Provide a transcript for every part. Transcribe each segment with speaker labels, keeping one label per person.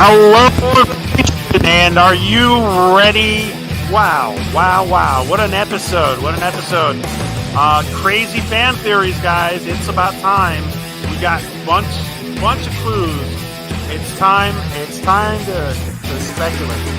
Speaker 1: Hello, and are you ready? Wow. What an episode. Crazy fan theories, guys. It's about time. We got bunch of clues. It's time to speculate.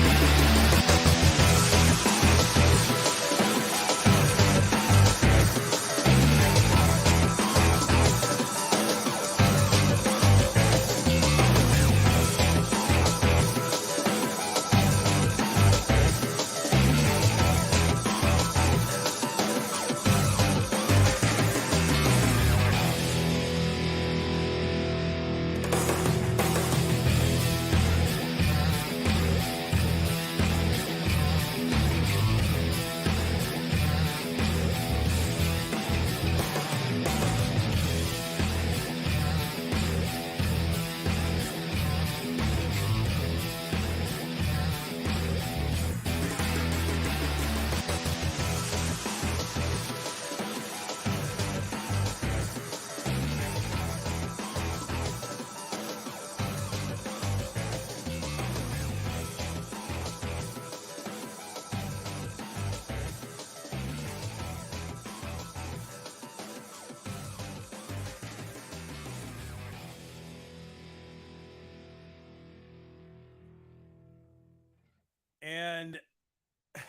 Speaker 1: And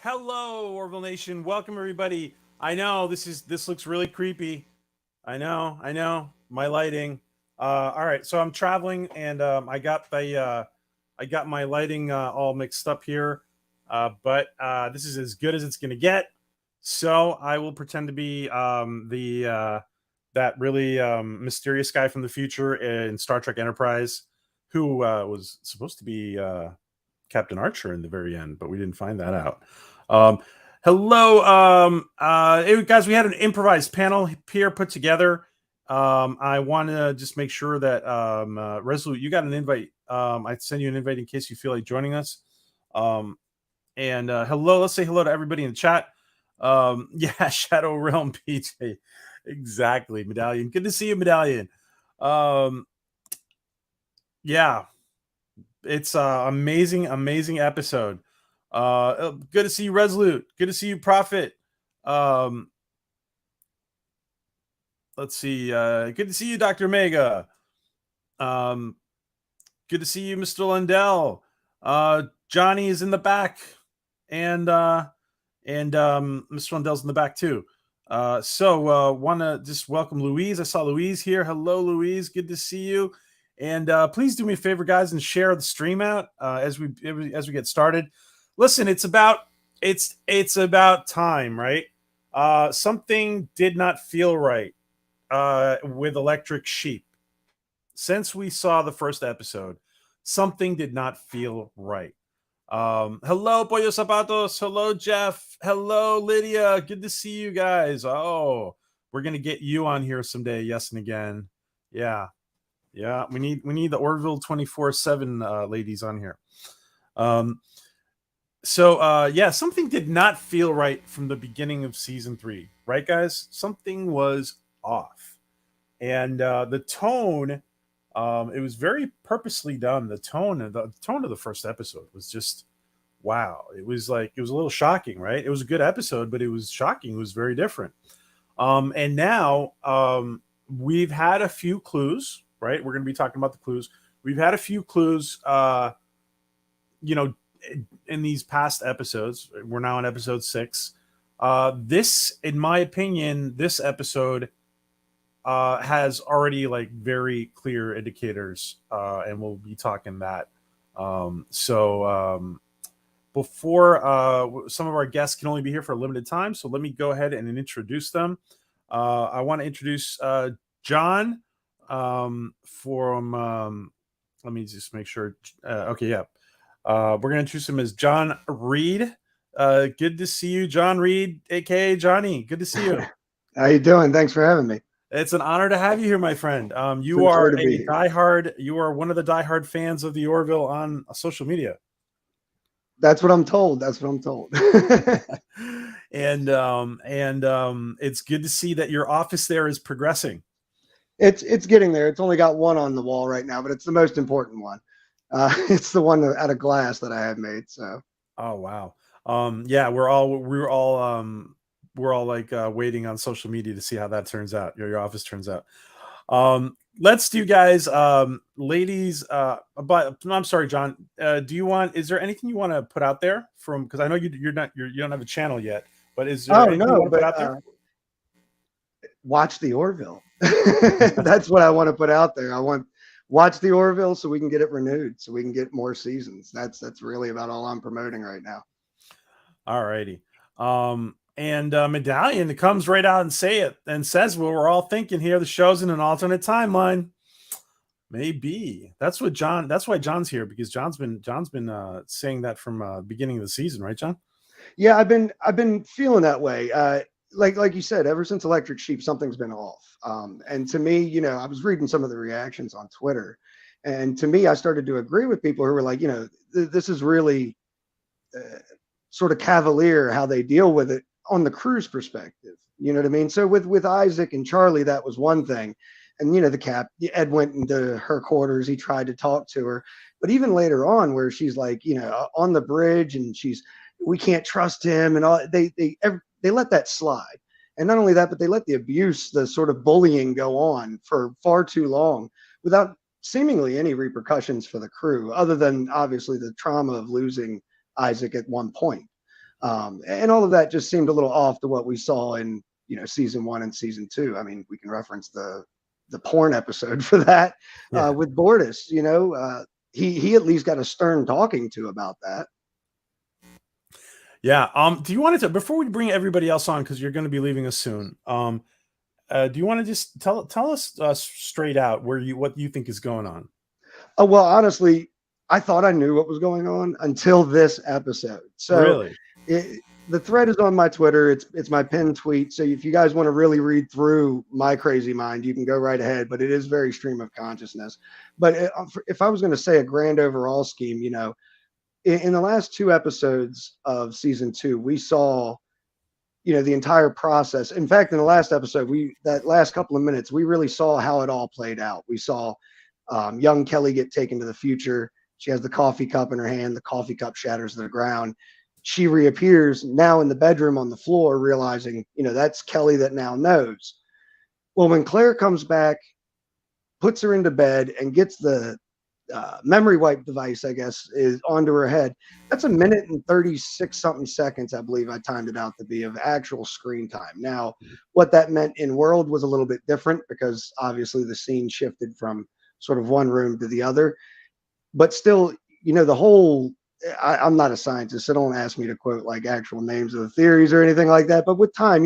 Speaker 1: hello, Orville Nation. Welcome, everybody. I know this looks really creepy. I know. My lighting. All right, so I'm traveling, and I got my lighting all mixed up here. But this is as good as it's gonna get. So I will pretend to be that really mysterious guy from the future in Star Trek Enterprise, who was supposed to be Captain Archer in the very end, but we didn't find that out. Hello, guys. We had an improvised panel here put together. I want to just make sure that Resolute, you got an invite. I send you an invite in case you feel like joining us. And hello, let's say hello to everybody in the chat. Yeah, Shadow Realm PJ, exactly. Medallion, good to see you, Medallion. Yeah. It's amazing episode. Good to see you, Resolute. Good to see you, Prophet. Let's see. Good to see you, Dr. Mega. Good to see you, Mr. Lundell. Johnny is in the back, and Mr. Lundell's in the back too. So want to just welcome Louise. I saw Louise here. Hello, Louise. Good to see you. And please do me a favor, guys, and share the stream out as we get started. Listen, it's about time, right? Something did not feel right with Electric Sheep. Since we saw the first episode, something did not feel right. Hello, Pollo Zapatos. Hello, Jeff. Hello, Lydia. Good to see you guys. Oh, we're gonna get you on here someday. Yes, and again. Yeah, we need the Orville 24/7 ladies on here. So something did not feel right from the beginning of season 3, right, guys? Something was off, and the tone, it was very purposely done. The tone of the first episode was just wow. It was a little shocking, right? It was a good episode, but it was shocking. It was very different. And now we've had a few clues. Right, we're going to be talking about the clues. We've had a few clues, in these past episodes. We're now on episode 6. This, in my opinion, this episode has already very clear indicators, and we'll be talking that. Before some of our guests can only be here for a limited time, so let me go ahead and introduce them. I want to introduce John. Let me just make sure. Okay, yeah. We're gonna introduce him as John Reed. Good to see you, John Reed, aka Johnny. Good to see you.
Speaker 2: How you doing? Thanks for having me.
Speaker 1: It's an honor to have you here, my friend. You are one of the diehard fans of the Orville on social media.
Speaker 2: That's what I'm told.
Speaker 1: And it's good to see that your office there is progressing.
Speaker 2: It's getting there. It's only got one on the wall right now, but it's the most important one. It's the one out of glass that I had made. So
Speaker 1: Oh wow. Yeah, we're all like waiting on social media to see how that turns out. Your office turns out. Let's do, guys. Ladies, but no, I'm sorry, John. Is there anything you want to put out there from, because I know you don't have a channel yet, but is there
Speaker 2: oh
Speaker 1: anything you
Speaker 2: no,
Speaker 1: want to put
Speaker 2: but
Speaker 1: out there?
Speaker 2: watch the Orville. That's what I want to put out there. I want watch the Orville so we can get it renewed, so we can get more seasons. That's really about all I'm promoting right now.
Speaker 1: All righty. And Medallion comes right out and says what we're all thinking here. The show's in an alternate timeline. Maybe that's why John's here, because John's been saying that from beginning of the season, right, John?
Speaker 2: Yeah, I've been feeling that way. Like you said, ever since Electric Sheep, something's been off. And to me, I was reading some of the reactions on Twitter, and to me, I started to agree with people who were like, this is really sort of cavalier how they deal with it on the crew's perspective. You know what I mean? So with Isaac and Charlie, that was one thing. And Ed went into her quarters. He tried to talk to her, but even later on, where she's like, on the bridge, and we can't trust him, and all they let that slide. And not only that, but they let the abuse, the sort of bullying, go on for far too long without seemingly any repercussions for the crew, other than obviously the trauma of losing Isaac at one point. And all of that just seemed a little off to what we saw in season 1 and season 2. I mean, we can reference the porn episode for that with Bortus. He at least got a stern talking to about that.
Speaker 1: Yeah. Do you want to, before we bring everybody else on, because you're going to be leaving us soon? Do you want to just tell us straight out what you think is going on?
Speaker 2: Oh, well, honestly, I thought I knew what was going on until this episode. So
Speaker 1: Really?
Speaker 2: the thread is on my Twitter. It's my pinned tweet. So if you guys want to really read through my crazy mind, you can go right ahead. But it is very stream of consciousness. But if I was going to say a grand overall scheme, in the last 2 episodes of season 2, we saw, the entire process. In fact, in the last episode, that last couple of minutes, we really saw how it all played out. We saw young Kelly get taken to the future. She has the coffee cup in her hand. The coffee cup shatters to the ground. She reappears now in the bedroom on the floor, realizing, that's Kelly that now knows. Well, when Claire comes back, puts her into bed, and gets the memory wipe device, I guess, is onto her head. That's 1 minute and 36 something seconds, I believe I timed it out to be, of actual screen time. Now, what that meant in world was a little bit different, because obviously the scene shifted from sort of one room to the other. But still, the whole, I'm not a scientist, so don't ask me to quote like actual names of the theories or anything like that. But with time,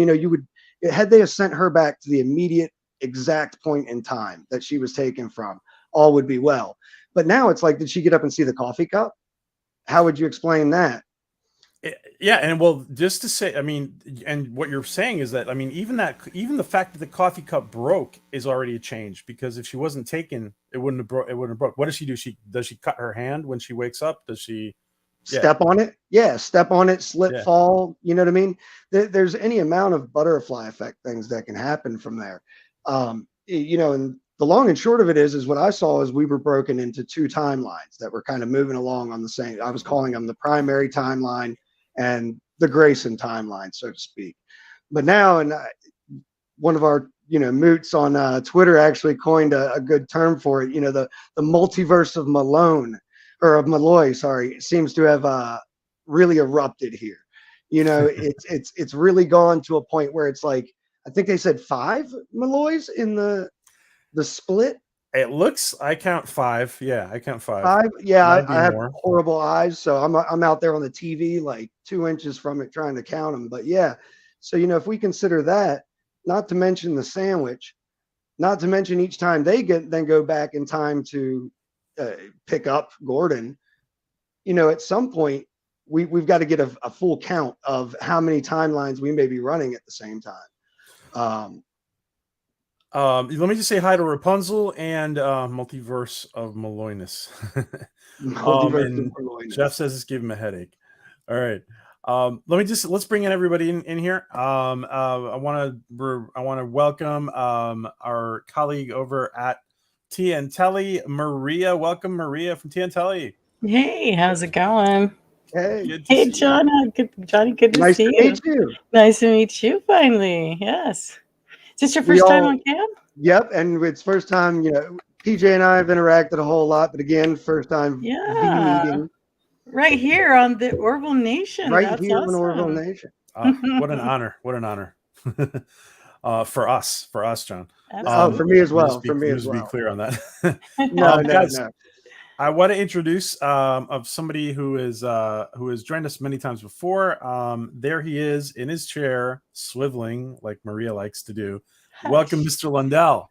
Speaker 2: had they have sent her back to the immediate exact point in time that she was taken from, all would be well. But now it's like, did she get up and see the coffee cup? How would you explain that?
Speaker 1: Yeah, and well, just to say, I mean, and what you're saying is that, I mean, even the fact that the coffee cup broke is already a change, because if she wasn't taken, it wouldn't have broke. It wouldn't have broke. What does she do? Does she cut her hand when she wakes up? Does she
Speaker 2: Step on it? Yeah, step on it, slip,
Speaker 1: Yeah.
Speaker 2: fall. You know what I mean? There's any amount of butterfly effect things that can happen from there. And the long and short of it is what I saw is we were broken into 2 timelines that were kind of moving along on the same. I was calling them the primary timeline and the Grayson timeline, so to speak. But now, and one of our moots on Twitter actually coined a good term for it. The multiverse of Malone, or of Malloy, sorry, seems to have really erupted here. It's really gone to a point where it's like, I think they said 5 Malloys in the split.
Speaker 1: It looks. I count 5. Yeah, I count 5.
Speaker 2: 5. Yeah,
Speaker 1: Might be
Speaker 2: I have
Speaker 1: more.
Speaker 2: horrible eyes, so I'm out there on the TV like 2 inches from it trying to count them. But yeah, so if we consider that, not to mention the sandwich, not to mention each time they then go back in time to pick up Gordon, at some point we've got to get a full count of how many timelines we may be running at the same time.
Speaker 1: Let me just say hi to Rapunzel and Multiverse of Malloyness. And Jeff says it's giving him a headache. All right. Let's bring in everybody in here. I want to welcome our colleague over at Tiantelli Maria. Welcome, Maria from Tiantelli.
Speaker 3: Hey, how's it going?
Speaker 2: Hey,
Speaker 1: Good to
Speaker 3: Hey,
Speaker 1: see you.
Speaker 3: Johnny, good to
Speaker 2: nice
Speaker 3: see
Speaker 2: to
Speaker 3: you.
Speaker 2: meet you.
Speaker 3: Nice to meet you finally. Yes. Is this your
Speaker 2: We
Speaker 3: first time
Speaker 2: all,
Speaker 3: on cam?
Speaker 2: yep, and it's first time, PJ and I have interacted a whole lot, but again, first time V
Speaker 3: Yeah.
Speaker 2: meeting
Speaker 3: Right here on the Orville Nation.
Speaker 2: right
Speaker 3: That's
Speaker 2: here in Orville
Speaker 3: awesome.
Speaker 2: Nation.
Speaker 1: What an honor. What an honor. For us, John.
Speaker 2: Oh, for
Speaker 3: Absolutely.
Speaker 2: me as
Speaker 1: Let me
Speaker 2: well.
Speaker 1: just be,
Speaker 2: For me
Speaker 1: let me
Speaker 2: as
Speaker 1: just be
Speaker 2: well.
Speaker 1: clear on that.
Speaker 2: No,
Speaker 1: Guys,
Speaker 2: no.
Speaker 1: I want to introduce of somebody who has joined us many times before. There he is in his chair, swiveling like Maria likes to do. Welcome, Mr. Lundell.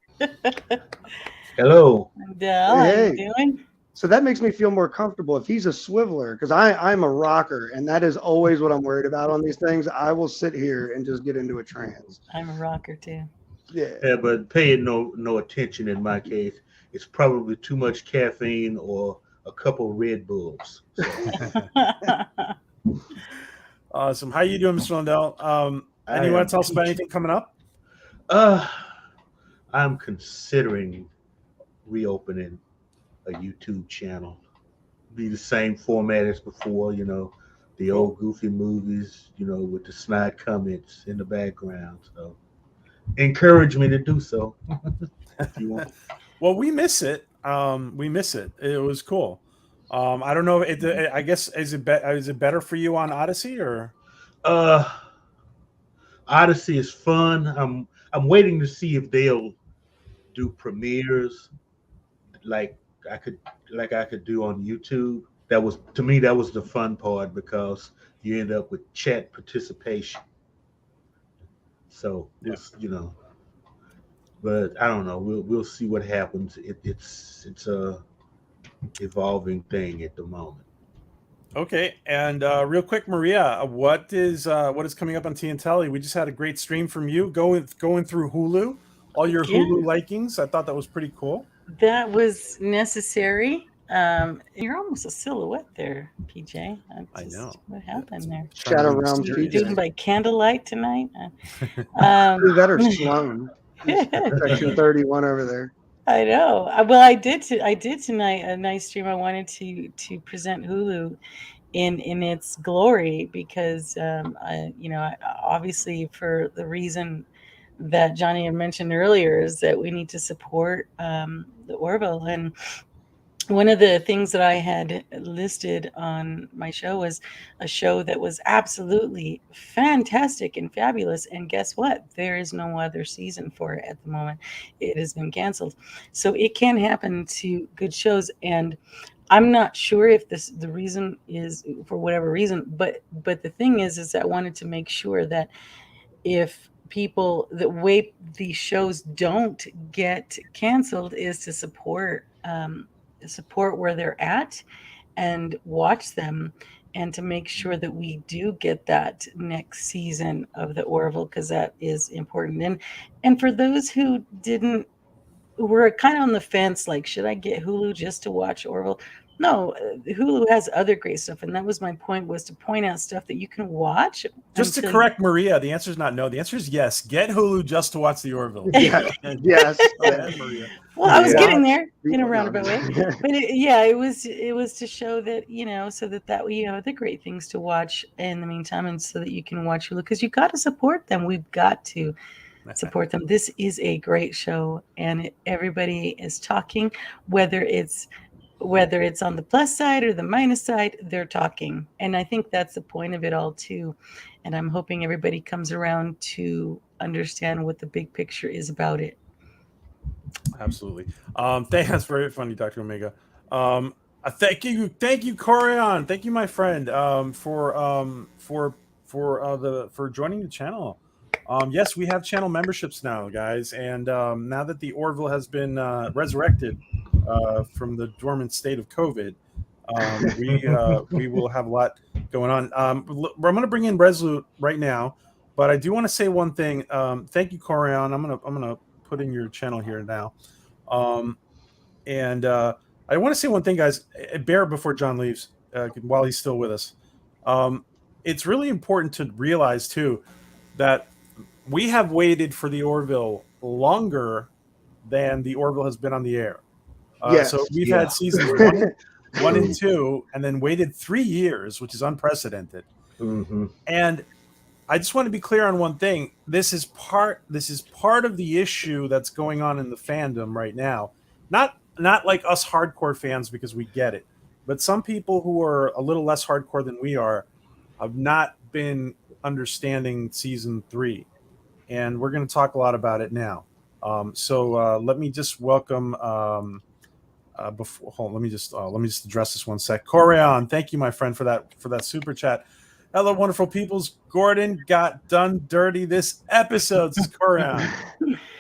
Speaker 4: Hello.
Speaker 3: Dell, how you
Speaker 2: Hey.
Speaker 3: doing?
Speaker 2: So that makes me feel more comfortable. If he's a swiveler, because I'm a rocker, and that is always what I'm worried about on these things. I will sit here and just get into a trance.
Speaker 3: I'm a rocker too.
Speaker 2: Yeah.
Speaker 4: Yeah, but paying no attention in my case. It's probably too much caffeine or a couple Red Bulls. So,
Speaker 1: Awesome. How you doing, Mr. Lundell? And you want to tell us about anything coming up?
Speaker 4: I'm considering reopening a YouTube channel. Be the same format as before, the
Speaker 1: Cool.
Speaker 4: old goofy movies, with the snide comments in the background. So encourage me to do so. If you want.
Speaker 1: Well, we miss it. We miss it. It was cool. I don't know. I guess is it better for you on Odyssey or?
Speaker 4: Uh Odyssey is fun. I'm waiting to see if they'll do premieres like I could I could do on YouTube. That was to me that was the fun part because you end up with chat participation. So
Speaker 1: Yeah.
Speaker 4: but I don't know. We'll see what happens. It's a evolving thing at the moment.
Speaker 1: Okay, and real quick, Maria, what is coming up on TNT? We just had a great stream from you going through Hulu, all your
Speaker 3: Yeah.
Speaker 1: Hulu likings. I thought that was pretty cool.
Speaker 3: That was necessary. You're almost a silhouette there, PJ.
Speaker 1: I know.
Speaker 3: What happened there?
Speaker 2: Shadow Realms
Speaker 3: You're
Speaker 2: PJ.
Speaker 3: doing by candlelight tonight.
Speaker 2: Either that or Sloan. Section 31 over there.
Speaker 3: I know. Well, I did tonight a nice stream. I wanted to present Hulu in its glory because obviously for the reason that Johnny had mentioned earlier is that we need to support the Orville. And one of the things that I had listed on my show was a show that was absolutely fantastic and fabulous. And guess what? There is no other season for it at the moment. It has been canceled. So it can happen to good shows. And I'm not sure if the reason is for whatever reason, but the thing is I wanted to make sure that if people, the way these shows don't get canceled is to support where they're at and watch them, and to make sure that we do get that next season of the Orville, because that is important. And for those who were kind of on the fence, like, should I get Hulu just to watch Orville? No, Hulu has other great stuff, and that was my point, was to point out stuff that you can watch.
Speaker 1: Just to correct Maria, the answer is not no. The answer is yes. Get Hulu just to watch the Orville.
Speaker 2: Yes.
Speaker 1: Maria.
Speaker 3: Well, I was getting there in a
Speaker 2: No.
Speaker 3: roundabout way, but it was to show that, so that you have the great things to watch in the meantime, and so that you can watch Hulu, because you got to support them. We've got to support them. This is a great show, and everybody is talking, whether it's on the plus side or the minus side, they're talking. And I think that's the point of it all too. And I'm hoping everybody comes around to understand what the big picture is about it.
Speaker 1: Absolutely. That's very funny, Dr. Omega. Thank you, Corian. Thank you, my friend, for joining the channel. Yes, we have channel memberships now, guys, and now that the Orville has been resurrected from the dormant state of COVID, we will have a lot going on. I'm going to bring in Resolute right now, but I do want to say one thing. Thank you, Corian. I'm gonna put in your channel here now. And I want to say one thing, guys. Bear before John leaves, while he's still with us. It's really important to realize too that we have waited for the Orville longer than the Orville has been on the air.
Speaker 2: Yes.
Speaker 1: So we've
Speaker 4: Yeah.
Speaker 1: had seasons one and 2, and then waited 3 years, which is unprecedented.
Speaker 4: Mm-hmm.
Speaker 1: And I just want to be clear on one thing. This is part of the issue that's going on in the fandom right now. Not like us hardcore fans, because we get it, but some people who are a little less hardcore than we are have not been understanding season 3, and we're going to talk a lot about it now. So let me just welcome. Before, hold on, let me just address this one sec. Corian, thank you, my friend, for that super chat. Hello, wonderful peoples. Gordon got done dirty this episode, says Corian.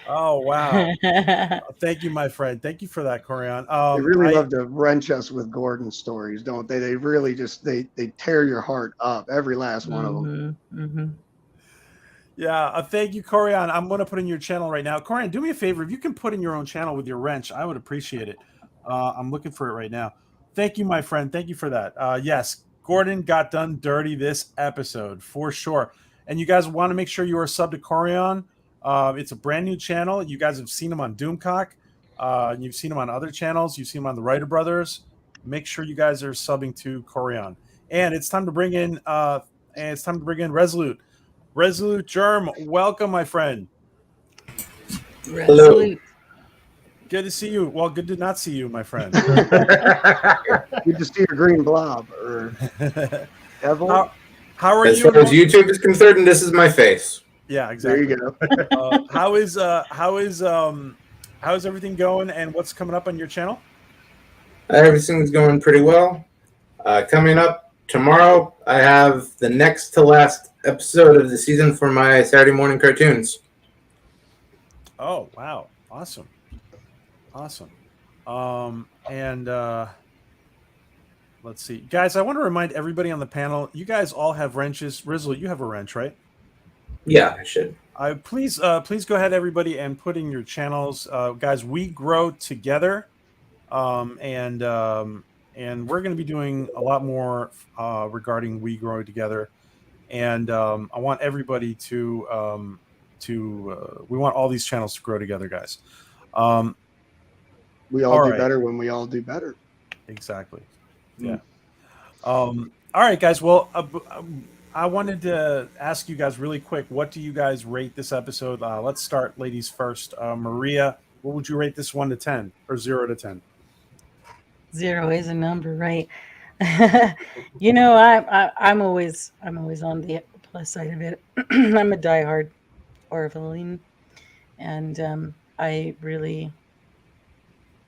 Speaker 1: Oh wow. Thank you, my friend. Thank you for that, Corian.
Speaker 2: They really love to wrench us with Gordon stories, don't they? They really just they tear your heart up, every last one of them.
Speaker 3: Mm-hmm.
Speaker 1: Yeah, thank you, Corian. I'm going to put in your channel right now. Corian, do me a favor. If you can put in your own channel with your wrench, I would appreciate it. I'm looking for it right now. Thank you, my friend. Thank you for that. Yes, Gordon got done dirty this episode, for sure. And you guys want to make sure you are subbed to Corian. It's a brand new channel. You guys have seen him on Doomcock. You've seen him on other channels. You've seen him on the Writer Brothers. Make sure you guys are subbing to Corian. And it's time to bring in Resolute. Resolute Germ, welcome, my friend.
Speaker 3: Resolute.
Speaker 1: Good to see you. Well, good to not see you, my friend.
Speaker 2: Good to see your green blob or devil.
Speaker 1: How are
Speaker 5: as
Speaker 1: you?
Speaker 5: far as YouTube is concerned, this is my face.
Speaker 1: Yeah, exactly.
Speaker 2: There you go.
Speaker 1: How's everything going, and what's coming up on your channel?
Speaker 5: Everything's going pretty well. Coming up tomorrow, I have the next to last episode of the season for my Saturday morning cartoons.
Speaker 1: Oh wow, awesome. And let's see, guys. I want to remind everybody on the panel. You guys all have wrenches. Rizzle, you have a wrench, right?
Speaker 5: Yeah, I should.
Speaker 1: Please go ahead, everybody, and put in your channels, guys. We grow together, and we're going to be doing a lot more regarding We Grow Together, and I want everybody to we want all these channels to grow together, guys.
Speaker 2: We all do better when we all do better.
Speaker 1: Exactly. Yeah. All right, guys. Well, I wanted to ask you guys really quick. What do you guys rate this episode? Let's start, ladies first. Maria, what would you rate this 1 to 10 or 0 to 10?
Speaker 3: 0 is a number, right? I'm always on the plus side of it. I'm a diehard Orville, and I really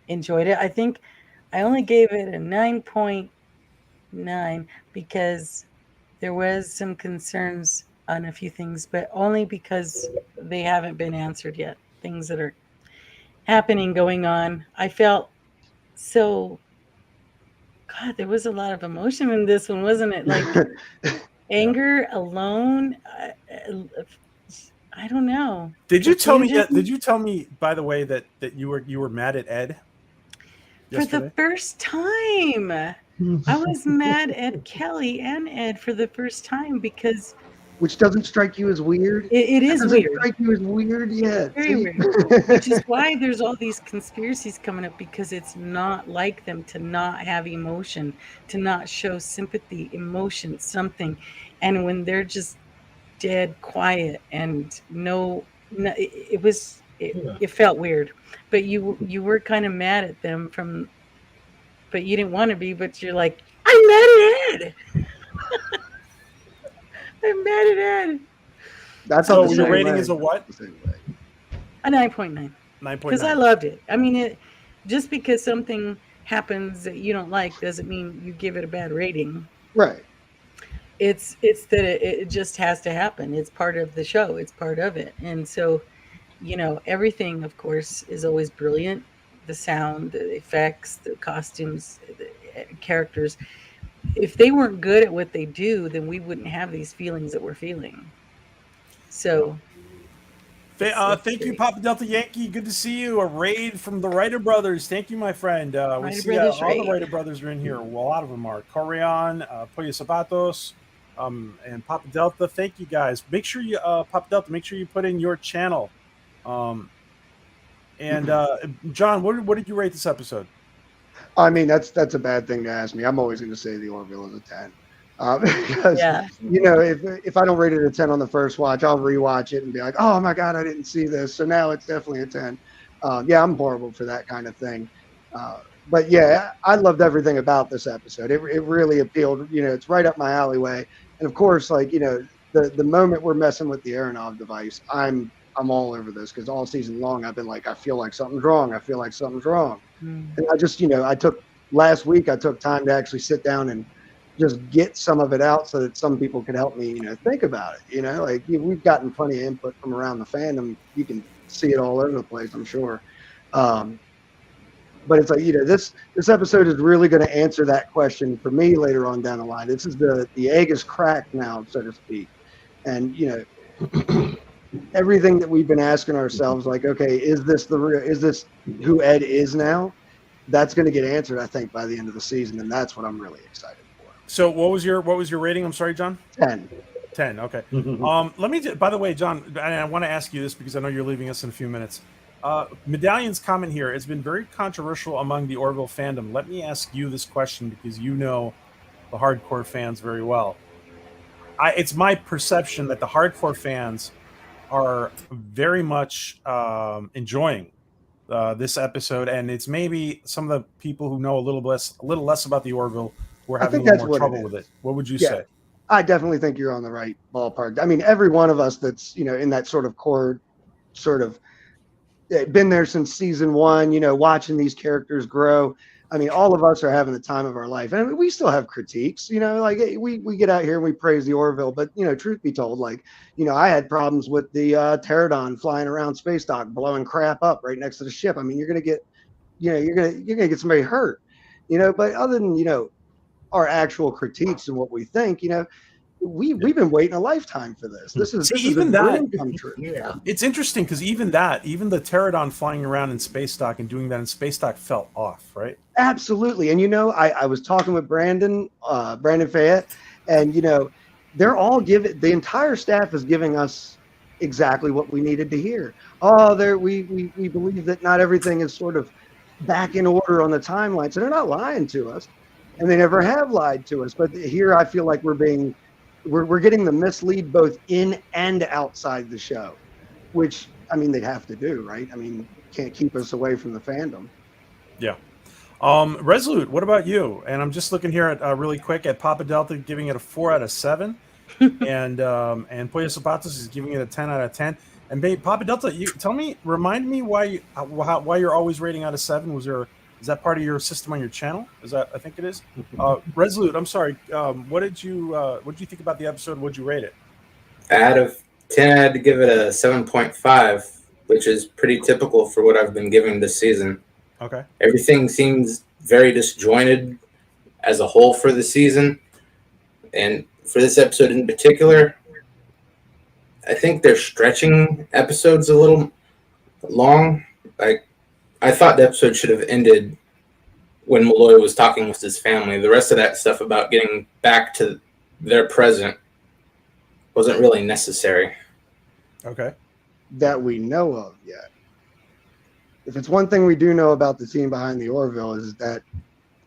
Speaker 3: enjoyed it. I think I only gave it a 9.9 because there was some concerns on a few things, but only because they haven't been answered yet. Things that are happening, going on. I felt so. God, there was a lot of emotion in this one, wasn't it? Like anger, alone. I don't know.
Speaker 1: Did you tell me? Did you tell me, by the way, that you were mad at Ed yesterday?
Speaker 3: For the first time? I was mad at Kelly and Ed for the first time because.
Speaker 2: Which doesn't strike you as weird?
Speaker 3: It is weird.
Speaker 2: Strike you as weird yet?
Speaker 3: Very weird. Which is why there's all these conspiracies coming up, because it's not like them to not have emotion, to not show sympathy, emotion, something, and when they're just dead quiet and it felt weird. But you were kind of mad at them but you didn't want to be. But you're like, I'm mad at Ed. I'm mad at Ed.
Speaker 2: That's
Speaker 1: so your rating is a what?
Speaker 3: A 9.9.
Speaker 1: 9.9.
Speaker 3: Because I loved it. I mean, just because something happens that you don't like doesn't mean you give it a bad rating.
Speaker 2: Right.
Speaker 3: It's that it just has to happen. It's part of the show. It's part of it. And so, everything, of course, is always brilliant. The sound, the effects, the costumes, the characters. If they weren't good at what they do, then we wouldn't have these feelings that we're feeling. So,
Speaker 1: thank you, Papa Delta Yankee. Good to see you. A raid from the Writer Brothers. Thank you, my friend. We see all the Writer Brothers are in here. Well, a lot of them are. Corian, Pollo Zapatos, and Papa Delta. Thank you, guys. Make sure you, Papa Delta, make sure you put in your channel. And John, what did you rate this episode?
Speaker 2: I mean, that's a bad thing to ask me. I'm always going to say the Orville is a 10. Because
Speaker 3: Yeah.
Speaker 2: if I don't rate it a 10 on the first watch, I'll rewatch it and be like, oh my god, I didn't see this. So now it's definitely a 10. Yeah, I'm horrible for that kind of thing. But yeah, I loved everything about this episode. It really appealed. It's right up my alleyway. And of course, like the moment we're messing with the Aronov device, I'm all over this because all season long I've been like, I feel like something's wrong. I feel like something's wrong.
Speaker 3: Mm.
Speaker 2: And I just, last week I took time to actually sit down and just get some of it out so that some people could help me, think about it. Like we've gotten plenty of input from around the fandom. You can see it all over the place, I'm sure. But it's like, this episode is really going to answer that question for me later on down the line. This is the egg is cracked now, so to speak. And, everything that we've been asking ourselves, like, okay, is this who Ed is now? That's going to get answered, I think, by the end of the season. And that's what I'm really excited for.
Speaker 1: So what was your rating? I'm sorry, John.
Speaker 2: 10.
Speaker 1: 10. Okay. Let me. By the way, John, and I want to ask you this because I know you're leaving us in a few minutes. Medallion's comment here has been very controversial among the Orville fandom. Let me ask you this question because you know the hardcore fans very well. It's my perception that the hardcore fans are very much enjoying this episode, and it's maybe some of the people who know a little less about the Orville who are having a little more trouble with it. What would you say?
Speaker 2: I definitely think you're on the right ballpark. I mean, every one of us that's in that sort of core, sort of been there since season 1, watching these characters grow. I mean, all of us are having the time of our life. And I mean, we still have critiques, like we get out here and we praise the Orville, but truth be told, like, I had problems with the pterodon flying around space dock, blowing crap up right next to the ship. I mean, you're going to get, you're going to get somebody hurt, but other than, our actual critiques and what we think, we've been waiting a lifetime for this. This is
Speaker 1: even
Speaker 2: a
Speaker 1: that
Speaker 2: dream come true.
Speaker 3: Yeah.
Speaker 1: It's interesting because even the pterodon flying around in space dock and doing that in space dock felt off, right?
Speaker 2: Absolutely. And I was talking with Brandon Fayette, and they're all the entire staff is giving us exactly what we needed to hear. We believe that not everything is sort of back in order on the timeline, so they're not lying to us, and they never have lied to us. But here I feel like we're getting the mislead both in and outside the show, which, I mean, they have to do, right? I mean, can't keep us away from the fandom.
Speaker 1: Yeah. Resolute, what about you? And I'm just looking here at really quick at Papa Delta giving it a 4 out of 7, and Pollo Zapatos is giving it a 10 out of 10. And Papa Delta, remind me why you're always rating out of 7. Is that part of your system on your channel? I think it is. Resolute, I'm sorry. What did you think about the episode? What'd you rate it?
Speaker 5: Out of 10, I had to give it a 7.5, which is pretty typical for what I've been giving this season.
Speaker 1: Okay.
Speaker 5: Everything seems very disjointed as a whole for the season. And for this episode in particular, I think they're stretching episodes a little long. Like, I thought the episode should have ended when Malloy was talking with his family. The rest of that stuff about getting back to their present wasn't really necessary.
Speaker 1: Okay.
Speaker 2: That we know of yet. If it's one thing we do know about the team behind the Orville is that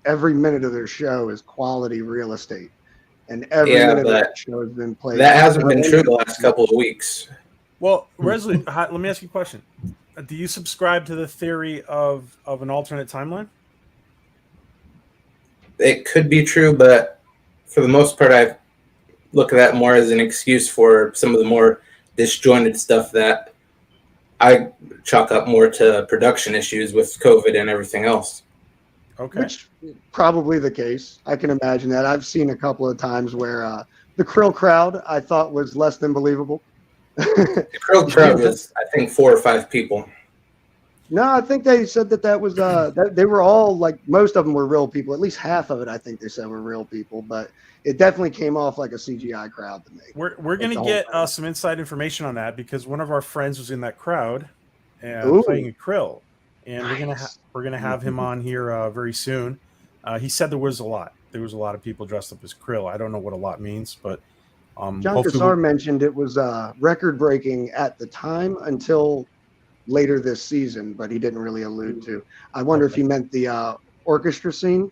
Speaker 2: every minute of their show is quality real estate. And every minute of that show has been played.
Speaker 5: That hasn't been true the last couple of weeks.
Speaker 1: Well, Resolute, let me ask you a question. Do you subscribe to the theory of an alternate timeline?
Speaker 5: It could be true, but for the most part, I look at that more as an excuse for some of the more disjointed stuff that I chalk up more to production issues with COVID and everything else.
Speaker 1: Okay.
Speaker 2: Which probably the case. I can imagine that. I've seen a couple of times where the Krill crowd I thought was less than believable.
Speaker 5: The Krill crowd was, I think, 4 or 5 people.
Speaker 2: No, I think they said that was that they were all, like, most of them were real people. At least half of it, I think they said, were real people. But it definitely came off like a CGI crowd to me.
Speaker 1: We're going to get some inside information on that because one of our friends was in that crowd and playing a Krill, and we're gonna have him on here very soon. He said there was a lot of people dressed up as Krill. I don't know what a lot means, but
Speaker 2: John Cassar mentioned it was record breaking at the time until later this season, but he didn't really allude to. I wonder if he meant the orchestra scene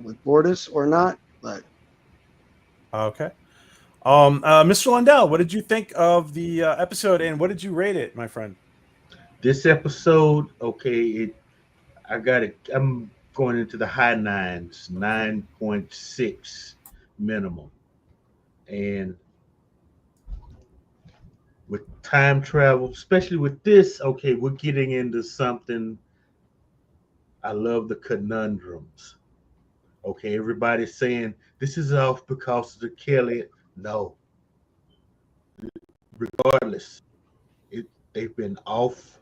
Speaker 2: with Bortus or not, but
Speaker 1: Okay. Mr. Lundell, what did you think of the episode, and what did you rate it, my friend?
Speaker 4: This episode, okay, I got it. I'm going into the high nines, 9.6 minimum. And with time travel, especially with this, okay, we're getting into something. I love the conundrums. Okay, everybody's saying this is off because of the Kelly. No, regardless, they've been off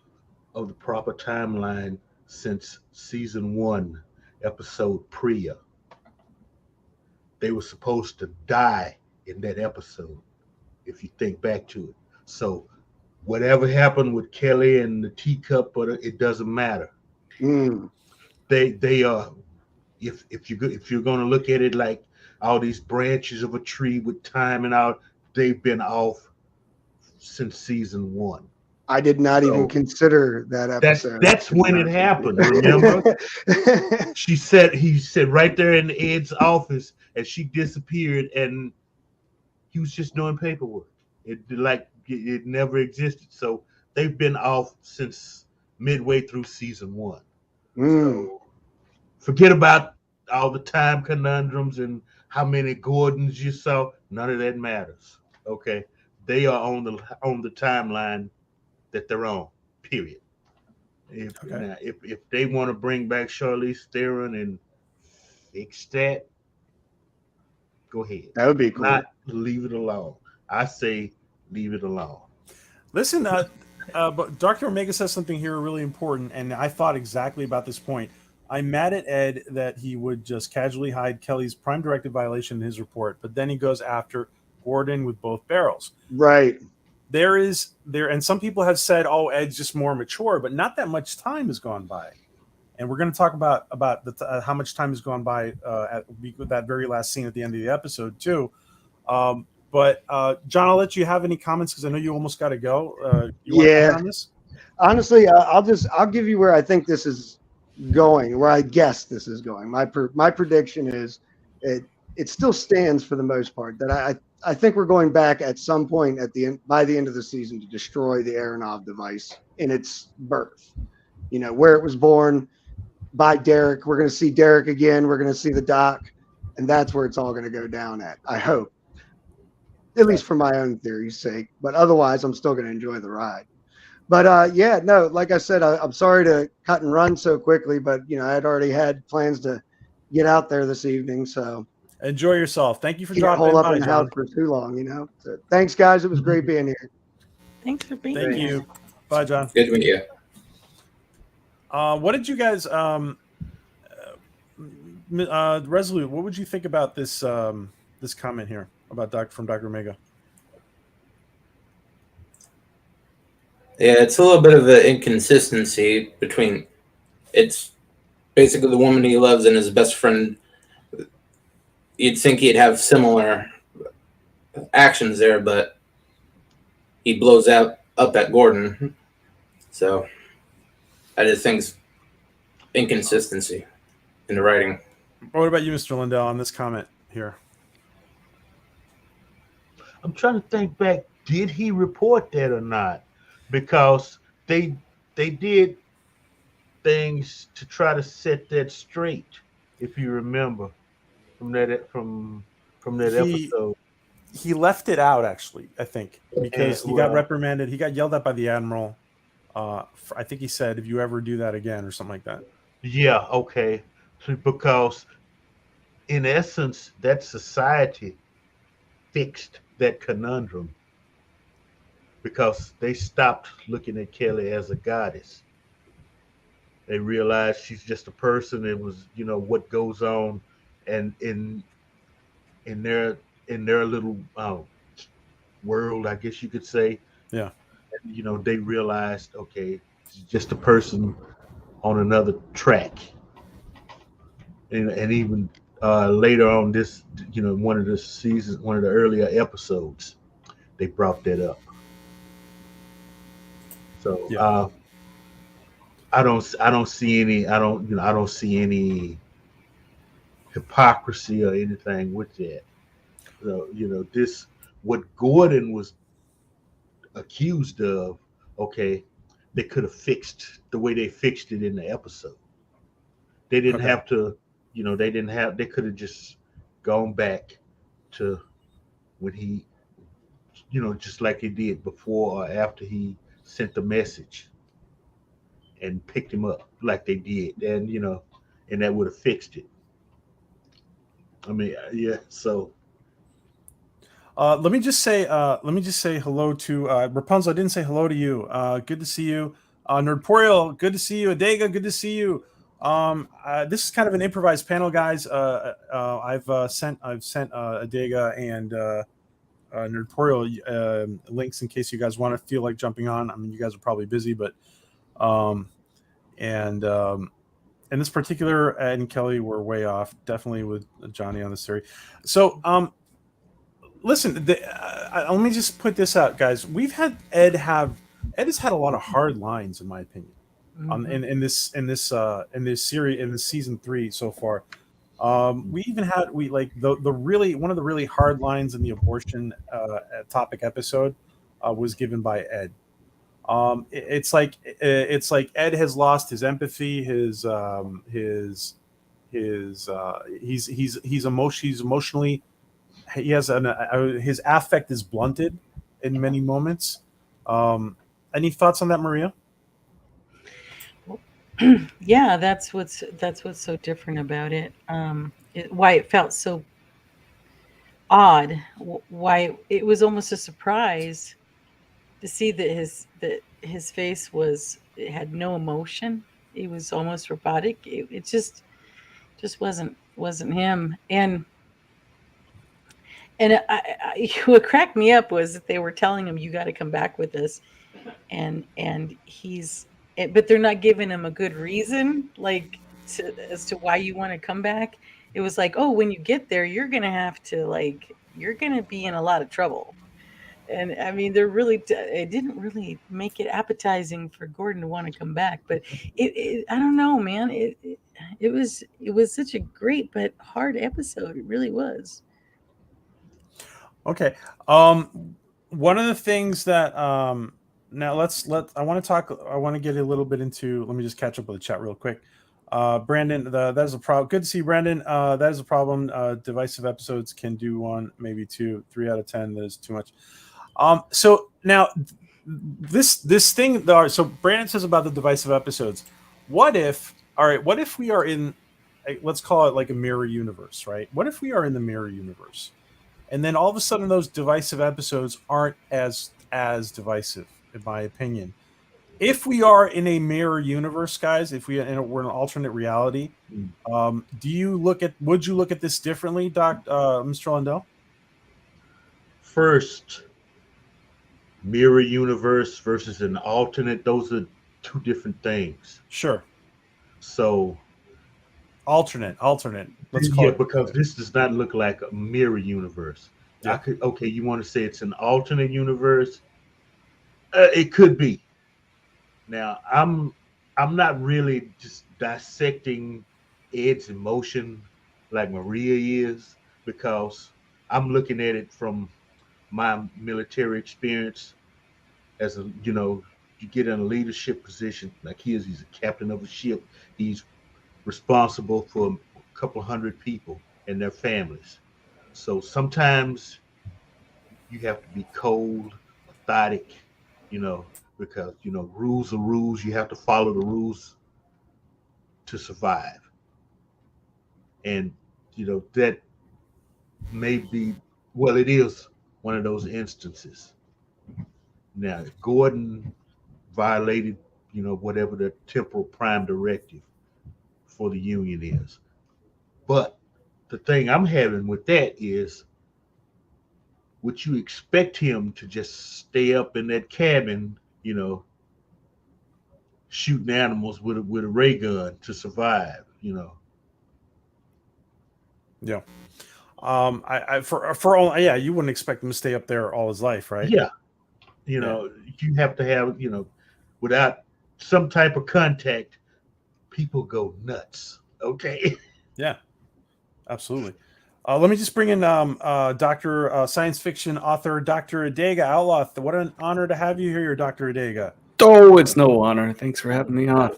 Speaker 4: of the proper timeline since season 1, episode Priya. They were supposed to die in that episode, if you think back to it. So whatever happened with Kelly and the teacup, but it doesn't matter. They are, if you're going to look at it like all these branches of a tree with time and all, they've been off since season 1.
Speaker 2: I did not even consider that episode.
Speaker 4: That's when it happened. Remember, he said right there in Ed's office, and she disappeared, and he was just doing paperwork. It never existed. So they've been off since midway through season 1. So forget about all the time conundrums and how many Gordons you saw. None of that matters. Okay, they are on the timeline that they're on. Period. If they want to bring back Charlize Theron and fix that, go ahead.
Speaker 2: That would be cool.
Speaker 4: Not leave it alone. I say leave it alone.
Speaker 1: Listen, but Dr. Omega says something here really important, and I thought exactly about this point. I'm mad at Ed that he would just casually hide Kelly's prime directive violation in his report, but then he goes after Gordon with both barrels.
Speaker 2: Right.
Speaker 1: And some people have said, "Oh, Ed's just more mature," but not that much time has gone by, and we're going to talk about how much time has gone by at that very last scene at the end of the episode too. But John, I'll let you have any comments because I know you almost got to go. You want to comment on this?
Speaker 2: Honestly, I'll give you where I think this is going, where I guess this is going. My prediction is it still stands for the most part that I think we're going back at some point by the end of the season to destroy the Aronov device in its birth. You know, where it was born by Derek. We're going to see Derek again. We're going to see the doc, and that's where it's all going to go down at. I hope, at least for my own theory's sake. But otherwise, I'm still going to enjoy the ride. But like I said, I'm sorry to cut and run so quickly, but I had already had plans to get out there this evening, so.
Speaker 1: Enjoy yourself. Thank you for
Speaker 2: dropping in by, the house for too long, So, thanks, guys. It was great being here.
Speaker 3: Thanks for being
Speaker 1: here. Thank you. Bye, John.
Speaker 5: Good to meet you.
Speaker 1: What did you guys, Resolute? What would you think about this this comment here about from Dr. Omega?
Speaker 5: Yeah, it's a little bit of an inconsistency between. It's basically the woman he loves and his best friend. You'd think he'd have similar actions there, but he blows up at Gordon. So I just think it's inconsistency in the writing.
Speaker 1: What about you, Mr. Lindell, on this comment here?
Speaker 4: I'm trying to think back. Did he report that or not? Because they did things to try to set that straight, if you remember. From that episode,
Speaker 1: he left it out actually. I think because he got reprimanded. He got yelled at by the admiral. I think he said, "If you ever do that again," or something like that.
Speaker 4: Yeah. Okay. So because, in essence, that society fixed that conundrum because they stopped looking at Kelly as a goddess. They realized she's just a person. It was, what goes on. And in their little world, I guess you could say,
Speaker 1: yeah,
Speaker 4: they realized, okay, she's just a person on another track. And even later on this, one of the earlier episodes, they brought that up. So
Speaker 1: yeah.
Speaker 4: I don't see any I don't see any hypocrisy or anything with that. So, this what Gordon was accused of, okay, they could have fixed the way they fixed it in the episode. They didn't
Speaker 1: Okay.
Speaker 4: have to, they could have just gone back to when he, just like they did before or after he sent the message and picked him up like they did. And, and that would have fixed it. I mean, yeah. So,
Speaker 1: Let me just say hello to Rapunzel. I didn't say hello to you. Good to see you. Nerdporial, good to see you. Adega, good to see you. This is kind of an improvised panel, guys. I've sent Adega and Nerdporial links in case you guys want to feel like jumping on. I mean, you guys are probably busy, but and in this particular, Ed and Kelly were way off, definitely with Johnny on the series. So listen, let me just put this out, guys. Ed has had a lot of hard lines, in my opinion, in this series, in this season 3 so far. We even had the really one of the really hard lines in the abortion topic episode was given by Ed. It's like Ed has lost his empathy, he's emotionally, he has his affect is blunted in many moments. Any thoughts on that, Maria?
Speaker 3: Yeah, that's what's so different about it. Why it felt so odd. Why it was almost a surprise to see that his face it had no emotion. It was almost robotic. It just wasn't him. And what cracked me up was that they were telling him, "You got to come back with us," and but they're not giving him a good reason, like as to why you want to come back. It was like, "Oh, when you get there, you're gonna have to you're gonna be in a lot of trouble." And I mean, it didn't really make it appetizing for Gordon to want to come back. But I don't know, man. It was such a great but hard episode. It really was.
Speaker 1: Okay. One of the things that now I want to get a little bit into. Let me just catch up with the chat real quick. Brandon, that is a problem. Good to see you, Brandon. That is a problem. Divisive episodes can do 1, maybe 2, 3 out of 10. That is too much. So now this thing. So Brandon says about the divisive episodes. What if we are in, let's call it like a mirror universe, right? What if we are in the mirror universe? And then all of a sudden, those divisive episodes aren't as divisive, in my opinion. If we are in a mirror universe, guys, if we're in an alternate reality, would you look at this differently, Mr. Lundell?
Speaker 4: first, mirror universe versus an alternate, those are two different things.
Speaker 1: Sure.
Speaker 4: So
Speaker 1: alternate. Let's call
Speaker 4: yeah,
Speaker 1: it.
Speaker 4: because this does not look like a mirror universe.
Speaker 1: Yeah.
Speaker 4: Okay, you want to say it's an alternate universe? It could be. Now, I'm not really just dissecting Ed's emotion like Maria is, because I'm looking at it from my military experience as you get in a leadership position like he's a captain of a ship. He's responsible for a couple hundred people and their families. So sometimes you have to be cold, methodic, because rules are rules. You have to follow the rules to survive. And that may be, well, it is one of those instances. Now, Gordon violated, whatever the temporal prime directive for the union is. But the thing I'm having with that is, would you expect him to just stay up in that cabin, shooting animals with a ray gun to survive?
Speaker 1: Yeah. For all, yeah, you wouldn't expect him to stay up there all his life, right?
Speaker 4: Yeah. You have to have, without some type of contact, people go nuts. Okay.
Speaker 1: Yeah, absolutely. Let me just bring in Dr. Science Fiction author Dr. Adega Outlaw. What an honor to have you here, Dr. Adega.
Speaker 6: Oh, it's no honor. Thanks for having me on.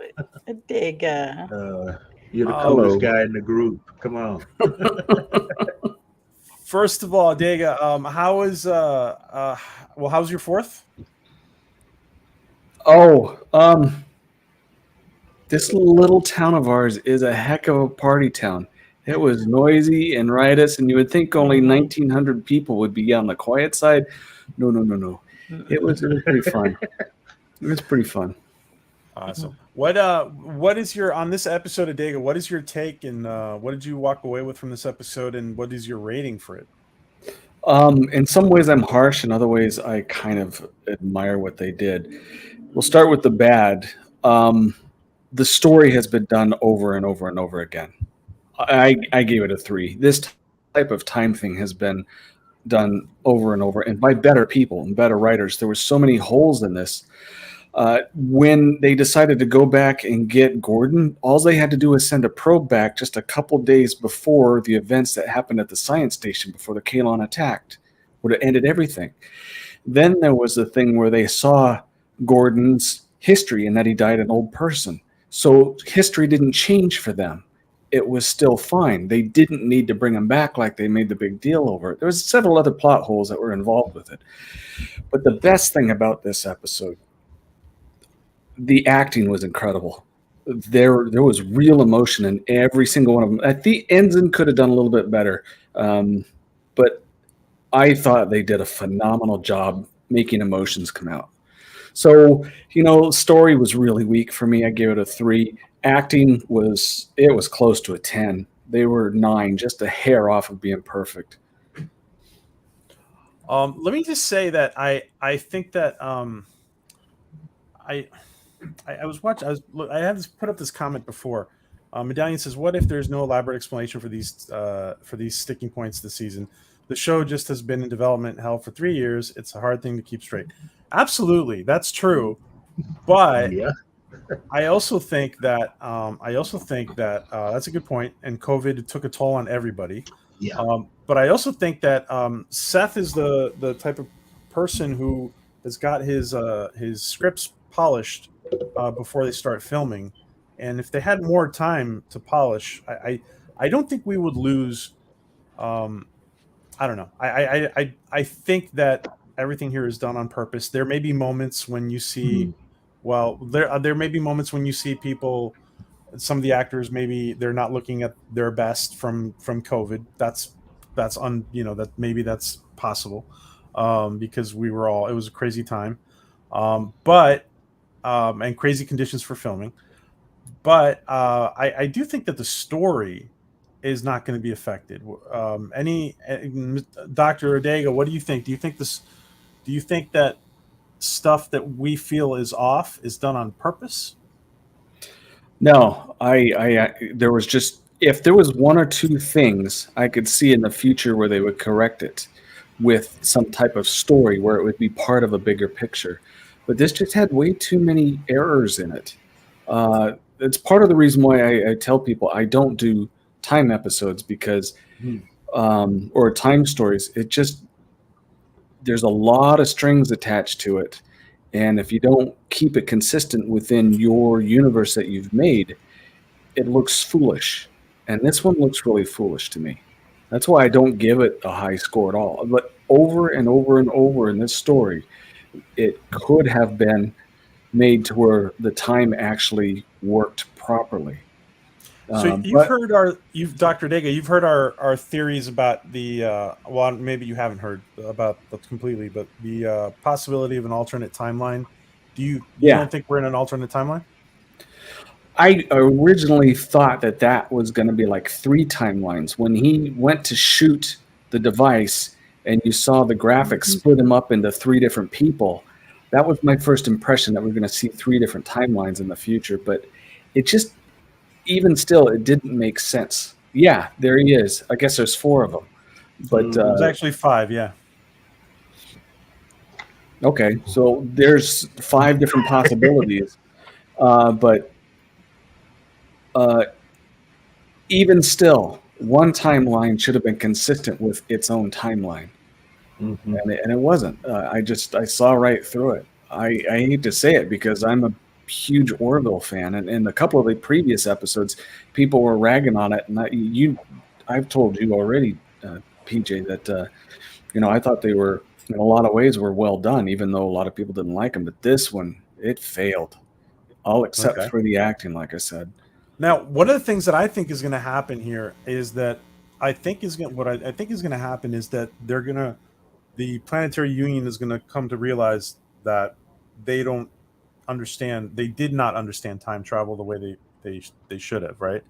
Speaker 3: A dig.
Speaker 4: You're the
Speaker 1: Hello.
Speaker 4: coolest guy in the group. Come on.
Speaker 1: First of all, Adega, how's your fourth?
Speaker 6: Oh, this little town of ours is a heck of a party town. It was noisy and riotous, and you would think only 1,900 people would be on the quiet side. No. It was pretty fun. It was pretty fun.
Speaker 1: Awesome. What is your on this episode of Adega? What is your take, and what did you walk away with from this episode, and what is your rating for it?
Speaker 6: In some ways, I'm harsh. In other ways, I kind of admire what they did. We'll start with the bad. The story has been done over and over and over again. I gave it a 3. This type of time thing has been done over and over, and by better people and better writers. There were so many holes in this. When they decided to go back and get Gordon, all they had to do was send a probe back just a couple days before the events that happened at the science station before the Kalon attacked. Would have ended everything. Then there was the thing where they saw Gordon's history and that he died an old person. So history didn't change for them. It was still fine. They didn't need to bring him back like they made the big deal over it. There was several other plot holes that were involved with it. But the best thing about this episode, the acting was incredible. There was real emotion in every single one of them. At the Ensign could have done a little bit better, but I thought they did a phenomenal job making emotions come out. So, story was really weak for me. I gave it a 3. Acting was close to a 10. They were 9, just a hair off of being perfect.
Speaker 1: Let me just say that I think that I was watching. I had put up this comment before. Medallion says, "What if there's no elaborate explanation for these sticking points this season? The show just has been in development hell for 3 years. It's a hard thing to keep straight." Absolutely, that's true. But
Speaker 4: Yeah.
Speaker 1: I also think that that's a good point. And COVID took a toll on everybody.
Speaker 4: Yeah.
Speaker 1: But I also think that Seth is the type of person who has got his scripts polished before they start filming, and if they had more time to polish, I don't think we would lose. I don't know. I think that everything here is done on purpose. There may be moments when you see, there may be moments when you see people. Some of the actors maybe they're not looking at their best from COVID. That maybe that's possible because it was a crazy time, and crazy conditions for filming. But I do think that the story is not going to be affected. Dr. Adega, what do you think? Do you think that stuff that we feel is off is done on purpose?
Speaker 6: No, there was just, if there was 1 or 2 things I could see in the future where they would correct it with some type of story where it would be part of a bigger picture. But this just had way too many errors in it. It's part of the reason why I tell people I don't do time episodes because, or time stories. There's a lot of strings attached to it. And if you don't keep it consistent within your universe that you've made, it looks foolish. And this one looks really foolish to me. That's why I don't give it a high score at all. But over and over and over in this story, it could have been made to where the time actually worked properly.
Speaker 1: So Dr. Dega, you've heard our theories about the maybe you haven't heard about that completely, but the possibility of an alternate timeline. You don't think we're in an alternate timeline?
Speaker 6: I originally thought that was going to be like 3 timelines. When he went to shoot the device and you saw the graphics split him up into 3 different people, that was my first impression that we're going to see 3 different timelines in the future. But it just, even still, it didn't make sense. Yeah, there he is. I guess there's 4 of them. But
Speaker 1: there's actually 5, yeah.
Speaker 6: Okay, so there's 5 different possibilities. But even still, one timeline should have been consistent with its own timeline,
Speaker 4: Mhm.
Speaker 6: and it wasn't. I saw right through it. I hate to say it because I'm a huge Orville fan, and in a couple of the previous episodes, people were ragging on it, and I've told you already, PJ, that I thought they were in a lot of ways were well done, even though a lot of people didn't like them. But this one, it failed, all except
Speaker 1: Okay.
Speaker 6: for the acting, like I said.
Speaker 1: Now, one of the things that I think is going to happen here is that I think is going what I think is going to happen is that the Planetary Union is going to come to realize that they don't understand, they did not understand time travel the way they should have, right?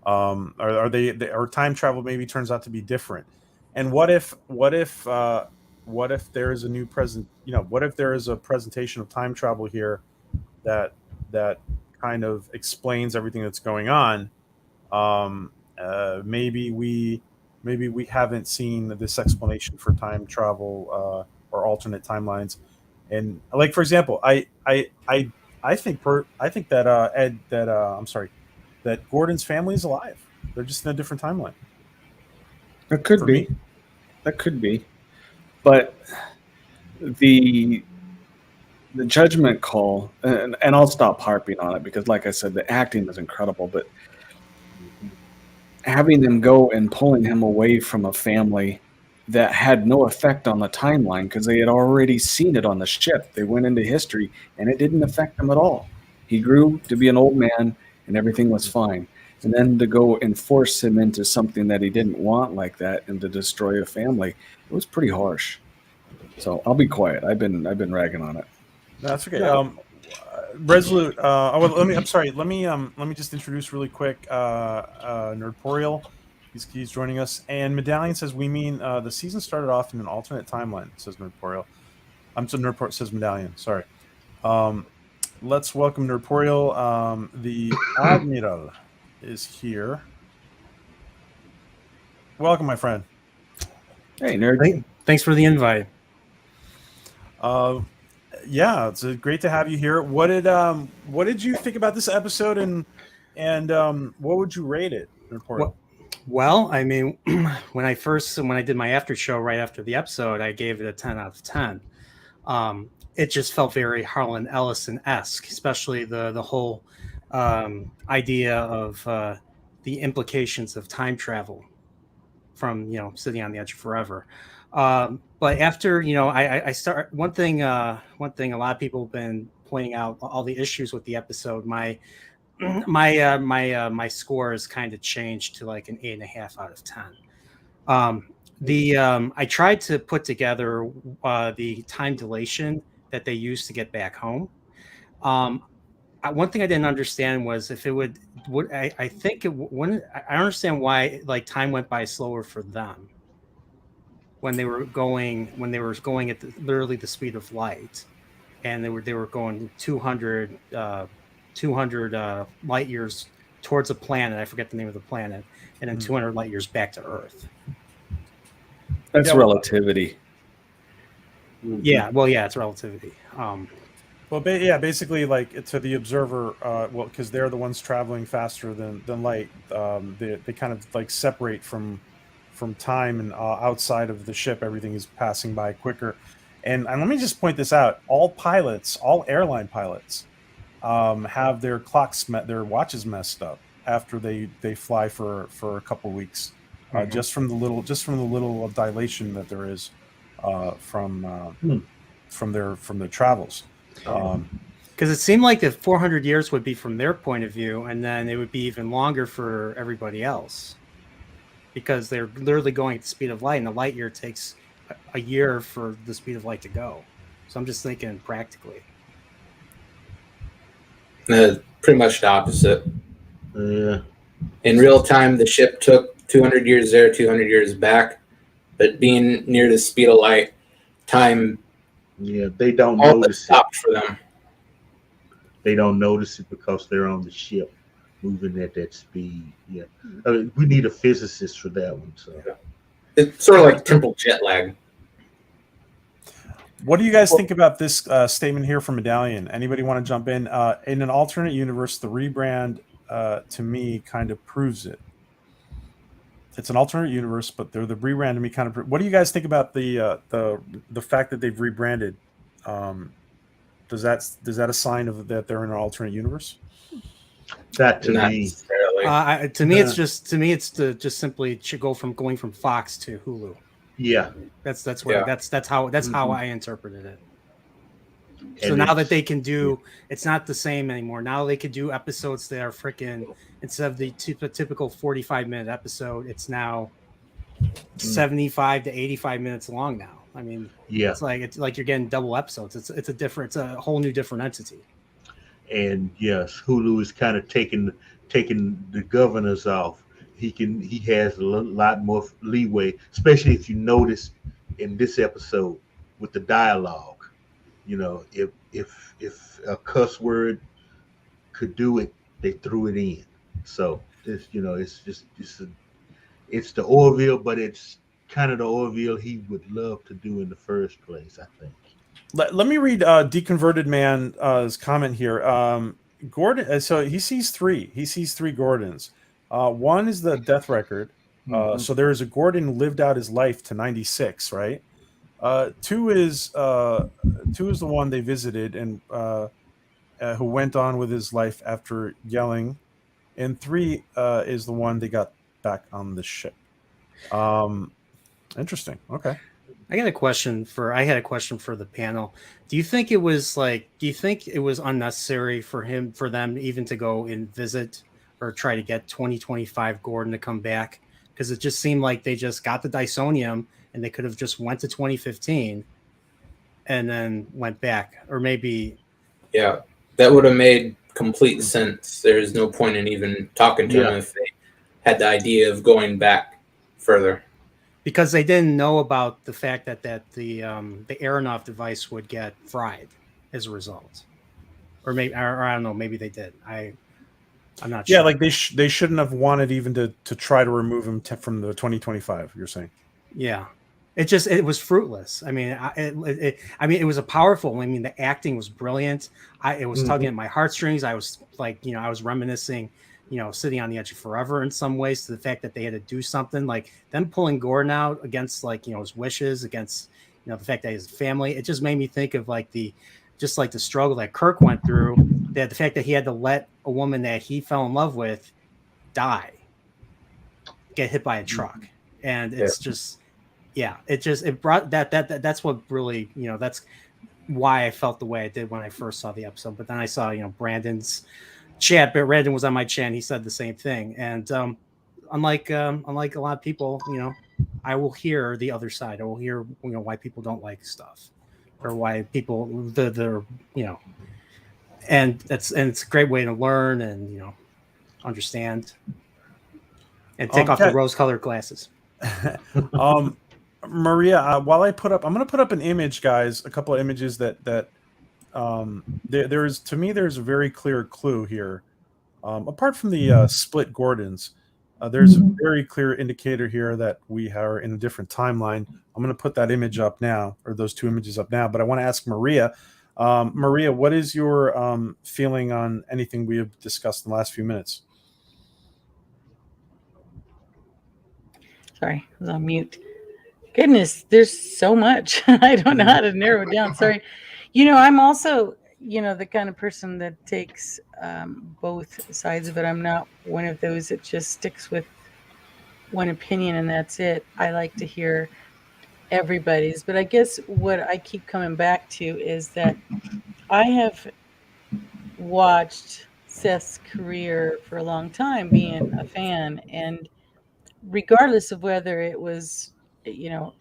Speaker 1: Or time travel maybe turns out to be different. And what if there is a new present, what if there is a presentation of time travel here that that kind of explains everything that's going on? Maybe we haven't seen this explanation for time travel, or alternate timelines. And like, for example, I think that Ed that I'm sorry, that Gordon's family is alive. They're just in a different timeline
Speaker 6: It could
Speaker 1: for
Speaker 6: be.
Speaker 1: me.
Speaker 6: That could be. But the judgment call, and I'll stop harping on it because, like I said, the acting was incredible. But having them go and pulling him away from a family that had no effect on the timeline because they had already seen it on the ship. They went into history and it didn't affect him at all. He grew to be an old man and everything was fine. And then to go and force him into something that he didn't want like that and to destroy a family, it was pretty harsh. So I'll be quiet. I've been ragging on it.
Speaker 1: That's okay.
Speaker 2: Yeah.
Speaker 1: Resolute. I'm sorry. Let me just introduce really quick. Nerdporial. He's joining us. And Medallion says, we mean the season started off in an alternate timeline, says Nerdporial. So Nerdporial says Medallion. Sorry. Let's welcome Nerdporial. The Admiral is here. Welcome, my friend.
Speaker 6: Hey, nerd.
Speaker 7: Thanks for the invite.
Speaker 1: Yeah, it's great to have you here. What did you think about this episode, and what would you rate it?
Speaker 7: Well, I mean, when I did my after show right after the episode, I gave it a 10 out of 10. It just felt very Harlan Ellison-esque, especially the whole idea of the implications of time travel from sitting on the edge forever. But after I start one thing a lot of people have been pointing out all the issues with the episode. My score has kind of changed to like an 8.5 out of 10. I tried to put together the time dilation that they used to get back home. One thing I didn't understand was if it would I think it wouldn't. I understand why like time went by slower for them when they were going at literally the speed of light, and they were going 200 light years towards a planet. I forget the name of the planet, and then 200 light years back to Earth.
Speaker 6: That's relativity.
Speaker 7: Yeah, well, yeah, it's relativity.
Speaker 1: Basically, like to the observer, because they're the ones traveling faster than light. They kind of like separate from time, and outside of the ship, everything is passing by quicker. And let me just point this out: all airline pilots, have their their watches messed up after they fly for a couple weeks, just from the little dilation that there is from their travels.
Speaker 7: Because it seemed like the 400 years would be from their point of view, and then it would be even longer for everybody else, because they're literally going at the speed of light, and the light year takes a year for the speed of light to go. So I'm just thinking practically.
Speaker 5: Pretty much the opposite.
Speaker 4: Yeah.
Speaker 5: In real time, the ship took 200 years there, 200 years back, but being near the speed of light, time.
Speaker 4: Yeah, they don't
Speaker 5: all
Speaker 4: notice
Speaker 5: stopped
Speaker 4: it.
Speaker 5: For them.
Speaker 4: They don't notice it because they're on the ship, moving at that speed. Yeah, we need a physicist for that one. So
Speaker 5: it's sort of like temporal jet lag.
Speaker 1: What do you guys think about this statement here from Medallion? Anybody want to jump in? In an alternate universe, the rebrand to me kind of proves it. It's an alternate universe, but the rebrand to me kind of. What do you guys think about the fact that they've rebranded? Does that a sign of that they're in an alternate universe?
Speaker 4: That to
Speaker 5: Not
Speaker 4: me,
Speaker 5: necessarily.
Speaker 7: To me, it's just simply going from Fox to Hulu.
Speaker 4: yeah.
Speaker 7: That's how
Speaker 2: Mm-hmm.
Speaker 7: how I interpreted it. So
Speaker 4: And
Speaker 7: now that
Speaker 4: it's-
Speaker 7: they can do, it's not the same anymore. Now they could do episodes that are freaking, instead of the typical 45-minute episode, it's now 75 to 85 minutes long now. I mean,
Speaker 4: yeah,
Speaker 7: it's like you're getting double episodes. It's a whole new different entity.
Speaker 4: and yes, Hulu is kind of taking the governors off. He has a lot more leeway, especially if you notice in this episode with the dialogue. You know, if a cuss word could do it, they threw it in. So this, it's the Orville, but it's kind of the Orville he would love to do in the first place, I think.
Speaker 1: Let me read Deconverted Man's comment here. Gordon, so he sees three. He sees three Gordons. One is the death record.
Speaker 2: Mhm.
Speaker 1: So there is a Gordon who lived out his life to 96, right? Two is the one they visited and who went on with his life after yelling, and three is the one they got back on the ship. Interesting. Okay.
Speaker 7: I had a question for the panel. Do you think it was unnecessary for them even to go and visit or try to get 2025 Gordon to come back? Because it just seemed like they just got the Dysonium and they could have just went to 2015 and then went back, or maybe.
Speaker 5: Yeah, that would have made complete sense. There's no point in even talking to
Speaker 4: Yeah.
Speaker 5: them if they had the idea of going back further.
Speaker 7: Because they didn't know about the fact that the Aronoff device would get fried as a result, or maybe, or I don't know, maybe they did. I'm not sure.
Speaker 1: Yeah, like they shouldn't have wanted even to try to remove him from the 2025. You're saying?
Speaker 7: Yeah, it was fruitless. I mean, it was a powerful. I mean, the acting was brilliant. It was tugging at my heartstrings. I was like, I was reminiscing, sitting on the edge of forever in some ways, to the fact that they had to do something, like them pulling Gordon out against, like, his wishes, against, the fact that his family. It just made me think of like the struggle that Kirk went through, that the fact that he had to let a woman that he fell in love with die, get hit by a truck. And it's just, it brought that's what really, that's why I felt the way I did when I first saw the episode. But then I saw, Brandon's chat, but Brandon was on my chat and he said the same thing. And unlike a lot of people, I will hear the other side. I will hear, why people don't like stuff, or why people and it's a great way to learn and understand and take off the rose-colored glasses.
Speaker 1: Maria, while I'm going to put up an image, guys, a couple of images that there's a very clear clue here. Apart from the split Gordons, there's a very clear indicator here that we are in a different timeline. I'm going to put that image up now, or those two images up now, but I want to ask Maria. Maria, what is your feeling on anything we have discussed in the last few minutes?
Speaker 3: Sorry, I was on mute. Goodness, there's so much. I don't know how to narrow it down. Sorry. I'm also, the kind of person that takes both sides of it. I'm not one of those that just sticks with one opinion and that's it. I like to hear everybody's. But I guess what I keep coming back to is that I have watched Seth's career for a long time, being a fan, and regardless of whether it was,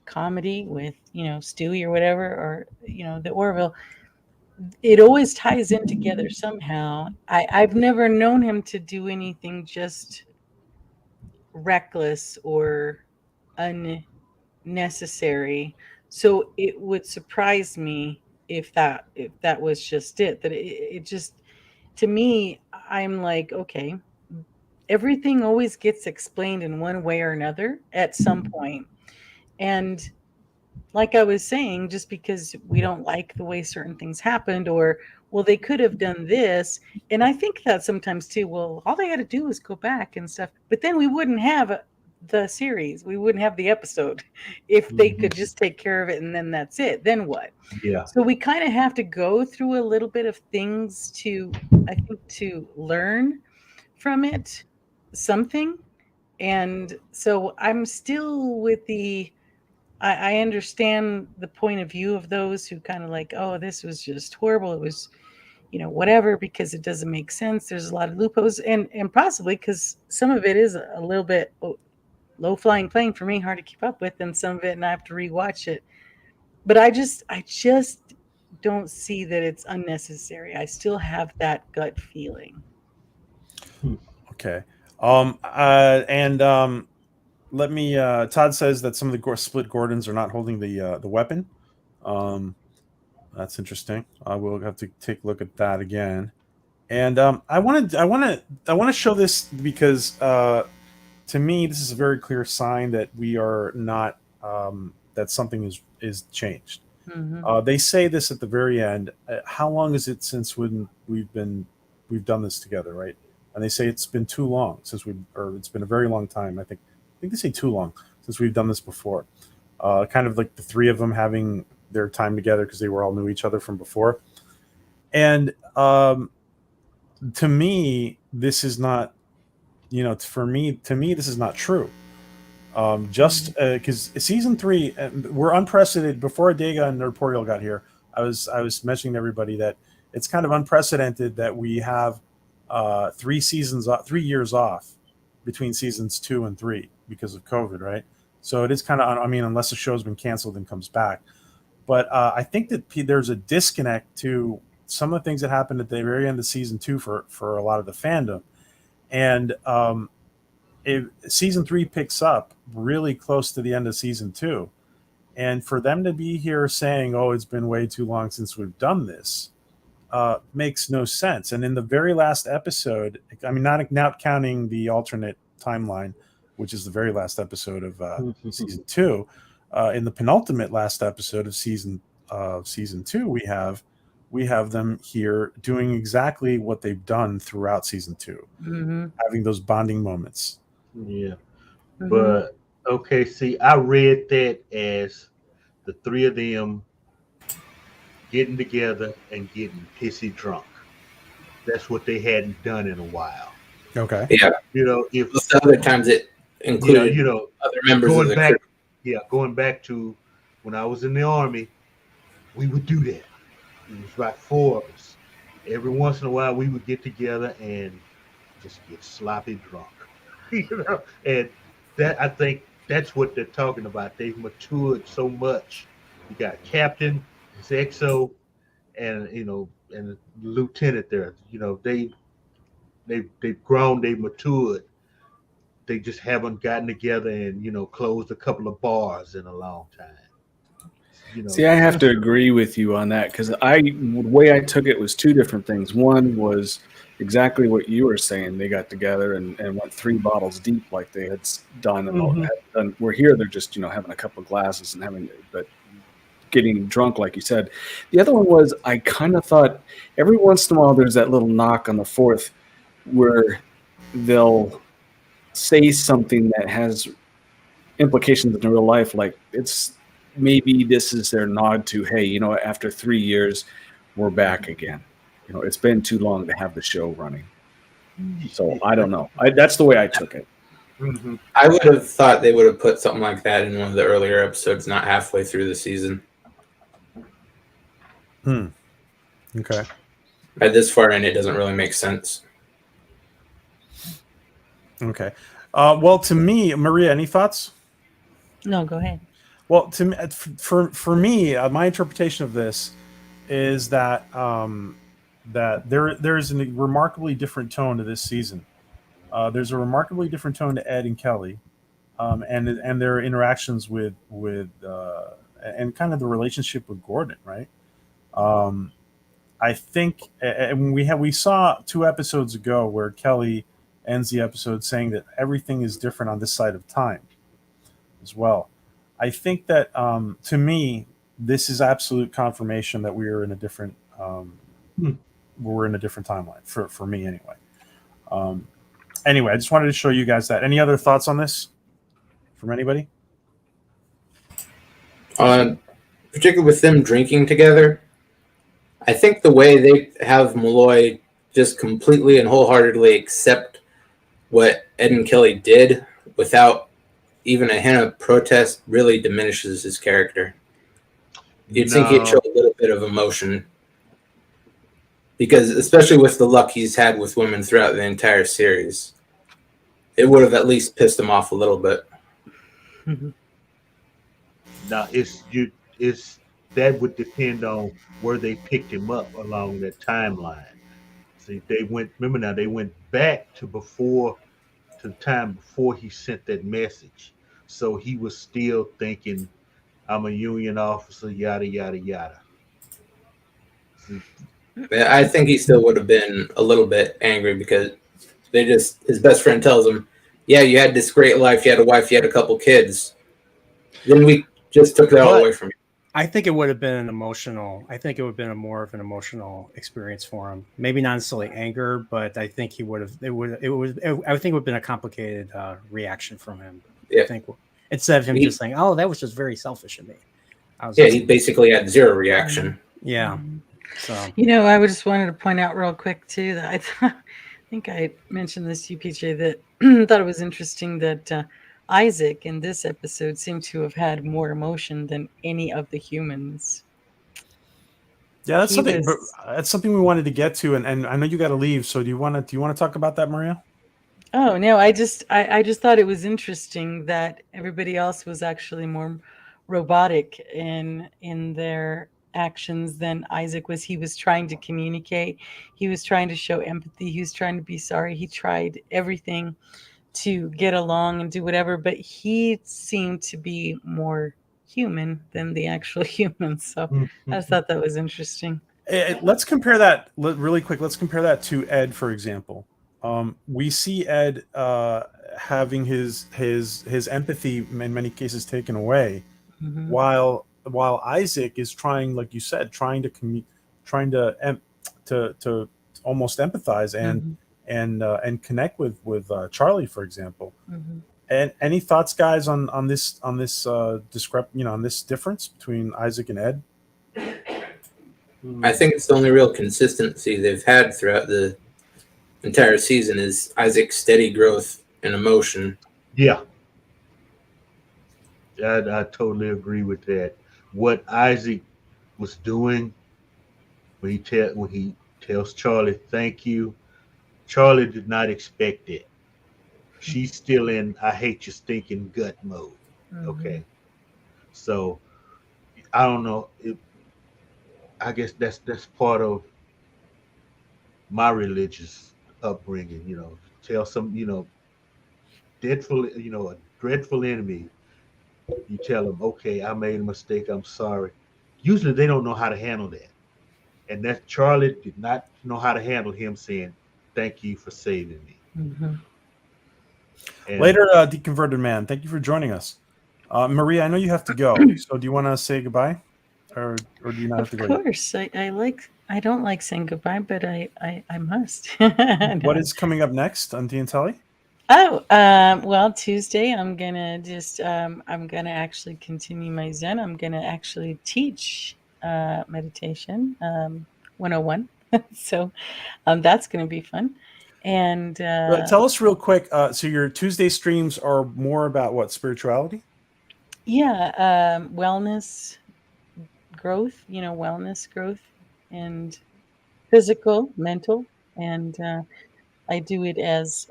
Speaker 3: comedy with, Stewie or whatever, or, the Orville, it always ties in together somehow. I've never known him to do anything just reckless or unnecessary. So it would surprise me if that was just it. That it just, to me, I'm like, okay, everything always gets explained in one way or another at some point. And like I was saying, just because we don't like the way certain things happened, or well, they could have done this. And I think that sometimes too, well, all they had to do was go back and stuff, but then we wouldn't have the series, we wouldn't have the episode if they could just take care of it and then that's it. Then what?
Speaker 4: Yeah.
Speaker 3: So we kind of have to go through a little bit of things to, I think, to learn from it something. And so I'm still with the, I understand the point of view of those who kind of like, oh, this was just horrible. It was, whatever, because it doesn't make sense. There's a lot of loopholes, and possibly because some of it is a little bit low flying plane for me, hard to keep up with, and some of it, and I have to rewatch it. But I just don't see that it's unnecessary. I still have that gut feeling.
Speaker 1: Okay. And let me. Todd says that some of the split Gordons are not holding the weapon. That's interesting. I will have to take a look at that again. And I want to show this because to me this is a very clear sign that we are not that something is changed. They say this at the very end. How long is it since when we've done this together, right? And they say it's been too long since it's been a very long time. I think they say too long since we've done this before. Kind of like the three of them having their time together because they all knew each other from before. And to me, this is not, to me, this is not true. Just because season 3, we're unprecedented. Before Adega and Nerdporial got here, I was mentioning to everybody that it's kind of unprecedented that we have 3 years off between seasons 2 and 3 because of COVID, right? So it is kind of, unless the show's been canceled and comes back. But I think that there's a disconnect to some of the things that happened at the very end of season 2 for a lot of the fandom. And season 3 picks up really close to the end of season 2. And for them to be here saying, oh, it's been way too long since we've done this, makes no sense. And in the very last episode, not counting the alternate timeline, which is the very last episode of season 2, in the penultimate last episode of season 2, we have them here doing exactly what they've done throughout season 2, having those bonding moments.
Speaker 4: Yeah. But okay, see, I read that as the three of them getting together and getting pissy drunk. That's what they hadn't done in a while.
Speaker 1: Okay.
Speaker 5: Yeah.
Speaker 4: If
Speaker 5: the other times it included other members of the crew.
Speaker 4: Yeah, going back to when I was in the Army, we would do that. It was about 4 of us. Every once in a while, we would get together and just get sloppy drunk. And that, I think that's what they're talking about. They've matured so much. You got Captain, XO, and and the lieutenant there. They've grown, they've matured. They just haven't gotten together and closed a couple of bars in a long time.
Speaker 6: See, I have to agree with you on that because the way I took it was 2 different things. One was exactly what you were saying. They got together and went 3 bottles deep like they had done. And we're here, they're just having a couple of glasses and but getting drunk, like you said. The other one was I kind of thought every once in a while there's that little knock on the 4th where they'll say something that has implications in real life, like maybe this is their nod to, hey, after 3 years, we're back again. It's been too long to have the show running. So I don't know. That's the way I took it.
Speaker 5: I would have thought they would have put something like that in one of the earlier episodes, not halfway through the season.
Speaker 1: Okay.
Speaker 5: By this far in, it doesn't really make sense.
Speaker 1: Okay. Well, to me, Maria, any thoughts?
Speaker 3: No, go ahead.
Speaker 1: Well, to me, for me, my interpretation of this is that that there's a remarkably different tone to this season. There's a remarkably different tone to Ed and Kelly, and their interactions with and kind of the relationship with Gordon, right? I think, and we saw 2 episodes ago where Kelly ends the episode saying that everything is different on this side of time as well. I think that to me, this is absolute confirmation that we are in a different we're in a different timeline for me anyway. Um, anyway, I just wanted to show you guys that. Any other thoughts on this from anybody?
Speaker 5: Particularly with them drinking together, I think the way they have Malloy just completely and wholeheartedly accept what Ed and Kelly did without even a hint of protest really diminishes his character. You'd think he'd show a little bit of emotion, because especially with the luck he's had with women throughout the entire series, it would have at least pissed him off a little bit.
Speaker 4: Now it's that would depend on where they picked him up along that timeline. See, they went. Remember now, they went back to the time before he sent that message. So he was still thinking, "I'm a Union officer," yada yada yada. See,
Speaker 5: I think he still would have been a little bit angry because his best friend tells him, "Yeah, you had this great life. You had a wife. You had a couple kids. Then we just took that all away from you."
Speaker 7: I think it would have been I think it would have been more of an emotional experience for him. Maybe not necessarily anger, but I think I think it would have been a complicated reaction from him.
Speaker 5: Yeah.
Speaker 7: I think instead of him just saying, "Oh, that was just very selfish of me."
Speaker 5: He basically had zero reaction.
Speaker 7: Yeah. So
Speaker 3: I just wanted to point out real quick too that I think I mentioned this to you, PJ, that thought it was interesting that Isaac in this episode seemed to have had more emotion than any of the humans.
Speaker 1: Yeah, that's something we wanted to get to, and I know you got to leave. So do you want to talk about that, Maria?
Speaker 3: Oh no, I just thought it was interesting that everybody else was actually more robotic in their actions than Isaac was. He was trying to communicate. He was trying to show empathy. He was trying to be sorry. He tried everything to get along and do whatever, but he seemed to be more human than the actual humans. So I just thought that was interesting.
Speaker 1: Let's compare that really quick. Let's compare that to Ed, for example. We see Ed having his empathy in many cases taken away, while Isaac is trying, like you said, trying to almost empathize and connect with Charlie, for example. And any thoughts, guys, on this on this difference between Isaac and Ed?
Speaker 5: I think it's the only real consistency they've had throughout the entire season is Isaac's steady growth and emotion.
Speaker 4: Yeah, I totally agree with that. What Isaac was doing when he tells Charlie thank you, Charlie did not expect it. She's still in "I hate your stinking gut" mode. Okay, so I don't know. I guess that's part of my religious upbringing. Tell some a dreadful enemy. You tell them, okay, I made a mistake. I'm sorry. Usually they don't know how to handle that, and that Charlie did not know how to handle him saying, "Thank you for saving me."
Speaker 1: Later, deconverted man. Thank you for joining us, Maria. I know you have to go, so do you want to say goodbye, or do you not have to go?
Speaker 3: Of course, I don't like saying goodbye, but I must.
Speaker 1: What is coming up next on Telly?
Speaker 3: Oh, well, Tuesday I'm gonna actually continue my Zen. I'm gonna actually teach meditation 101. So that's gonna be fun. And
Speaker 1: tell us real quick. So your Tuesday streams are more about what, spirituality?
Speaker 3: Yeah, wellness growth. Wellness growth and physical, mental, and I do it as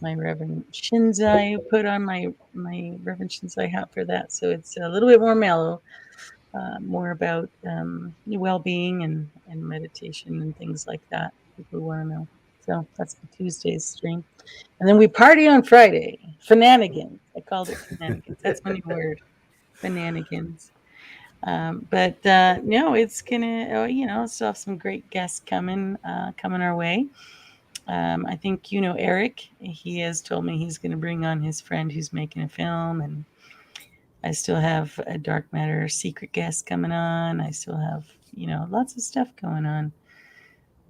Speaker 3: my Reverend Shinzai, put on my Reverend Shinzai hat for that. So it's a little bit more mellow, more about well-being and meditation and things like that. People want to know. So that's the Tuesday's stream. And then we party on Friday. Shenanigans. I called it shenanigans. That's my new word. Shenanigans. But no, it's gonna, still have some great guests coming our way. I think Eric. He has told me he's going to bring on his friend who's making a film, and I still have a Dark Matter secret guest coming on. I still have, lots of stuff going on.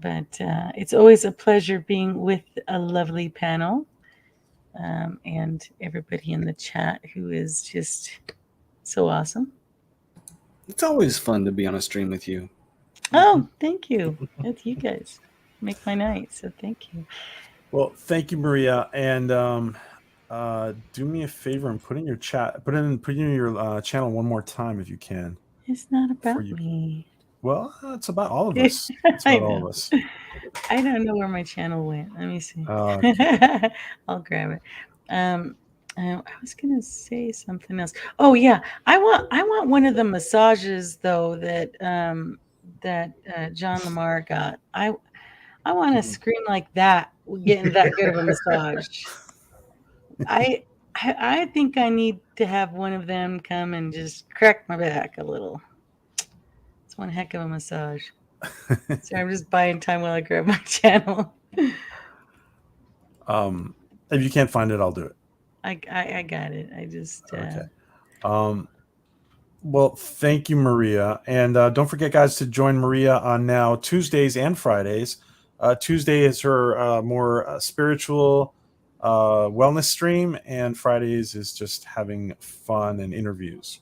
Speaker 3: But it's always a pleasure being with a lovely panel, and everybody in the chat who is just so awesome.
Speaker 6: It's always fun to be on a stream with you.
Speaker 3: Oh, thank you. That's you guys make my night. So thank you.
Speaker 1: Well, thank you, Maria, and do me a favor and put in your channel one more time if you can.
Speaker 3: It's not about
Speaker 1: you.
Speaker 3: me.
Speaker 1: Well, it's about all of us. It's
Speaker 3: I
Speaker 1: about all
Speaker 3: know.
Speaker 1: of us.
Speaker 3: I don't know where my channel went. Let me see.
Speaker 1: Okay.
Speaker 3: I'll grab it. I was gonna say something else. Oh yeah, I want one of the massages though that John Lamar got. I want to scream like that, getting that good of a massage. I think I need to have one of them come and just crack my back a little. It's one heck of a massage. So I'm just buying time while I grab my channel.
Speaker 1: If you can't find it, I'll do it.
Speaker 3: I got it. I just
Speaker 1: okay. Well, thank you, Maria, and don't forget, guys, to join Maria on now Tuesdays and Fridays. Tuesday is her more spiritual wellness stream, and Fridays is just having fun and interviews.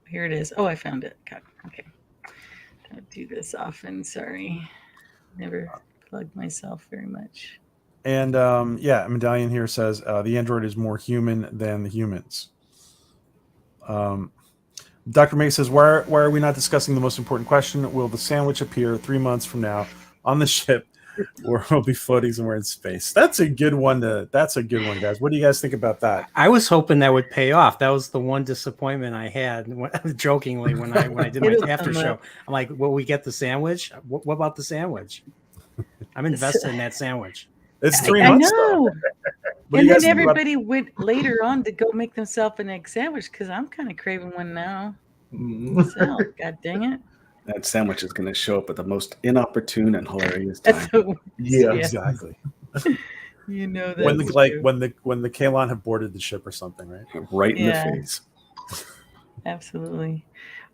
Speaker 3: Here it is. Oh, I found it. Okay. Don't do this often. Sorry. Never plug myself very much.
Speaker 1: And Medallion here says the android is more human than the humans. Dr. May says, why are we not discussing the most important question? Will the sandwich appear 3 months from now on the ship, or will be floating somewhere in space? That's a good one, guys. What do you guys think about that?
Speaker 7: I was hoping that would pay off. That was the one disappointment I had, jokingly, when I did my after show. I'm like, will we get the sandwich? What about the sandwich? I'm invested in that sandwich.
Speaker 1: It's 3 months.
Speaker 3: I know.
Speaker 1: And
Speaker 3: then everybody went later on to go make themselves an egg sandwich, because I'm kind of craving one now. So, God dang it.
Speaker 6: That sandwich is going to show up at the most inopportune and hilarious time.
Speaker 1: Yeah, exactly.
Speaker 3: You know that.
Speaker 1: When the Kalon have boarded the ship or something, right?
Speaker 6: Right in the face.
Speaker 3: Absolutely.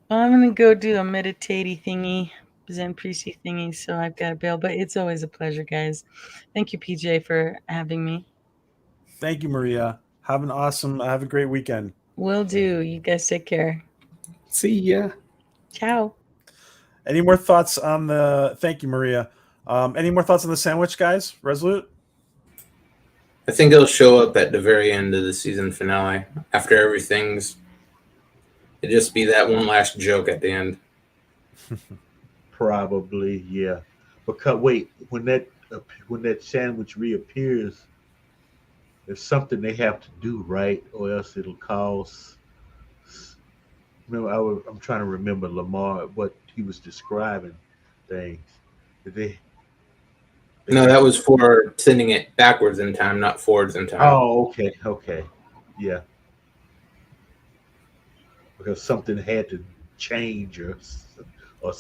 Speaker 3: Well, I'm going to go do a meditating thingy, Zen priesty thingy, so I've got to bail. But it's always a pleasure, guys. Thank you, PJ, for having me.
Speaker 1: Thank you, Maria. Have a great weekend.
Speaker 3: Will do. You guys take care.
Speaker 6: See ya.
Speaker 3: Ciao.
Speaker 1: Any more thoughts on thank you, Maria. Any more thoughts on the sandwich, guys? Resolute?
Speaker 5: I think it'll show up at the very end of the season finale. After everything's, it'll just be that one last joke at the end.
Speaker 4: Probably, yeah. But wait, when that sandwich reappears, there's something they have to do, right? Or else it'll cause. Remember, I'm trying to remember Lamar, what he was describing things.
Speaker 5: No, that was for sending it backwards in time, not forwards in time.
Speaker 4: Oh, okay, yeah. Because something had to change or something.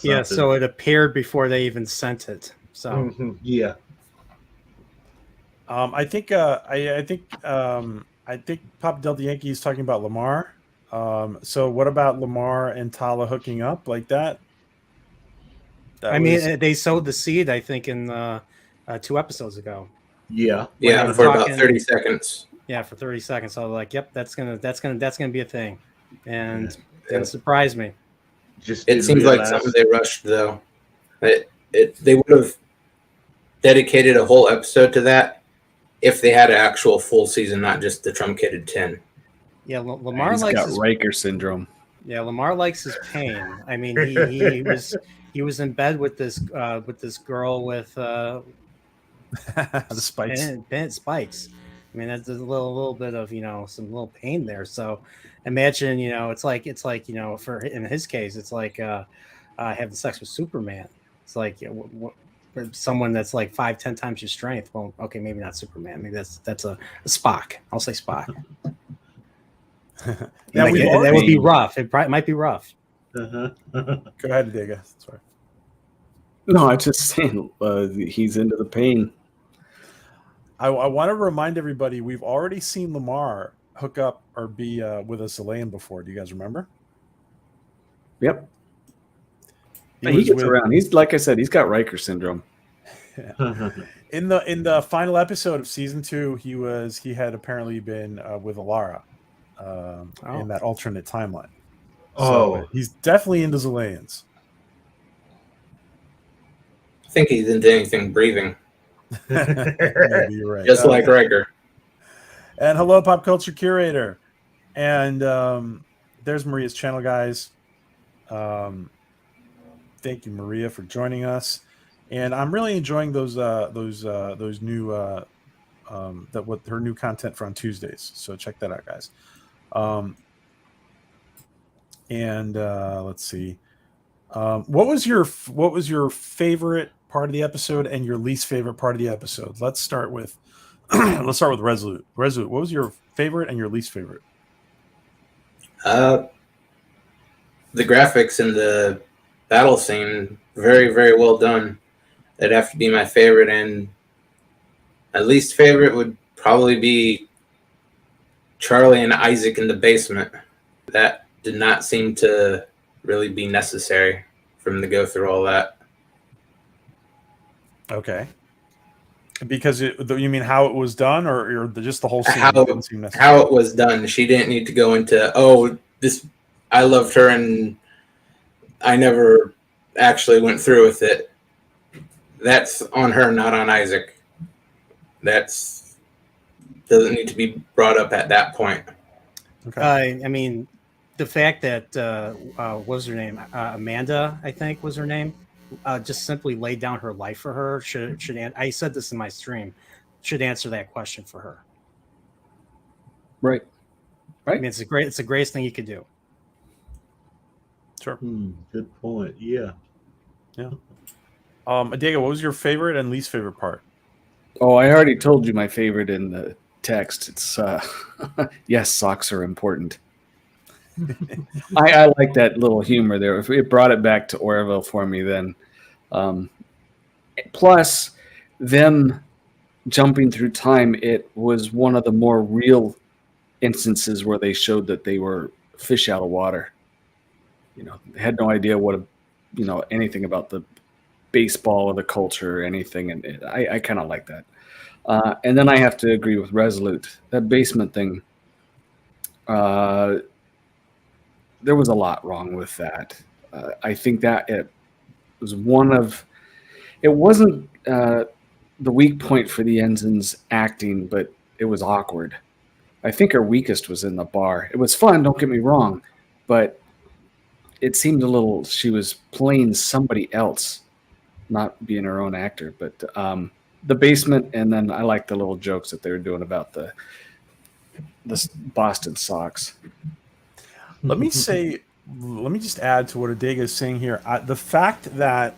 Speaker 7: Yeah, so it appeared before they even sent it. So
Speaker 4: yeah.
Speaker 1: I think Pop Delta Yankee is talking about Lamar. So what about Lamar and Tala hooking up like that?
Speaker 7: They sowed the seed, I think, in 2 episodes ago.
Speaker 4: Yeah.
Speaker 5: For about 30 seconds.
Speaker 7: Yeah, for 30 seconds. So I was like, yep, that's gonna be a thing, and it surprised me.
Speaker 5: It seems like something they rushed, though. They would have dedicated a whole episode to that if they had an actual full season, not just the truncated 10.
Speaker 7: Yeah, Lamar
Speaker 6: got Riker syndrome.
Speaker 7: Yeah, Lamar likes his pain. I mean, he was in bed with this girl with
Speaker 1: the spikes.
Speaker 7: Spikes. I mean, that's a little bit of some little pain there. So imagine it's like for in his case it's like having sex with Superman. It's like someone that's like 5-10 times your strength. Well, okay, maybe not Superman. Maybe that's a Spock. I'll say Spock.
Speaker 1: Yeah,
Speaker 7: that would be rough. It might be rough.
Speaker 1: Go ahead, Diga. Sorry.
Speaker 6: No, I'm just saying he's into the pain.
Speaker 1: I want to remind everybody we've already seen Lamar hook up or be with a Chilean before. Do you guys remember?
Speaker 6: Yep.
Speaker 1: He
Speaker 6: He
Speaker 1: was
Speaker 6: gets
Speaker 1: with
Speaker 6: around. He's like I said, he's got Riker syndrome.
Speaker 1: in the final episode of season 2. He had apparently been with Alara in that alternate timeline. So he's definitely into Chileans.
Speaker 5: I think he's into anything breathing.
Speaker 1: Maybe you're right.
Speaker 5: Just like Riker.
Speaker 1: And hello, Pop Culture Curator. And there's Maria's channel, guys. Thank you, Maria, for joining us. And I'm really enjoying those new what her new content for on Tuesdays. So check that out, guys. And let's see. What was your favorite part of the episode and your least favorite part of the episode? Let's start with Resolute. Resolute, what was your favorite and your least favorite?
Speaker 5: The graphics in the battle scene, very, very well done. That'd have to be my favorite, and my least favorite would probably be Charlie and Isaac in the basement. That did not seem to really be necessary for him to go through all that.
Speaker 1: Okay. Because you mean how it was done, or just the whole scene didn't seem necessary?
Speaker 5: How it was done. She didn't need to go into, this. I loved her and I never actually went through with it. That's on her, not on Isaac. That's doesn't need to be brought up at that point.
Speaker 1: Okay.
Speaker 7: I mean, the fact that what was her name? Amanda, I think was her name. Just simply laid down her life for her. Should I said this in my stream? Should answer that question for her.
Speaker 6: Right.
Speaker 7: I mean, it's the greatest thing you could do.
Speaker 1: Sure.
Speaker 4: Good point. Yeah.
Speaker 1: Diego, what was your favorite and least favorite part?
Speaker 6: Oh, I already told you my favorite in the text. It's yes, socks are important. I like that little humor there. If it brought it back to Orville for me, then plus them jumping through time, it was one of the more real instances where they showed that they were fish out of water. They had no idea anything about the baseball or the culture or anything, and I kind of like that. And then I have to agree with Resolute. That basement thing, there was a lot wrong with that. I think that it was it wasn't the weak point for the ensign's acting, but it was awkward. I think her weakest was in the bar. It was fun, don't get me wrong, but it seemed she was playing somebody else, not being her own actor. But the basement, and then I like the little jokes that they were doing about the Boston Sox.
Speaker 1: Let me just add to what Adega is saying here. The fact that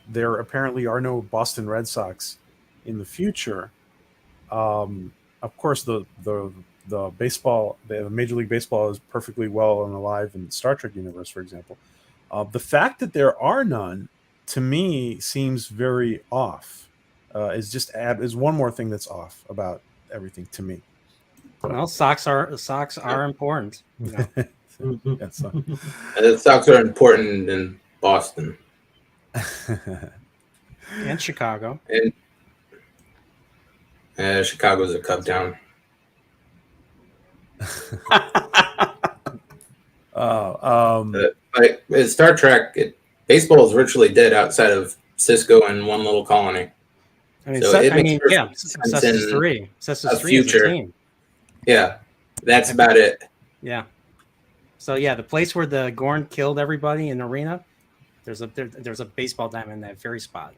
Speaker 1: there apparently are no Boston Red Sox in the future, of course, the baseball, the Major League Baseball is perfectly well and alive in the Star Trek universe, for example. The fact that there are none, to me, seems very off. Is one more thing that's off about everything to me.
Speaker 7: Well, socks are important.
Speaker 1: The
Speaker 5: Sox are important in Boston
Speaker 7: and Chicago.
Speaker 5: And Chicago's a Cub town. Star Trek, baseball is virtually dead outside of Cisco and one little colony.
Speaker 7: I mean,
Speaker 5: so
Speaker 7: Cessus 3. Cessus 3 is a team.
Speaker 5: Yeah, that's about it.
Speaker 7: Yeah. So yeah, the place where the Gorn killed everybody in the arena, there's a baseball diamond in that very spot.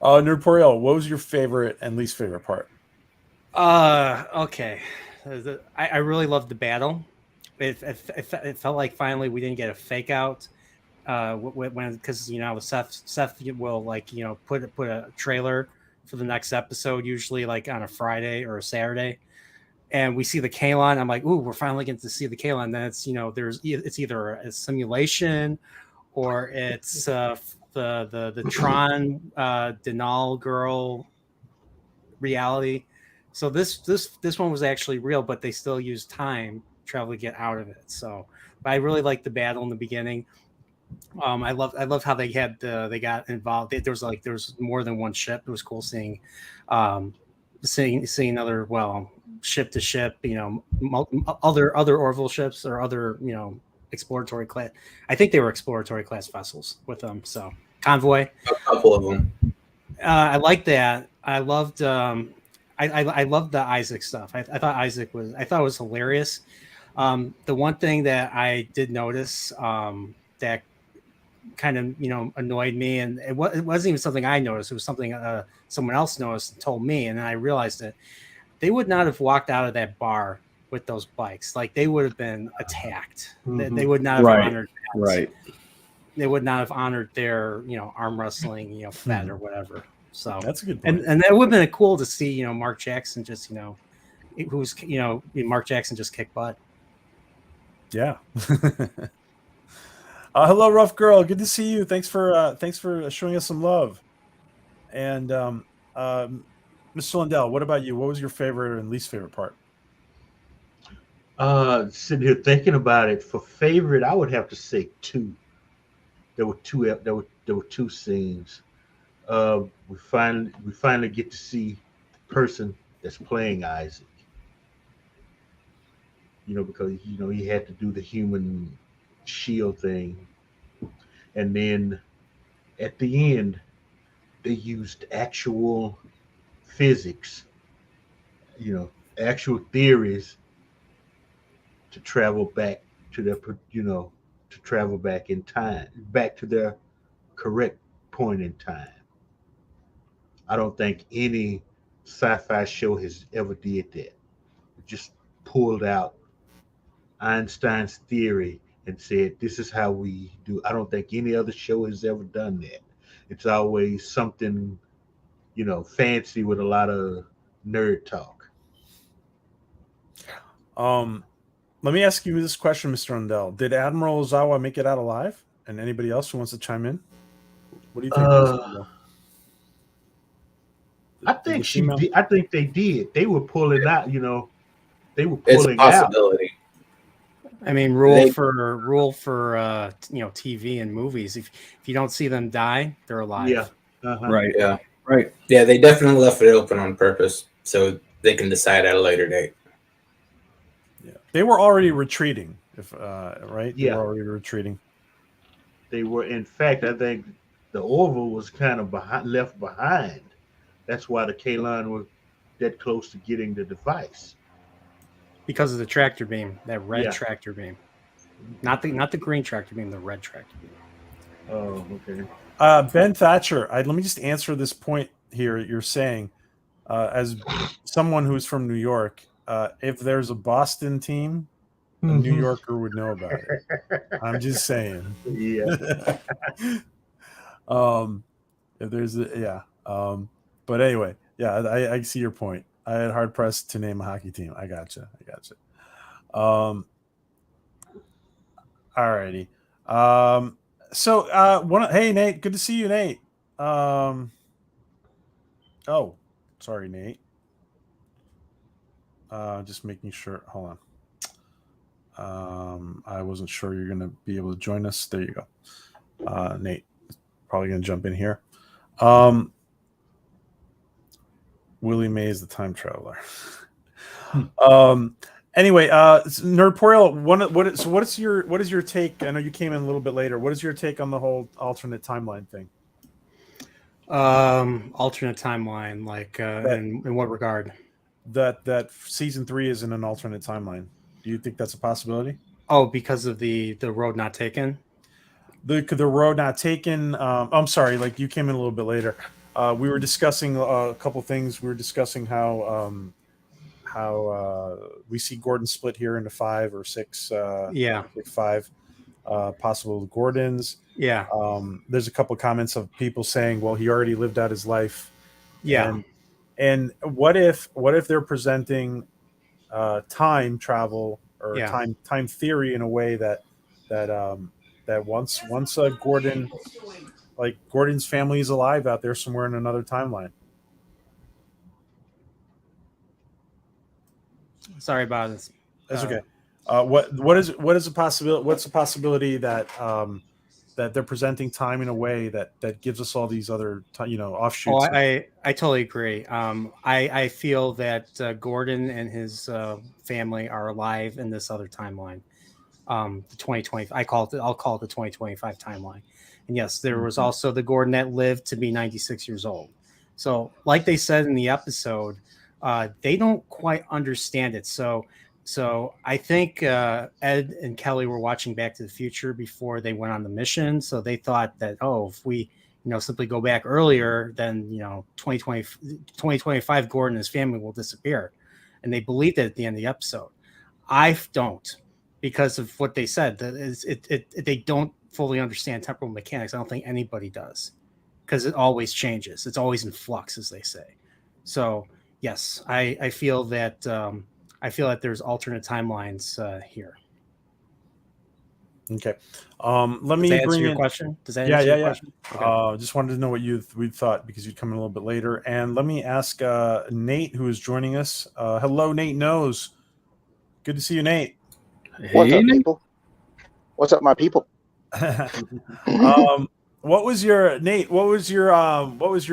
Speaker 1: Nerdporiel, what was your favorite and least favorite part?
Speaker 7: Okay. I really loved the battle. It felt like finally we didn't get a fake out. Because Seth will put a trailer for the next episode usually on a Friday or a Saturday, and we see the Kaylon. I'm like, ooh, we're finally getting to see the Kaylon. Then it's it's either a simulation or it's the Tron Denal girl reality. So this one was actually real, but they still used time travel to get out of it. So, but I really liked the battle in the beginning. I love how they had they got involved. There was more than one ship. It was cool seeing other ship to ship. Other Orville ships or other exploratory class. I think they were exploratory class vessels with them. So convoy.
Speaker 5: A couple of them.
Speaker 7: I like that. I loved. I loved the Isaac stuff. I thought Isaac was. I thought it was hilarious. The one thing that I did notice that kind of annoyed me, and it wasn't even something I noticed. It was something someone else noticed and told me, and then I realized that they would not have walked out of that bar with those bikes. Like they would have been attacked.
Speaker 4: Mhm.
Speaker 7: They would not have honored that.
Speaker 6: Right.
Speaker 7: They would not have honored their arm wrestling fed or whatever. So
Speaker 1: That's a good point.
Speaker 7: and that would have been cool to see Mark Jackson just who's Mark Jackson just kick butt.
Speaker 1: Yeah. Hello, Rough Girl. Good to see you. Thanks for showing us some love. And Mr. Lindell, what about you? What was your favorite and least favorite part?
Speaker 4: Sitting here thinking about it, for favorite, I would have to say two. There were two scenes. We finally get to see the person that's playing Isaac. Because he had to do the human shield thing, and then at the end they used actual physics, actual theories to travel back to their to travel back in time, back to their correct point in time. I don't think any sci-fi show has ever did that. It just pulled out Einstein's theory and said, this is how we do. I don't think any other show has ever done that. It's always something, fancy with a lot of nerd talk.
Speaker 1: Let me ask you this question, Mr. Rundell. Did Admiral Ozawa make it out alive? And anybody else who wants to chime in? What do you think? Mr. Rundell?
Speaker 4: I think she did. I think they did. They were pulling out, they were
Speaker 5: It's a
Speaker 4: pulling out.
Speaker 5: possibility.
Speaker 7: I mean, rule for TV and movies. If you don't see them die, they're alive.
Speaker 4: Yeah. Uh-huh.
Speaker 6: Right.
Speaker 5: Yeah.
Speaker 6: Right.
Speaker 5: Yeah, they definitely left it open on purpose so they can decide at a later date.
Speaker 1: Yeah. They were already retreating, right? They
Speaker 4: Yeah.
Speaker 1: were already retreating.
Speaker 4: They were, in fact, I think the Orville was kind of left behind. That's why the Kalon was that close to getting the device.
Speaker 7: Because of the tractor beam, that red
Speaker 4: Yeah.
Speaker 7: tractor beam. Not the green tractor beam, the red tractor beam.
Speaker 4: Oh, okay.
Speaker 1: Ben Thatcher, let me just answer this point here. You're saying, as someone who's from New York, if there's a Boston team, a New Yorker would know about it. I'm just saying.
Speaker 4: Yeah.
Speaker 1: If there's but anyway, yeah, I see your point. I had hard pressed to name a hockey team. I gotcha. Alrighty. Hey Nate, good to see you, Nate. Oh, sorry, Nate. Just making sure. Hold on. I wasn't sure you're gonna be able to join us. There you go. Nate, probably gonna jump in here. Willie Mays, the time traveler. Anyway, Nerdporial, what is your take? I know you came in a little bit later. What is your take on the whole alternate timeline thing?
Speaker 7: Alternate timeline, like in what regard?
Speaker 1: That season 3 is in an alternate timeline. Do you think that's a possibility?
Speaker 7: Oh, because of the road not taken.
Speaker 1: The road not taken. I'm sorry, like you came in a little bit later. We were discussing a couple things. We were discussing how we see Gordon split here into 5 or 6.
Speaker 7: Yeah,
Speaker 1: 5 possible Gordons.
Speaker 7: Yeah.
Speaker 1: There's a couple comments of people saying, "Well, he already lived out his life."
Speaker 7: Yeah.
Speaker 1: And what if they're presenting time travel or time theory in a way that once Gordon, like Gordon's family is alive out there somewhere in another timeline.
Speaker 7: Sorry about this.
Speaker 1: That's okay. What is the possibility? What's the possibility that that they're presenting time in a way that gives us all these other offshoots?
Speaker 7: I totally agree. I feel that Gordon and his family are alive in this other timeline. The 2020. I'll call it the 2025 timeline. And yes, there was also the Gordon that lived to be 96 years old. So, like they said in the episode, they don't quite understand it. So I think Ed and Kelly were watching Back to the Future before they went on the mission. So they thought that, if we, simply go back earlier, then, 2025 Gordon and his family will disappear. And they believed it at the end of the episode. I don't, because of what they said. They don't fully understand temporal mechanics. I don't think anybody does, because it always changes. It's always in flux, as they say. So yes, I feel that there's alternate timelines here.
Speaker 1: Okay. Let me
Speaker 7: answer
Speaker 1: bring
Speaker 7: your
Speaker 1: in
Speaker 7: question. Does that answer your question?
Speaker 1: Okay. Just wanted to know what we thought, because you'd come in a little bit later. And let me ask Nate, who is joining us. Hello, Nate Knows. Good to see you, Nate.
Speaker 8: What's up, people? What's up, my people?
Speaker 1: What was your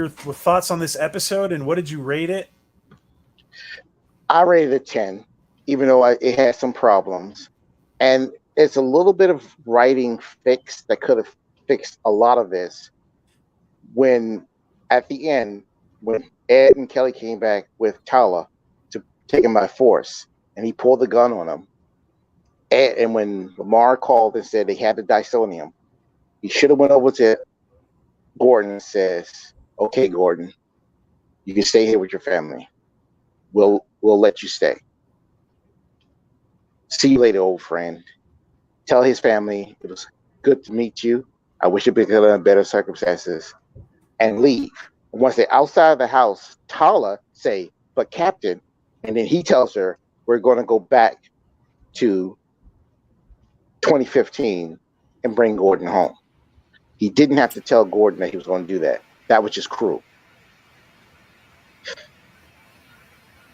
Speaker 1: thoughts on this episode, and what did you rate it?
Speaker 8: I rated it 10, even though it had some problems. And it's a little bit of writing fix that could have fixed a lot of this. When, at the end, when Ed and Kelly came back with Tala to take him by force, and he pulled the gun on him, and when Lamar called and said they had the Dysonium, he should have went over to Gordon and says, "Okay, Gordon, you can stay here with your family. We'll let you stay. See you later, old friend. Tell his family it was good to meet you. I wish it had been under better circumstances." And leave. Once they're outside of the house, Tala say, "But Captain," and then he tells her, "We're going to go back to 2015 and bring Gordon home." He didn't have to tell Gordon that he was going to do that. That was just cruel.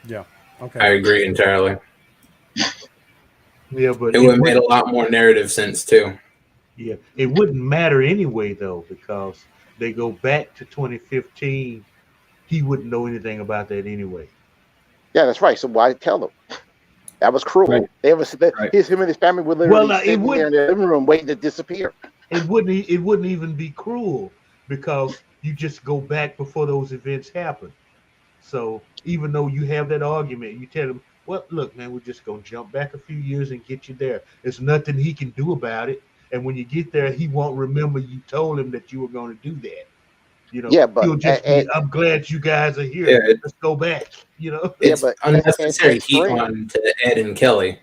Speaker 1: Yeah. Okay.
Speaker 5: I agree entirely.
Speaker 4: Yeah, but
Speaker 5: It would have made a lot more narrative sense too.
Speaker 4: Yeah, it wouldn't matter anyway, though, because they go back to 2015. He wouldn't know anything about that anyway.
Speaker 8: Yeah, that's right. So why tell them? That was cruel.
Speaker 6: Right.
Speaker 8: Him and his family were literally sitting there in the living room waiting to disappear.
Speaker 4: It wouldn't even be cruel, because you just go back before those events happen. So even though you have that argument, you tell him, "Well, look, man, we're just gonna jump back a few years and get you there. There's nothing he can do about it. And when you get there, he won't remember you told him that you were going to do that.
Speaker 8: Yeah, but
Speaker 4: he'll just be, I'm glad you guys are here.
Speaker 5: Yeah,
Speaker 4: Let's go back.
Speaker 5: It's unnecessary heat on to Ed and Kelly.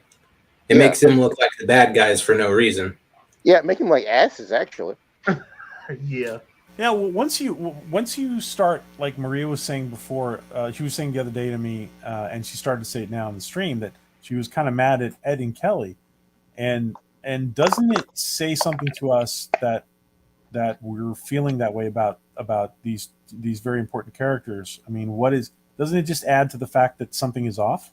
Speaker 5: It makes them look like the bad guys for no reason.
Speaker 8: Yeah, make them like asses, actually.
Speaker 4: Yeah.
Speaker 1: Yeah, well, once you start, like Maria was saying before, she was saying the other day to me, and she started to say it now in the stream, that she was kind of mad at Ed and Kelly, and doesn't it say something to us that we're feeling that way about these very important characters? I mean, doesn't it just add to the fact that something is off?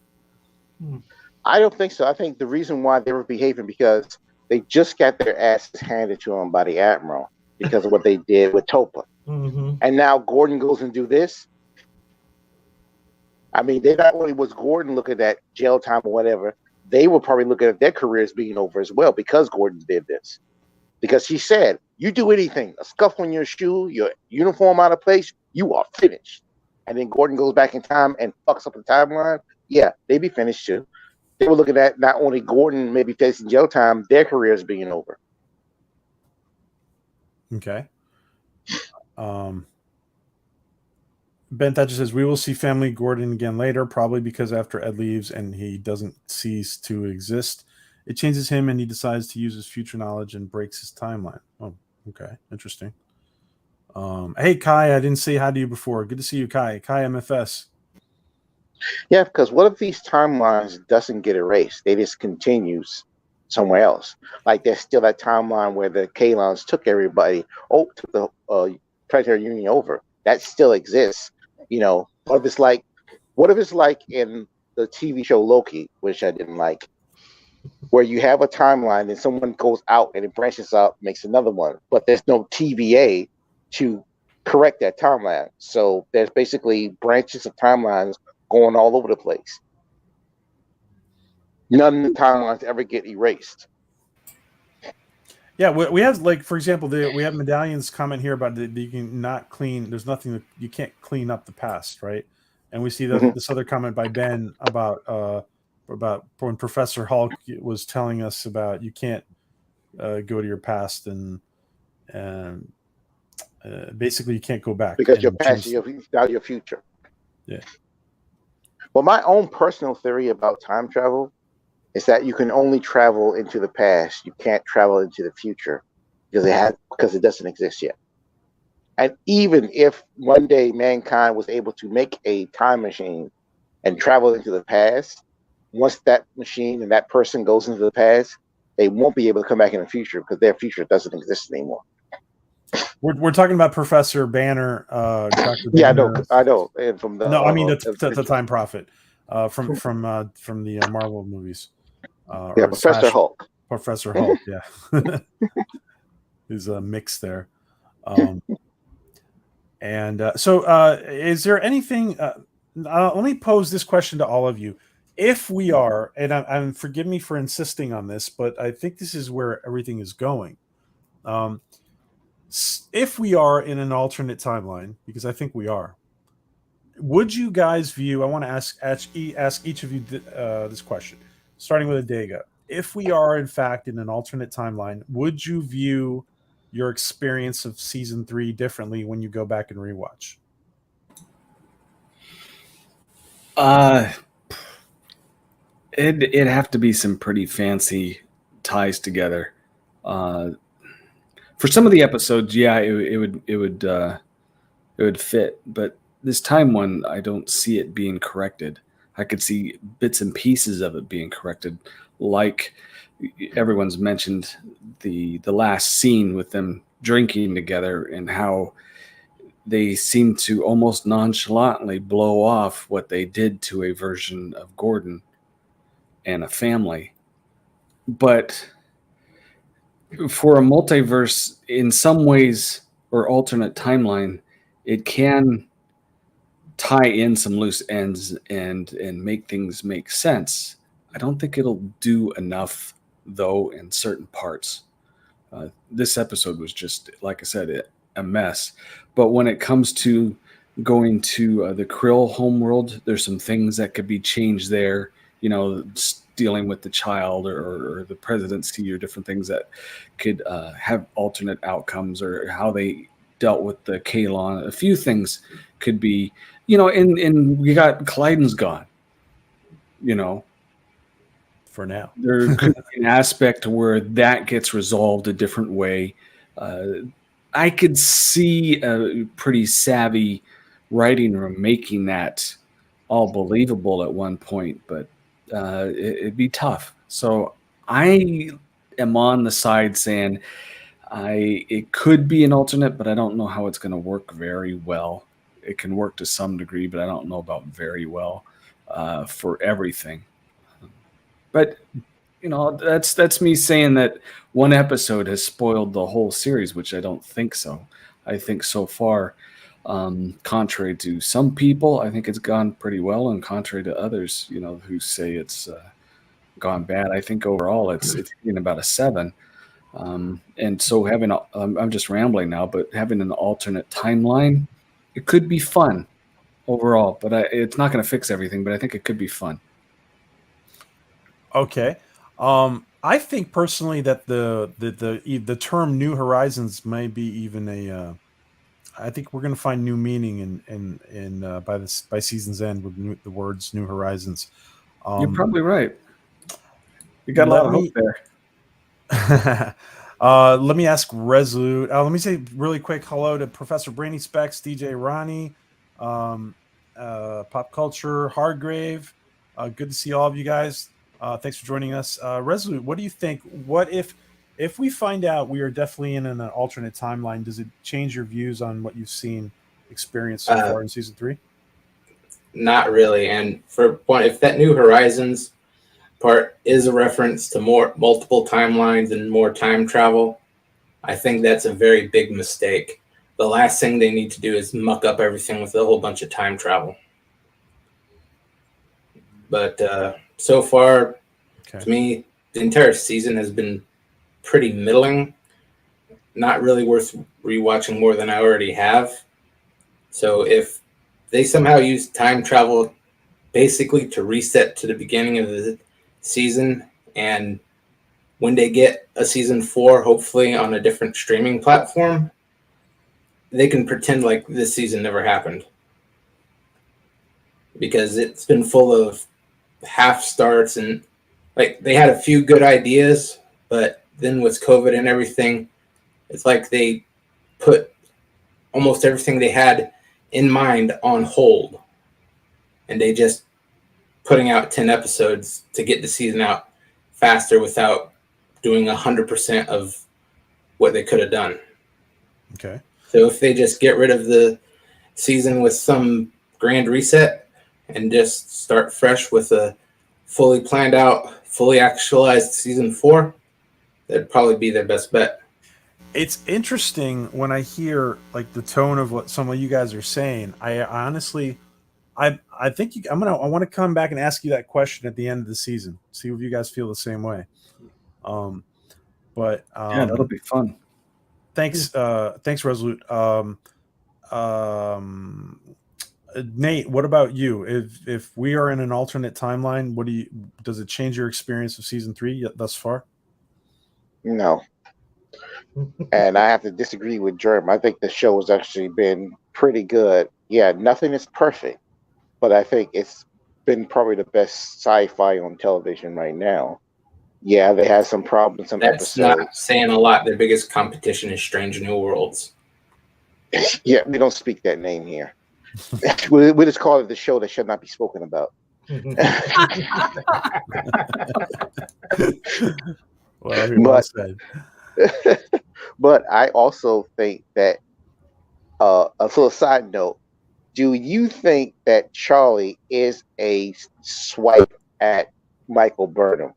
Speaker 8: I don't think so. I think the reason why they were behaving, because they just got their asses handed to them by the Admiral because of what they did with Topa.
Speaker 4: Mm-hmm.
Speaker 8: And now Gordon goes and do this. I mean, they not only was Gordon looking at jail time or whatever, they were probably looking at their careers being over as well, because Gordon did this. Because he said, "You do anything, a scuff on your shoe, your uniform out of place, you are finished." And then Gordon goes back in time and fucks up the timeline. Yeah, they'd be finished too. They were looking at not only Gordon maybe facing jail time, their careers being over.
Speaker 1: Okay. Ben Thatcher says, "We will see family Gordon again later, probably because after Ed leaves and he doesn't cease to exist, it changes him and he decides to use his future knowledge and breaks his timeline." Oh, okay. Interesting. Hey, Kai, I didn't say hi to you before. Good to see you, Kai. Kai MFS.
Speaker 8: Yeah, because what if these timelines doesn't get erased? They just continues somewhere else. Like there's still that timeline where the Kalons took took the Planetary Union over. That still exists. What if it's like in the TV show Loki, which I didn't like, where you have a timeline and someone goes out and it branches out, makes another one, but there's no TVA to correct that timeline. So there's basically branches of timelines going all over the place. None of the timelines ever get erased.
Speaker 1: Yeah, we have, like, for example, we have Medallion's comment here about that you can not clean. There's nothing that you can't clean up the past, right? And we see this other comment by Ben about when Professor Hulk was telling us about you can't go to your past and basically you can't go back
Speaker 8: Because
Speaker 1: and
Speaker 8: your past
Speaker 1: change-
Speaker 8: is now your future.
Speaker 1: Yeah.
Speaker 8: Well, my own personal theory about time travel is that you can only travel into the past. You can't travel into the future because it doesn't exist yet. And even if one day mankind was able to make a time machine and travel into the past, once that machine and that person goes into the past, they won't be able to come back in the future because their future doesn't exist anymore.
Speaker 1: We're talking about Professor Banner, Dr.
Speaker 8: Yeah,
Speaker 1: Banner.
Speaker 8: I know. And from the
Speaker 1: I mean the Time Prophet from the Marvel movies.
Speaker 8: Yeah, Professor Hulk.
Speaker 1: Professor Hulk, yeah. There's a mix there. Is there anything? Let me pose this question to all of you. If we are, and forgive me for insisting on this, but I think this is where everything is going. If we are in an alternate timeline, because I think we are, would you guys view? I want to ask each of you this question, starting with Adega. If we are in fact in an alternate timeline, would you view your experience of season 3 differently when you go back and rewatch?
Speaker 6: It'd have to be some pretty fancy ties together. For some of the episodes, yeah, it would fit, but this time one, I don't see it being corrected. I could see bits and pieces of it being corrected, like everyone's mentioned the last scene with them drinking together and how they seem to almost nonchalantly blow off what they did to a version of Gordon and a family. But for a multiverse, in some ways, or alternate timeline, it can tie in some loose ends and make things make sense. I don't think it'll do enough, though, in certain parts. This episode was just, like I said, a mess. But when it comes to going to the Krill homeworld, there's some things that could be changed there. You know, dealing with the child or the presidency or different things that could have alternate outcomes, or how they dealt with the Kalon. A few things could be, you know, and we got Klyden's gone, you know.
Speaker 1: For now,
Speaker 6: there could be an aspect where that gets resolved a different way. I could see a pretty savvy writing room making that all believable at one point, but it'd be tough. So I am on the side saying it could be an alternate, but I don't know how it's going to work very well. It can work to some degree, but I don't know about very well for everything. But you know, that's me saying that one episode has spoiled the whole series, which I don't think so. I think so far, contrary to some people, I think it's gone pretty well, and contrary to others, you know, who say it's gone bad, I think overall it's in about a 7. And so I'm just rambling now, but having an alternate timeline, it could be fun overall, but it's not going to fix everything. But I think it could be fun.
Speaker 1: Okay. I think personally that the term New Horizons may be even I think we're going to find new meaning by season's end with the words New Horizons.
Speaker 6: You're probably right. You got a lot of hope there.
Speaker 1: Let me ask Resolute. Let me say really quick hello to Professor Brainy Specs, DJ Ronnie, Pop Culture, Hargrave. Good to see all of you guys. Thanks for joining us. Resolute, what do you think? What if we find out we are definitely in an alternate timeline, does it change your views on what you've seen, experienced so far in season 3?
Speaker 5: not really. And for one, if that New Horizons part is a reference to multiple timelines and more time travel, I think that's a very big mistake. The last thing they need to do is muck up everything with a whole bunch of time travel. But so far, to me, the entire season has been pretty middling. Not really worth rewatching more than I already have. So if they somehow use time travel basically to reset to the beginning of the season, and when they get a season 4, hopefully on a different streaming platform, they can pretend like this season never happened. Because it's been full of half starts, and like they had a few good ideas, but then with COVID and everything, it's like they put almost everything they had in mind on hold, and they just putting out 10 episodes to get the season out faster without doing 100% of what they could have done.
Speaker 1: Okay.
Speaker 5: So if they just get rid of the season with some grand reset and just start fresh with a fully planned out, fully actualized season 4, that'd probably be their best bet.
Speaker 1: It's interesting when I hear like the tone of what some of you guys are saying. I honestly, I think I want to come back and ask you that question at the end of the season. See if you guys feel the same way. But
Speaker 6: Yeah, that'll be fun.
Speaker 1: Thanks, Resolute. Nate, what about you? If we are in an alternate timeline, does it change your experience of season 3 thus far?
Speaker 8: No. And I have to disagree with Jerm. I think the show has actually been pretty good. Yeah, nothing is perfect, but I think it's been probably the best sci-fi on television right now. Yeah, they had some problems, some
Speaker 5: That's
Speaker 8: episodes.
Speaker 5: not saying a lot. Their biggest competition is Strange New Worlds.
Speaker 8: Yeah, we don't speak that name here. We just call it the show that should not be spoken about.
Speaker 1: Well said.
Speaker 8: But I also think that a little side note, do you think that Charlie is a swipe at Michael Burnham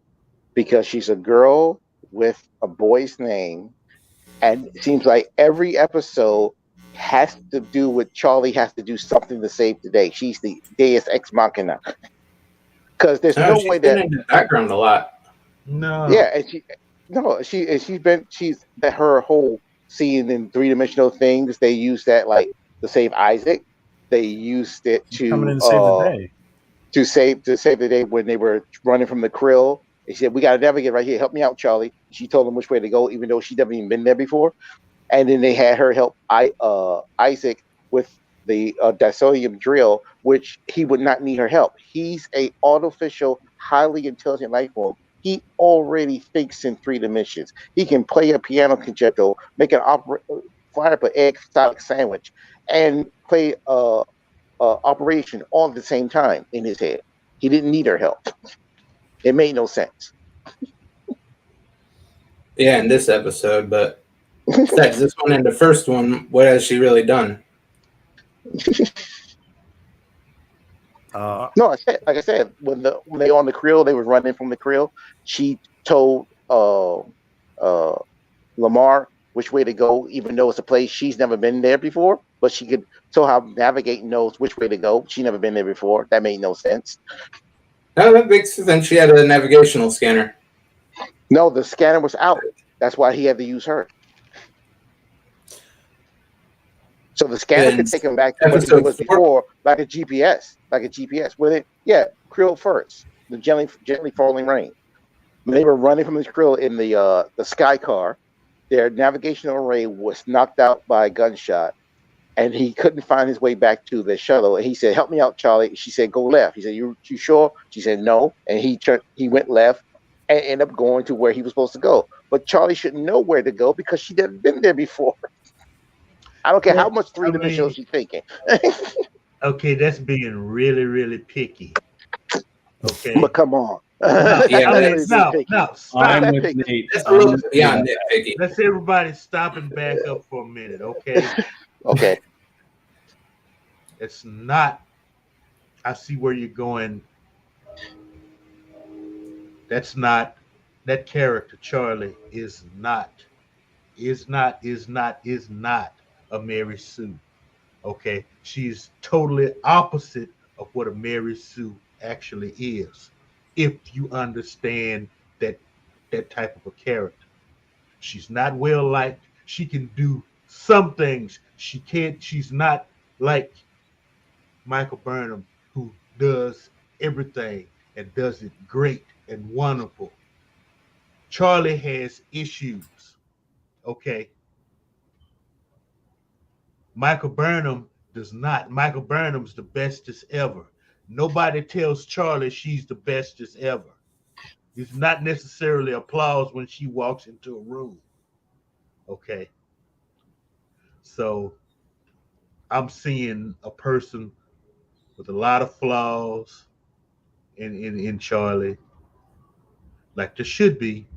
Speaker 8: because she's a girl with a boy's name, and it seems like every episode has to do with Charlie has to do something to save the day. She's the Deus Ex Machina. Because there's no way that
Speaker 5: in the background a lot.
Speaker 4: No.
Speaker 8: Yeah, and she's that her whole seeing in 3-dimensional things. They use that like to save Isaac. They used it to
Speaker 1: coming in to save the day.
Speaker 8: To save the day when they were running from the krill. They said, "We got to navigate right here. Help me out, Charlie." She told them which way to go, even though she'd never even been there before. And then they had her help Isaac with the Dasonium drill, which he would not need her help. He's a artificial, highly intelligent life form. He already thinks in 3 dimensions. He can play a piano concerto, make an fire up an egg salad sandwich, and play operation all at the same time in his head. He didn't need her help. It made no sense.
Speaker 5: Yeah, in this episode, but besides this one and the first one, what has she really done?
Speaker 8: No, like I said, when they on the krill, they were running from the krill. She told Lamar which way to go, even though it's a place she's never been there before. But she could somehow navigate and knows which way to go. She never been there before. That made no sense.
Speaker 5: No, that makes sense. She had a navigational scanner.
Speaker 8: No, the scanner was out. That's why he had to use her. So the scanner could take him back to what it was before, like a GPS. With it, yeah, krill first, the gently falling rain. When they were running from the krill in the sky car, their navigational array was knocked out by a gunshot, and he couldn't find his way back to the shuttle. And he said, "Help me out, Charlie." She said, "Go left." He said, "You sure?" She said, "No." And he went left and ended up going to where he was supposed to go. But Charlie shouldn't know where to go because she'd never been there before. I don't care how much 3-dimensional she's thinking.
Speaker 4: Okay, that's being really, really picky. Okay.
Speaker 8: But come on.
Speaker 4: No, stop
Speaker 6: I'm with
Speaker 4: that
Speaker 6: Nate.
Speaker 5: That's a little bit beyond nitpicky.
Speaker 4: Let's everybody stop and back up for a minute, okay?
Speaker 8: Okay.
Speaker 4: It's not I see where you're going. That's not that character. Charlie is not a Mary Sue. Okay, she's totally opposite of what a Mary Sue actually is. If you understand that type of a character, she's not well liked. She can do some things. She can't. She's not like Michael Burnham, who does everything and does it great and wonderful. Charlie has issues. Okay, Michael Burnham does not. Michael Burnham's the bestest ever. Nobody tells Charlie she's the bestest ever. It's not necessarily applause when she walks into a room. Okay. So I'm seeing a person with a lot of flaws in Charlie. Like there should be.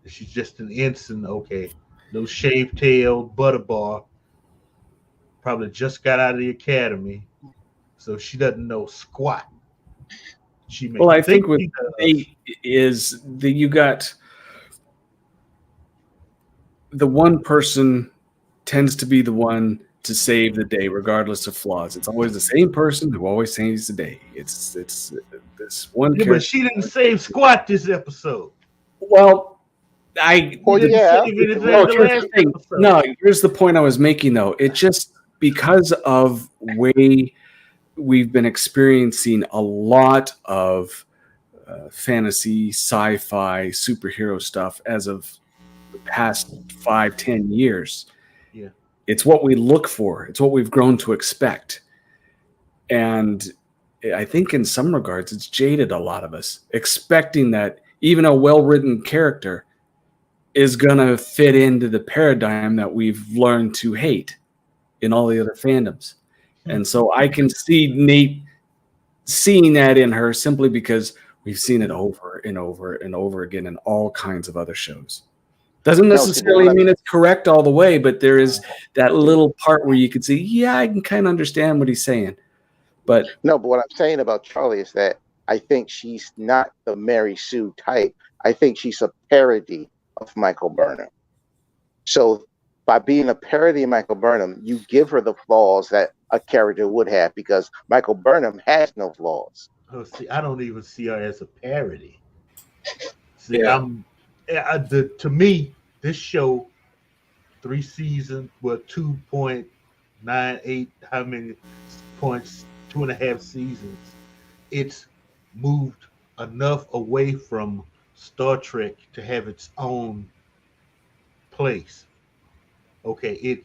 Speaker 4: She's just an ensign, okay. Little shaved tail, butterbar. Probably just got out of the academy. So she doesn't know squat.
Speaker 6: Well, I think with Nate is that you got the one person tends to be the one to save the day, regardless of flaws. It's always the same person who always saves the day. It's this one.
Speaker 4: Yeah, but she didn't save squat this episode.
Speaker 6: Well,
Speaker 8: Well, yeah.
Speaker 6: No, here's the point I was making though. It just because of way we've been experiencing a lot of fantasy, sci-fi, superhero stuff as of the past 5-10 years.
Speaker 4: Yeah.
Speaker 6: It's what we look for. It's what we've grown to expect. And I think in some regards, it's jaded a lot of us, expecting that even a well-written character is going to fit into the paradigm that we've learned to hate in all the other fandoms. And so I can see Nate seeing that in her simply because we've seen it over and over and over again in all kinds of other shows. Doesn't necessarily mean it's correct all the way, but there is that little part where you could see, yeah, I can kind of understand what he's saying. But
Speaker 8: what I'm saying about Charlie is that I think she's not the Mary Sue type. I think she's a parody of Michael Burnham. So by being a parody of Michael Burnham, you give her the flaws that a character would have because Michael Burnham has no flaws.
Speaker 4: Oh, see, I don't even see her as a parody. See,
Speaker 5: Yeah.
Speaker 4: To me, this show, 3 seasons, 2.98, how many points, 2.5 seasons, it's moved enough away from Star Trek to have its own place. Okay,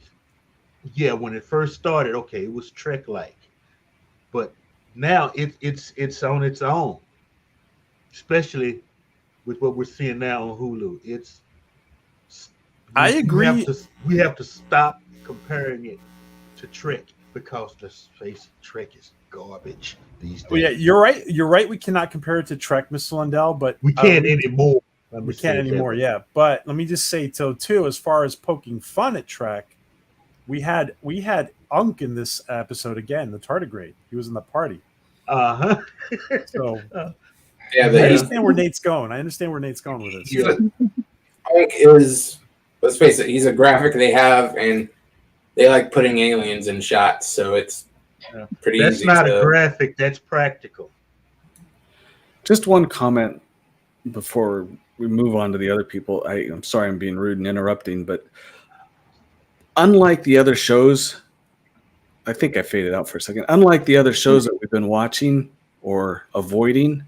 Speaker 4: when it first started, okay, it was Trek-like, but now it's on its own, especially with what we're seeing now on Hulu.
Speaker 1: I agree.
Speaker 4: We have to stop comparing it to Trek because let's face it, Trek is garbage these days.
Speaker 1: Well, yeah, you're right. You're right. We cannot compare it to Trek, Mr. Lundell, but
Speaker 4: we can't anymore.
Speaker 1: We can't anymore. Yeah, but let me just say too, as far as poking fun at Trek, we had Unk in this episode again, the tardigrade. He was in the party. So
Speaker 5: yeah,
Speaker 1: I understand where Nate's going. with this.
Speaker 5: Unk is, let's face it, he's a graphic they have, and they like putting aliens in shots, so it's pretty
Speaker 4: that's
Speaker 5: easy.
Speaker 4: That's not a graphic, that's practical.
Speaker 6: Just one comment before we move on to the other people. I'm sorry I'm being rude and interrupting, but unlike the other shows, I think I faded out for a second. Unlike the other shows that we've been watching or avoiding,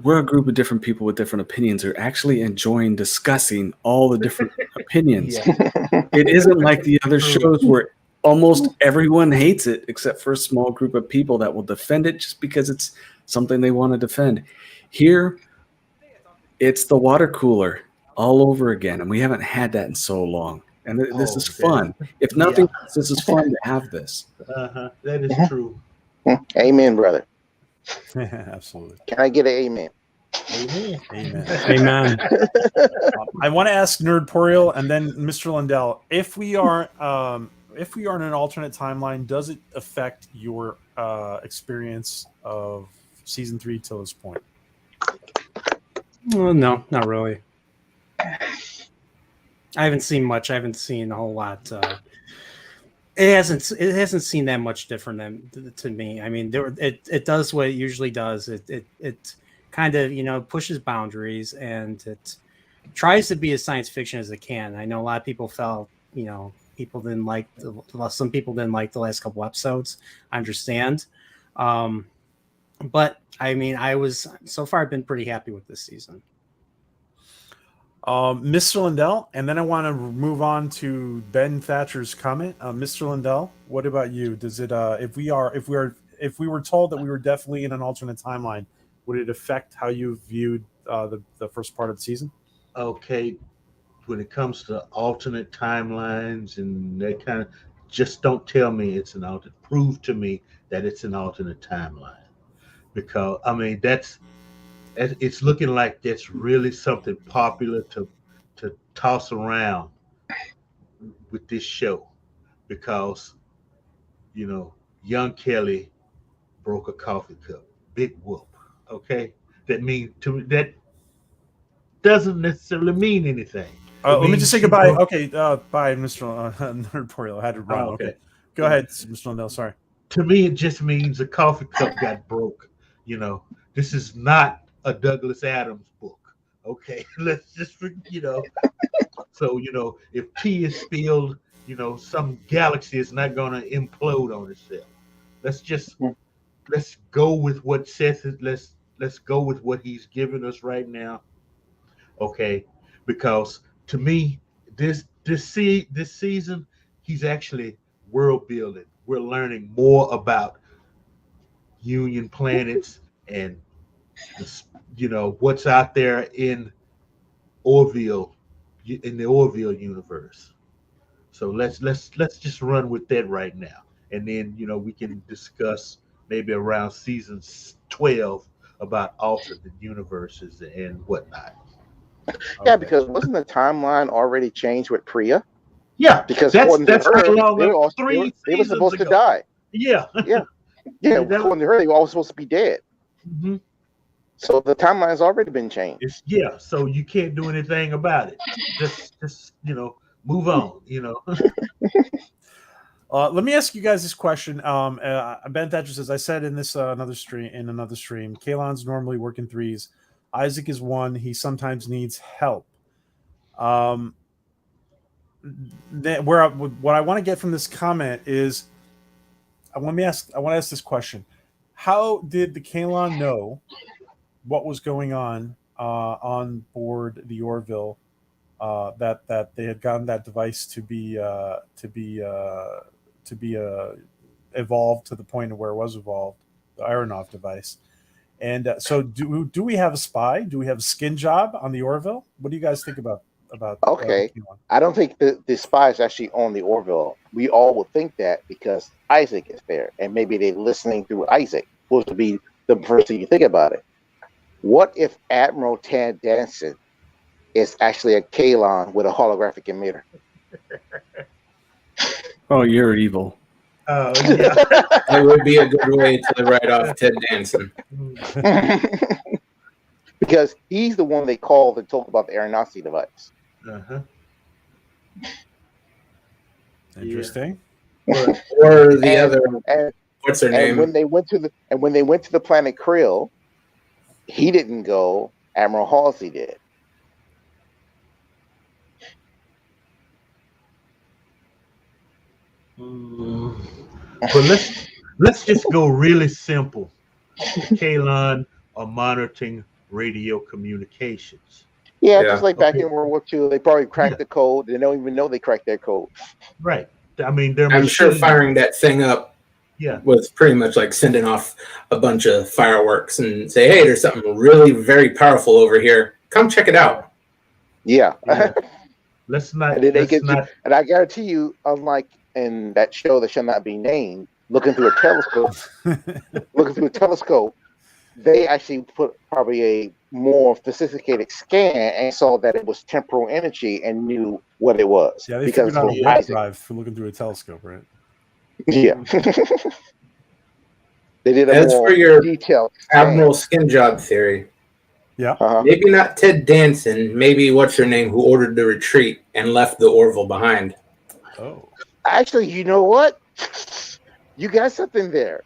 Speaker 6: we're a group of different people with different opinions who are actually enjoying discussing all the different opinions. It isn't like the other shows where almost everyone hates it except for a small group of people that will defend it just because it's something they want to defend. Here, it's the water cooler all over again, and we haven't had that in so long. And this is fun. If nothing else, this is fun to have this.
Speaker 4: That is true.
Speaker 8: Amen, brother.
Speaker 1: Absolutely.
Speaker 8: Can I get an amen?
Speaker 7: Amen.
Speaker 1: I want to ask Nerdporial and then Mr. Lundell, if we are if we are in an alternate timeline, does it affect your experience of season 3 till this point?
Speaker 7: Well, no, not really. I haven't seen much. I haven't seen a whole lot. It hasn't seen that much different than to me. I mean, it does what it usually does. It kind of pushes boundaries, and it tries to be as science fiction as it can. I know a lot of people felt people didn't like some people didn't like the last couple episodes. I understand, but I mean, so far I've been pretty happy with this season.
Speaker 1: Mr. Lindell, and then I want to move on to Ben Thatcher's comment. Mr. Lindell, what about you? Does it if we were told that we were definitely in an alternate timeline, would it affect how you viewed the first part of the season?
Speaker 4: Okay, when it comes to alternate timelines and that kind of, just don't tell me it's an alternate. Prove to me that it's an alternate timeline, because I mean it's looking like that's really something popular to toss around with this show, because young Kelly broke a coffee cup, big whoop. Okay, that doesn't necessarily mean anything.
Speaker 1: Let me just say goodbye. Okay, bye, Mr. Nerdporial. I had to run. Okay, go ahead, Mr. Lindell. Sorry.
Speaker 4: To me, it just means a coffee cup got broke. This is not a Douglas Adams book. Okay, let's just So if tea is spilled, some galaxy is not going to implode on itself. Let's go with what Seth is. Let's go with what he's giving us right now. Okay, because to me, this season, he's actually world building. We're learning more about Union planets and what's out there in Orville, in the Orville universe. So let's just run with that right now, and then we can discuss maybe around season 12 about alternate universes and whatnot.
Speaker 8: Yeah, because wasn't the timeline already changed with Priya?
Speaker 4: Yeah,
Speaker 8: because
Speaker 4: that's
Speaker 8: her, they were supposed
Speaker 4: ago.
Speaker 8: to die.
Speaker 4: Yeah,
Speaker 8: according to her, they were all supposed to be dead.
Speaker 4: Mm-hmm.
Speaker 8: So the timeline's already been changed.
Speaker 4: So you can't do anything about it. Just move on.
Speaker 1: Let me ask you guys this question. Ben Thatcher says, I said in this another stream, Kalon's normally working threes. Isaac is one. He sometimes needs help. What I want to get from this comment is, I want to ask this question: how did the Kalon know what was going on board the Orville? That they had gotten that device to be evolved to the point of where it was evolved, the Aronov device. And so, do we have a spy? Do we have a skin job on the Orville? What do you guys think about?
Speaker 8: Okay, I don't think the spy is actually on the Orville. We all would think that because Isaac is there, and maybe they're listening through Isaac. Supposed to be the first thing you think about it. What if Admiral Tad Danson is actually a Kalon with a holographic emitter?
Speaker 6: Oh, you're evil.
Speaker 4: Oh, yeah.
Speaker 5: That would be a good way to write off Ted Danson.
Speaker 8: Because he's the one they called to talk about the Aronofsky device.
Speaker 4: Uh-huh.
Speaker 1: Interesting.
Speaker 5: Yeah. Or the other. What's her name?
Speaker 8: When they went to the planet Krill, he didn't go. Admiral Halsey did.
Speaker 4: But let's just go really simple. Kalon are monitoring radio communications.
Speaker 8: Yeah, just like back in World War II, they probably cracked the code. They don't even know they cracked their code.
Speaker 4: Right. I mean,
Speaker 5: I'm sure firing that thing up was pretty much like sending off a bunch of fireworks and say, hey, there's something really very powerful over here. Come check it out.
Speaker 8: Yeah.
Speaker 4: Let's not.
Speaker 8: And I guarantee you, unlike in that show that shall not be named, looking through a telescope, they actually put probably a more sophisticated scan and saw that it was temporal energy and knew what it was.
Speaker 1: Yeah, they
Speaker 8: because
Speaker 1: figured out a
Speaker 8: from
Speaker 1: warp
Speaker 8: Isaac.
Speaker 1: drive for looking through a telescope, right?
Speaker 8: Yeah. They did a
Speaker 5: As
Speaker 8: more
Speaker 5: for your
Speaker 8: detailed
Speaker 5: Admiral Skin Job theory,
Speaker 1: Yeah.
Speaker 8: Uh-huh.
Speaker 5: maybe not Ted Danson, maybe what's her name, who ordered the retreat and left the Orville behind.
Speaker 1: Oh.
Speaker 8: Actually, you know what? You got something there.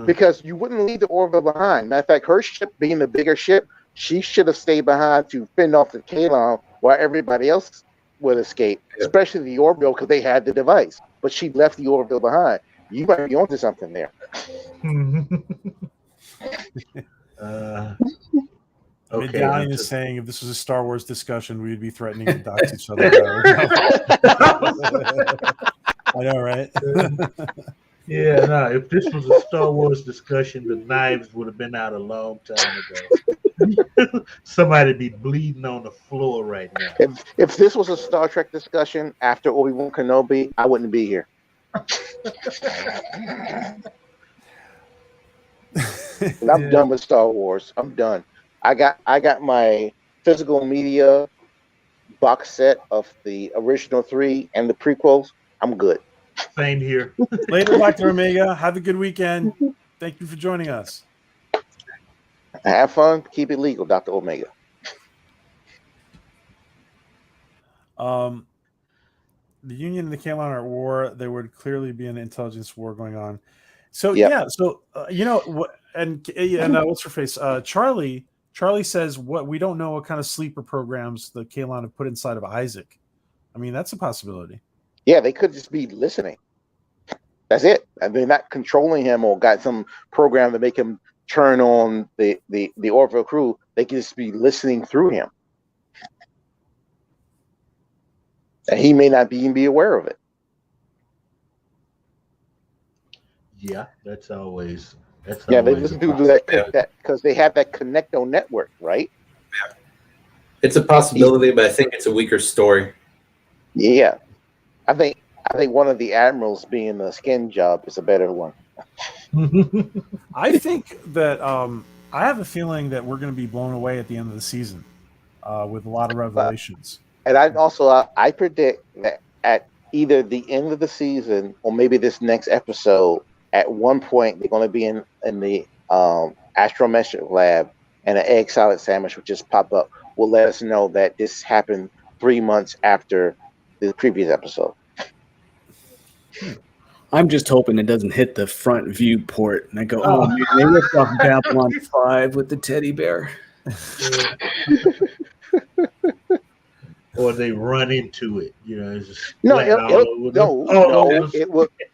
Speaker 8: Because you wouldn't leave the Orville behind. Matter of fact, her ship being the bigger ship, she should have stayed behind to fend off the Kalon while everybody else would escape, especially the Orville because they had the device. But she left the Orville behind. You might be onto something there.
Speaker 1: Medallion is saying if this was a Star Wars discussion, we would be threatening to dox each other. I know, right?
Speaker 4: Yeah, no. If this was a Star Wars discussion, the knives would have been out a long time ago. Somebody'd be bleeding on the floor right now.
Speaker 8: If this was a Star Trek discussion after Obi-Wan Kenobi, I wouldn't be here. I'm done with Star Wars. I'm done. I got my physical media box set of the original 3 and the prequels. I'm good.
Speaker 4: Same here.
Speaker 1: Later, Dr. Omega. Have a good weekend. Thank you for joining us.
Speaker 8: Have fun. Keep it legal, Dr. Omega.
Speaker 1: The Union and the Kalon are at war. There would clearly be an intelligence war going on. So yeah. So you know what? And what's her face? Charlie says what we don't know what kind of sleeper programs the Kalon have put inside of Isaac. I mean, that's a possibility.
Speaker 8: Yeah, they could just be listening. That's it. And they're not controlling him or got some program to make him turn on the Orville crew. They could just be listening through him. And he may not even be aware of it.
Speaker 4: Yeah, that's always.
Speaker 8: They listen to that because they have that Connecto network, right?
Speaker 5: It's a possibility, but I think it's a weaker story.
Speaker 8: Yeah, I think one of the admirals being the Skin Job is a better one.
Speaker 1: I think that I have a feeling that we're going to be blown away at the end of the season with a lot of revelations.
Speaker 8: And I predict that at either the end of the season or maybe this next episode, at one point they're going to be in the astrometric lab, and an egg salad sandwich will just pop up. Will let us know that this happened 3 months after the previous episode.
Speaker 6: I'm just hoping it doesn't hit the front view port, and I go, "Oh man, they ripped off Babylon 5 with the teddy bear."
Speaker 4: Or they run into it, it's just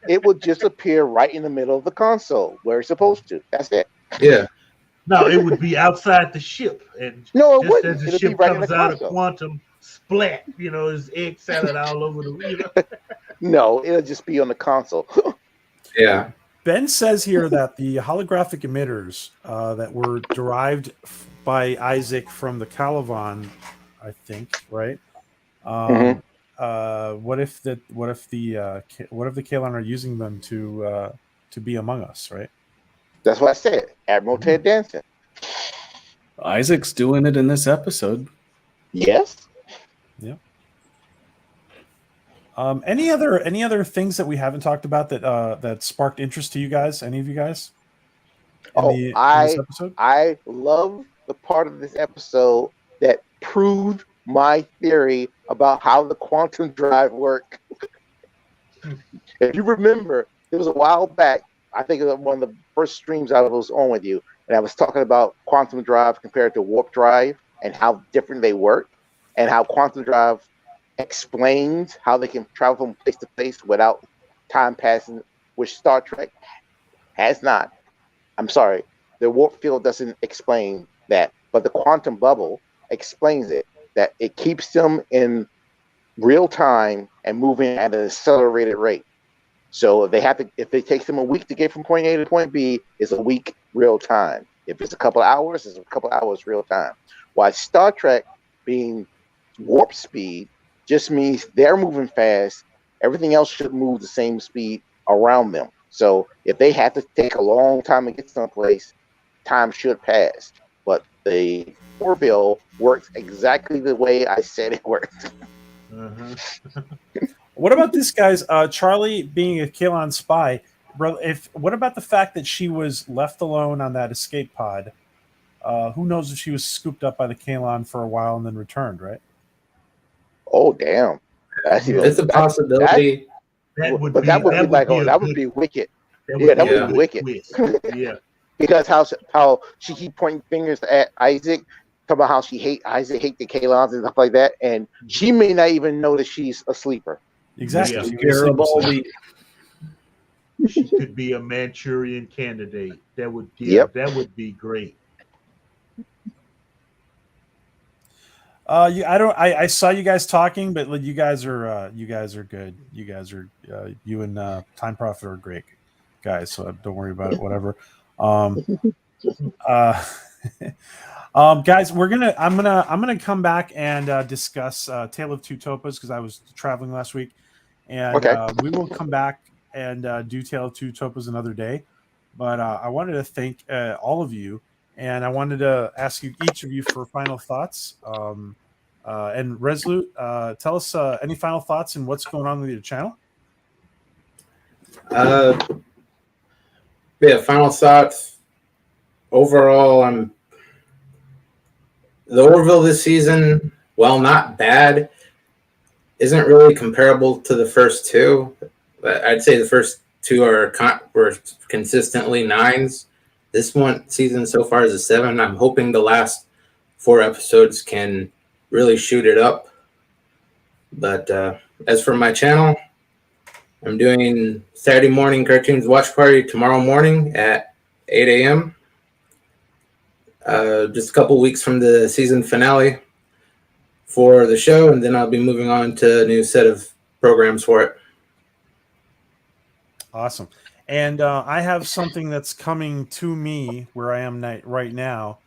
Speaker 8: it would just appear right in the middle of the console where it's supposed to. That's it.
Speaker 5: Yeah.
Speaker 4: No, it would be outside the ship, and
Speaker 8: no, it
Speaker 4: just
Speaker 8: wouldn't.
Speaker 4: as the
Speaker 8: It'll
Speaker 4: ship
Speaker 8: be right
Speaker 4: comes
Speaker 8: in the
Speaker 4: out of
Speaker 8: console.
Speaker 4: quantum, splat, there's egg salad all over the.
Speaker 8: No, it'll just be on the console.
Speaker 5: Yeah.
Speaker 1: Ben says here that the holographic emitters that were derived by Isaac from the Calavan, I think, right? What if the Kalon are using them to be among us, right?
Speaker 8: That's what I said. Admiral Ted Danson.
Speaker 6: Isaac's doing it in this episode.
Speaker 8: Yes.
Speaker 1: Yeah. Any other things that we haven't talked about that sparked interest to you guys? Any of you guys?
Speaker 8: In this episode? I love the part of this episode that proved my theory about how the quantum drive worked. If you remember, it was a while back. I think it was one of the first streams I was on with you, and I was talking about quantum drive compared to warp drive and how different they work, and how quantum drive explains how they can travel from place to place without time passing, which Star Trek has not. I'm sorry, the warp field doesn't explain that, but the quantum bubble explains it, that it keeps them in real time and moving at an accelerated rate. So if it takes them a week to get from point A to point B, it's a week real time. If it's a couple of hours, it's a couple of hours real time. While Star Trek being warp speed just means they're moving fast. Everything else should move the same speed around them. So if they have to take a long time to get someplace, time should pass. But the Orville works exactly the way I said it worked.
Speaker 1: What about this, guys? Charlie being a Kaylon spy. What about the fact that she was left alone on that escape pod? Who knows if she was scooped up by the Kaylon for a while and then returned, right?
Speaker 8: Oh damn,
Speaker 5: It's a possibility.
Speaker 8: That would be wicked. That would be wicked.
Speaker 4: Yeah.
Speaker 8: Because how she keep pointing fingers at Isaac, talk about how she hate Isaac, hate the Kalons and stuff like that, and she may not even know that she's a sleeper.
Speaker 1: Exactly.
Speaker 4: Yeah. She could be a Manchurian candidate. That would that would be great.
Speaker 1: I saw you guys talking, but you guys are good. You guys are you and Time Prophet are great guys, so don't worry about it. Whatever. Guys, I'm gonna come back and discuss Tale of Two Topas because I was traveling last week, and we will come back and do Tale of Two Topas another day. But I wanted to thank all of you, and I wanted to ask each of you for final thoughts. And Resolute, tell us any final thoughts and what's going on with your channel.
Speaker 5: Final thoughts. Overall, the Orville this season, while not bad, isn't really comparable to the first two. I'd say the first two were consistently 9s. This one season so far is a 7. I'm hoping the last 4 episodes can really shoot it up. But as for my channel, I'm doing Saturday morning cartoons watch party tomorrow morning at 8 a.m. Just a couple weeks from the season finale for the show, and then I'll be moving on to a new set of programs for it.
Speaker 1: Awesome. And I have something that's coming to me where I am right now.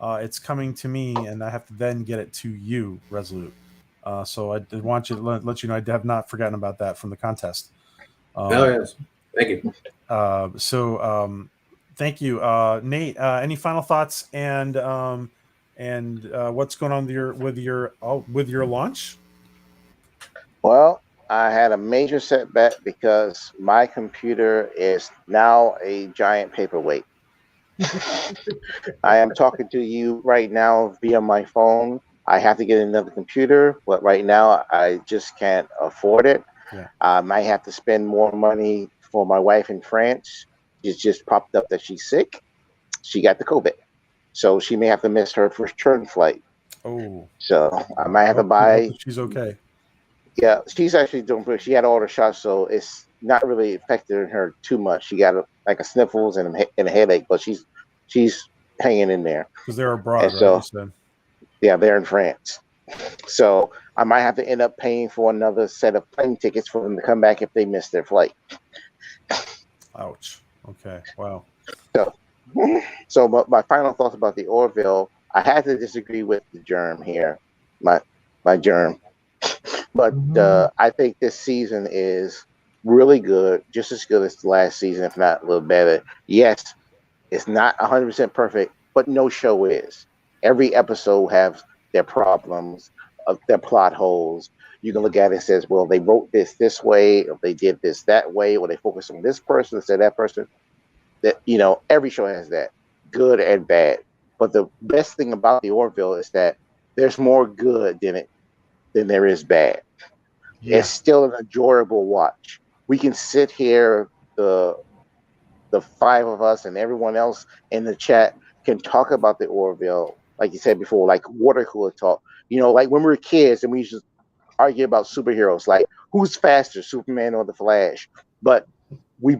Speaker 1: It's coming to me, and I have to then get it to you, Resolute. So I did want you to let you know I have not forgotten about that from the contest.
Speaker 5: Yes. Thank you.
Speaker 1: Thank you, Nate. Any final thoughts and what's going on with your launch? Well,
Speaker 8: I had a major setback because my computer is now a giant paperweight. I am talking to you right now via my phone. I have to get another computer, but right now I just can't afford it.
Speaker 1: Yeah.
Speaker 8: I might have to spend more money for my wife in France. It's just popped up that she's sick. She got the COVID, so she may have to miss her return flight.
Speaker 1: Oh.
Speaker 8: So I might have to buy.
Speaker 1: She's okay.
Speaker 8: Yeah, she's actually doing good. She had all the shots, so it's not really affecting her too much. She got a sniffles and a headache, but she's hanging in there.
Speaker 1: Because they're abroad, right?
Speaker 8: So, yeah, they're in France. So I might have to end up paying for another set of plane tickets for them to come back if they miss their flight.
Speaker 1: Ouch. Okay. Wow.
Speaker 8: So my final thoughts about the Orville, I had to disagree with the germ here, my germ. But I think this season is really good, just as good as the last season, if not a little better. Yes, it's not 100% perfect, but no show is. Every episode has their problems, their plot holes. You can look at it and says, well, they wrote this way, or they did this that way, or they focused on this person instead of that person. That, every show has that, good and bad. But the best thing about the Orville is that there's more good than there is bad. Yeah. It's still an enjoyable watch. We can sit here, the 5 of us and everyone else in the chat can talk about the Orville, like you said before, like water cooler talk. Like when we were kids and we used to argue about superheroes, like who's faster, Superman or the Flash? But we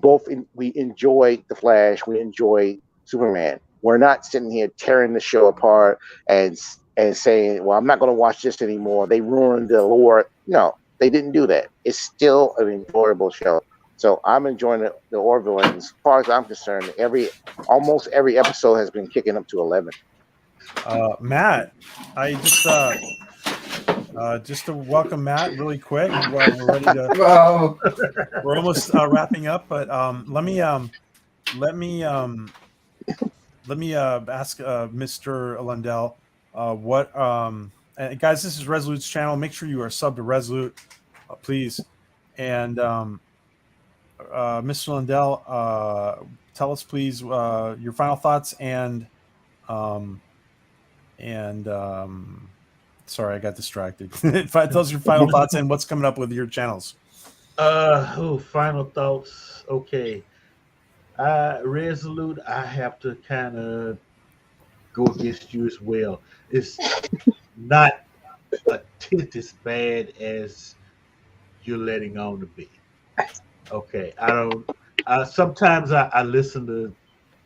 Speaker 8: enjoy the Flash, we enjoy Superman. We're not sitting here tearing the show apart and saying, well, I'm not going to watch this anymore. They ruined the lore. No, they didn't do that. It's still an enjoyable show. So I'm enjoying the Orville, and as far as I'm concerned, almost every episode has been kicking up to 11.
Speaker 1: Matt, I just to welcome Matt really quick. We're ready to.
Speaker 9: Well,
Speaker 1: we're almost wrapping up, but let me let me ask Mr. Lundell what and guys, this is Resolute's channel. Make sure you are subbed to Resolute, please. And Mr. Lundell, tell us please your final thoughts and sorry, I got distracted. Tell us your final thoughts and what's coming up with your channels.
Speaker 4: Final thoughts. Okay. Resolute, I have to kind of go against you as well. It's not a tint as bad as you're letting on to be. Okay. I don't sometimes I listen to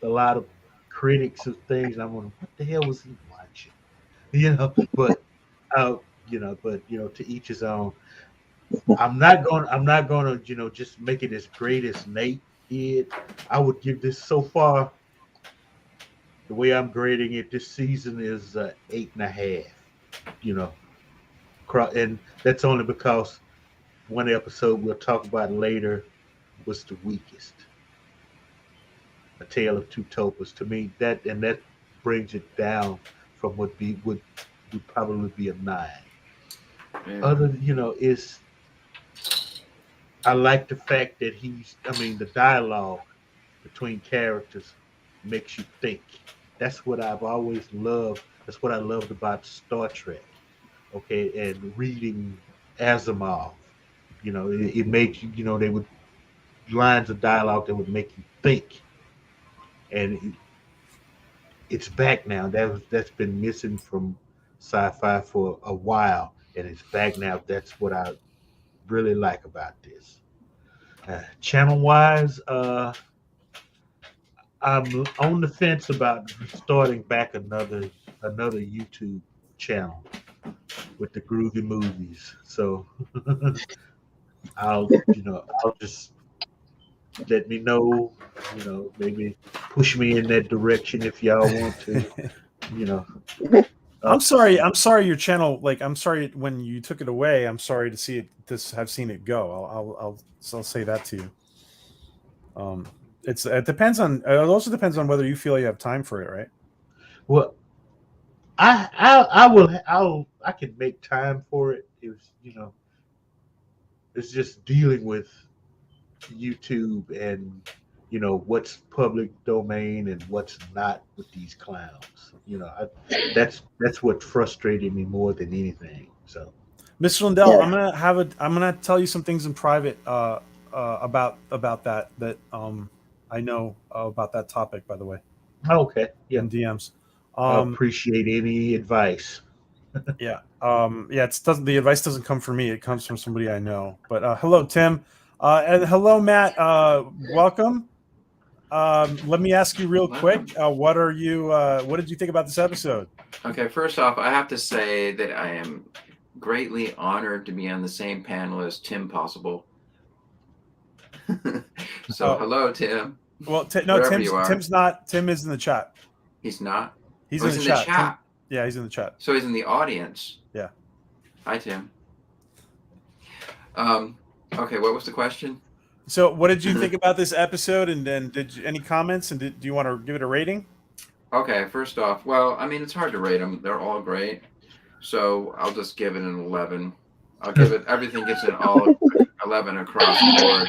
Speaker 4: a lot of critics of things. I'm going, what the hell was he watching? But to each his own. I'm not going to just make it as great as Nate did. I would give this so far. The way I'm grading it this season is 8.5. And that's only because one episode we'll talk about later was the weakest. A Tale of Two Topers. To me, that brings it down from what would probably be a 9.
Speaker 9: Yeah.
Speaker 4: Is I like the fact that the dialogue between characters makes you think. That's what I've always loved. That's what I loved about Star Trek. Okay, and reading Asimov. It made you, they would lines of dialogue that would make you think. And it's back now. That's been missing from sci-fi for a while, and it's back now. That's what I really like about this. Channel-wise, I'm on the fence about starting back another YouTube channel with the groovy movies. So I'll just let me know, maybe push me in that direction if y'all want to,
Speaker 1: I'm sorry your channel, I'm sorry when you took it away. I'm sorry to see it have seen it go. I'll say that to you. It depends on. It also depends on whether you feel you have time for it, right?
Speaker 4: Well, I can make time for it. It's just dealing with YouTube and what's public domain and what's not with these clowns. That's what frustrated me more than anything. So,
Speaker 1: Mr. Lundell,
Speaker 2: Yeah.
Speaker 1: I'm gonna tell you some things in private about that I know about that topic, by the way.
Speaker 4: okay, yeah,
Speaker 1: In DMs.
Speaker 4: I appreciate any advice.
Speaker 1: Yeah. The advice doesn't come from me. It comes from somebody I know. But hello, Tim. And hello, Matt. Welcome. Let me ask you real quick. What did you think about this episode?
Speaker 9: Okay, first off, I have to say that I am greatly honored to be on the same panel as Tim Possible. So hello, Tim.
Speaker 1: Well, Tim's not. Tim is in the chat.
Speaker 9: He's not?
Speaker 1: He's in the chat.
Speaker 9: Tim,
Speaker 1: yeah, he's in the chat.
Speaker 9: so he's in the audience.
Speaker 1: Yeah.
Speaker 9: Hi, Tim. Okay, what was the question?
Speaker 1: So, what did you think about this episode? And then, any comments? And do you want to give it a rating?
Speaker 9: Okay, first off, well, it's hard to rate them. They're all great. So I'll just give it an 11. I'll give it, everything gets an all 11 across the board.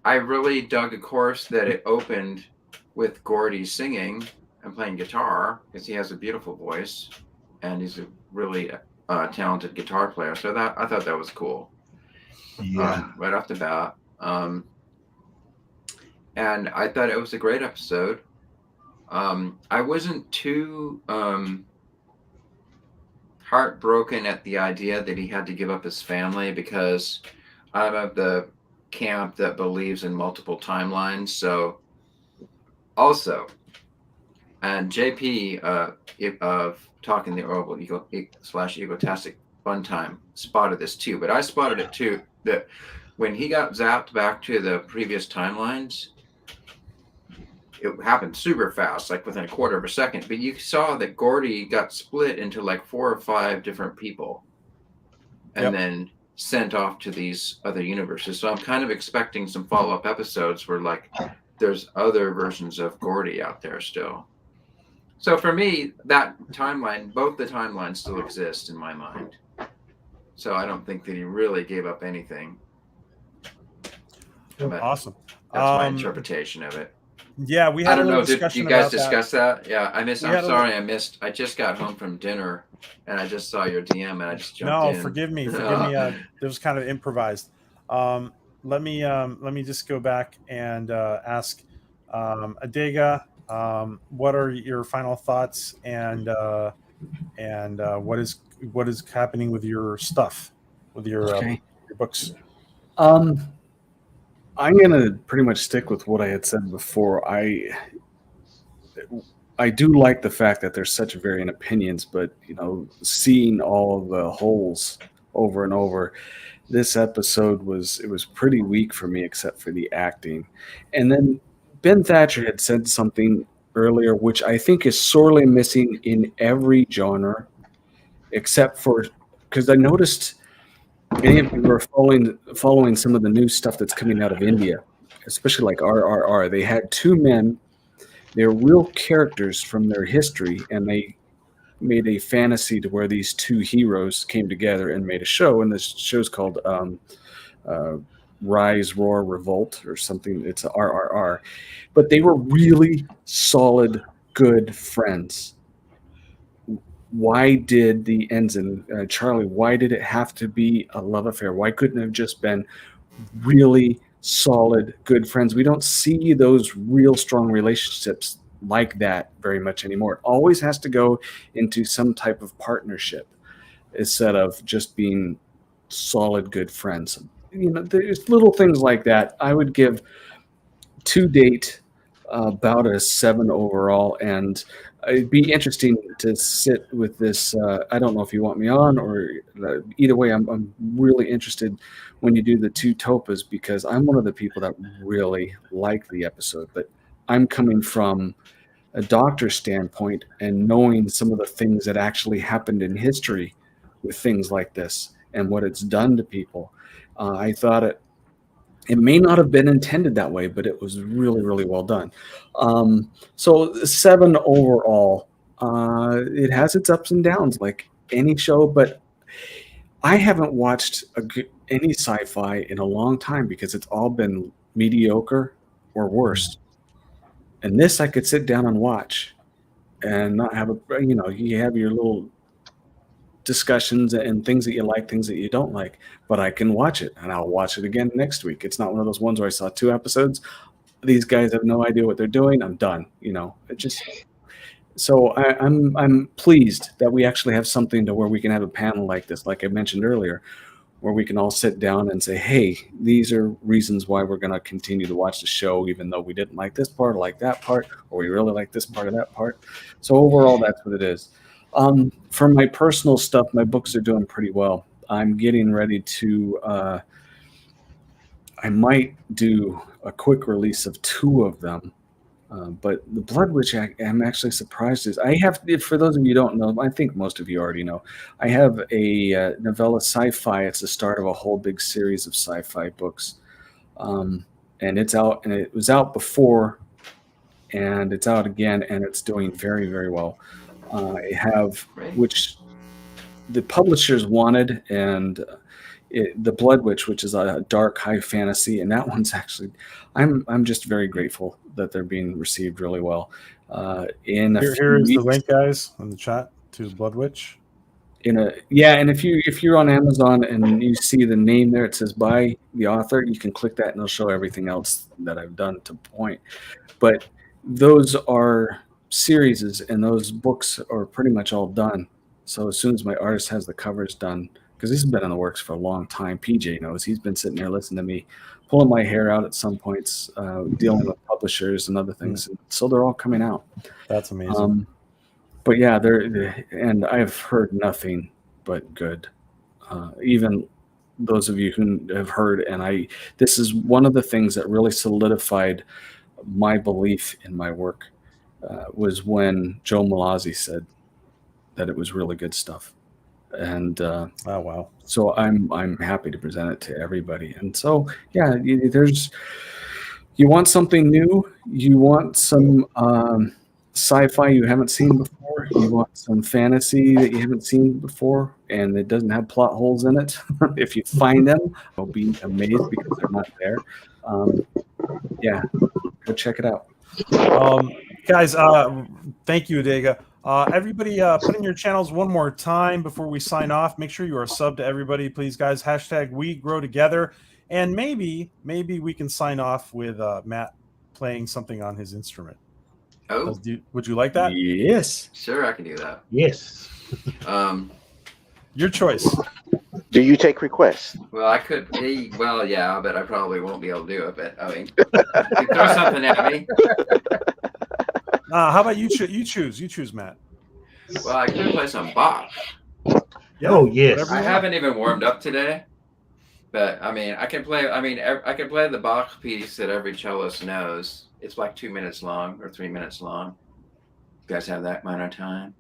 Speaker 9: I really dug, of course, that it opened with Gordy singing and playing guitar because he has a beautiful voice and he's a really talented guitar player. So I thought that was cool.
Speaker 4: Yeah.
Speaker 9: Right off the bat. And I thought it was a great episode. I wasn't too heartbroken at the idea that he had to give up his family because I'm of the camp that believes in multiple timelines. So also, and JP of Talking the Orville /Egotastic Fun Time spotted this too, but I spotted it too, that when he got zapped back to the previous timelines, it happened super fast, like within a quarter of a second. But you saw that Gordy got split into like 4 or 5 different people and then sent off to these other universes. So I'm kind of expecting some follow-up episodes where like there's other versions of Gordy out there still. So for me, that timeline, both the timelines still exist in my mind. So I don't think that he really gave up anything. But
Speaker 1: Awesome.
Speaker 9: that's my interpretation of it.
Speaker 1: Yeah, we
Speaker 9: I
Speaker 1: had a
Speaker 9: don't
Speaker 1: little
Speaker 9: know. Did
Speaker 1: discussion
Speaker 9: you guys
Speaker 1: about that.
Speaker 9: discuss that? Yeah, I missed.
Speaker 1: We
Speaker 9: I'm
Speaker 1: had a
Speaker 9: sorry, I missed. I just got home from dinner, and I just saw your DM, and I just jumped
Speaker 1: No,
Speaker 9: in.
Speaker 1: forgive me. It was kind of improvised. Let me just go back and ask Adega, what are your final thoughts, and what is happening with your stuff, with your books?
Speaker 6: I'm gonna pretty much stick with what I had said before. I do like the fact that there's such varying opinions, but seeing all of the holes over and over, this episode was pretty weak for me, except for the acting. And then Ben Thatcher had said something earlier, which I think is sorely missing in every genre, except for, because I noticed any of you were following some of the new stuff that's coming out of India, especially like RRR. They had two men. They're real characters from their history, and they made a fantasy to where these two heroes came together and made a show. And this show's called Rise, Roar, Revolt, or something. It's a RRR. But they were really solid, good friends. Why did the ensign, Charlie, why did it have to be a love affair? Why couldn't it have just been really solid, good friends? We don't see those real strong relationships like that very much anymore. It always has to go into some type of partnership instead of just being solid, good friends. There's little things like that. I would give to date about a 7 overall, and it'd be interesting to sit with this. I don't know if you want me on, or either way, I'm really interested when you do the two topas, because I'm one of the people that really like the episode, but I'm coming from a doctor's standpoint and knowing some of the things that actually happened in history with things like this and what it's done to people. I thought it may not have been intended that way, but it was really, really well done. So 7 overall. It has its ups and downs like any show, but I haven't watched any sci-fi in a long time because it's all been mediocre or worse. And this I could sit down and watch and not have you have your little discussions and things that you like, things that you don't like, but I can watch it and I'll watch it again next week. It's not one of those ones where I saw 2 episodes. These guys have no idea what they're doing. I'm done. It just, so I'm pleased that we actually have something to where we can have a panel like this, like I mentioned earlier, where we can all sit down and say, hey, these are reasons why we're going to continue to watch the show, even though we didn't like this part or like that part, or we really like this part or that part. So overall, that's what it is. For my personal stuff, my books are doing pretty well. I'm getting ready to, I might do a quick release of 2 of them. But the Blood Witch, I'm actually surprised. I have, for those of you who don't know, I think most of you already know, I have a novella sci-fi. It's the start of a whole big series of sci-fi books. And it's out, and it was out before, and it's out again, and it's doing very, very well. I have, which the publishers wanted, and the Blood Witch, which is a dark high fantasy, and that one's actually, I'm just very grateful that they're being received really well. Here
Speaker 1: is the link, guys, in the chat to Blood Witch.
Speaker 6: And if you're on Amazon and you see the name there, it says by the author, you can click that and it'll show everything else that I've done to point. But those are series, and those books are pretty much all done. So as soon as my artist has the covers done, because this has been in the works for a long time, PJ knows, he's been sitting there listening to me, pulling my hair out at some points, dealing with publishers and other things. So they're all coming out.
Speaker 1: That's amazing.
Speaker 6: But yeah, and I've heard nothing but good. Even those of you who have heard, and this is one of the things that really solidified my belief in my work, was when Joe Malazzi said that it was really good stuff. And
Speaker 1: oh wow!
Speaker 6: So I'm happy to present it to everybody. And so yeah, there's You want something new? You want some sci-fi you haven't seen before? You want some fantasy that you haven't seen before and it doesn't have plot holes in it? If you find them, you'll be amazed because they're not there. Yeah, go check it out.
Speaker 1: Guys, thank you, Adega. Everybody, put in your channels one more time before we sign off. Make sure you are subbed to everybody, please, guys. Hashtag we grow together. And maybe we can sign off with Matt playing something on his instrument.
Speaker 9: Oh,
Speaker 1: Would you like that?
Speaker 6: Yes.
Speaker 9: sure, I can do that.
Speaker 4: Yes.
Speaker 1: Your choice.
Speaker 8: Do you take requests?
Speaker 9: Well, I could. Well, yeah, but I probably won't be able to do it. But I mean, you throw something at me.
Speaker 1: How about you? You choose, Matt.
Speaker 9: Well, I could play some Bach.
Speaker 1: Yeah,
Speaker 4: Oh, yes.
Speaker 9: I haven't even warmed up today, but I mean, I can play. I mean, I can play the Bach piece that every cellist knows. It's like 2 minutes long or 3 minutes long. You guys have that amount of time?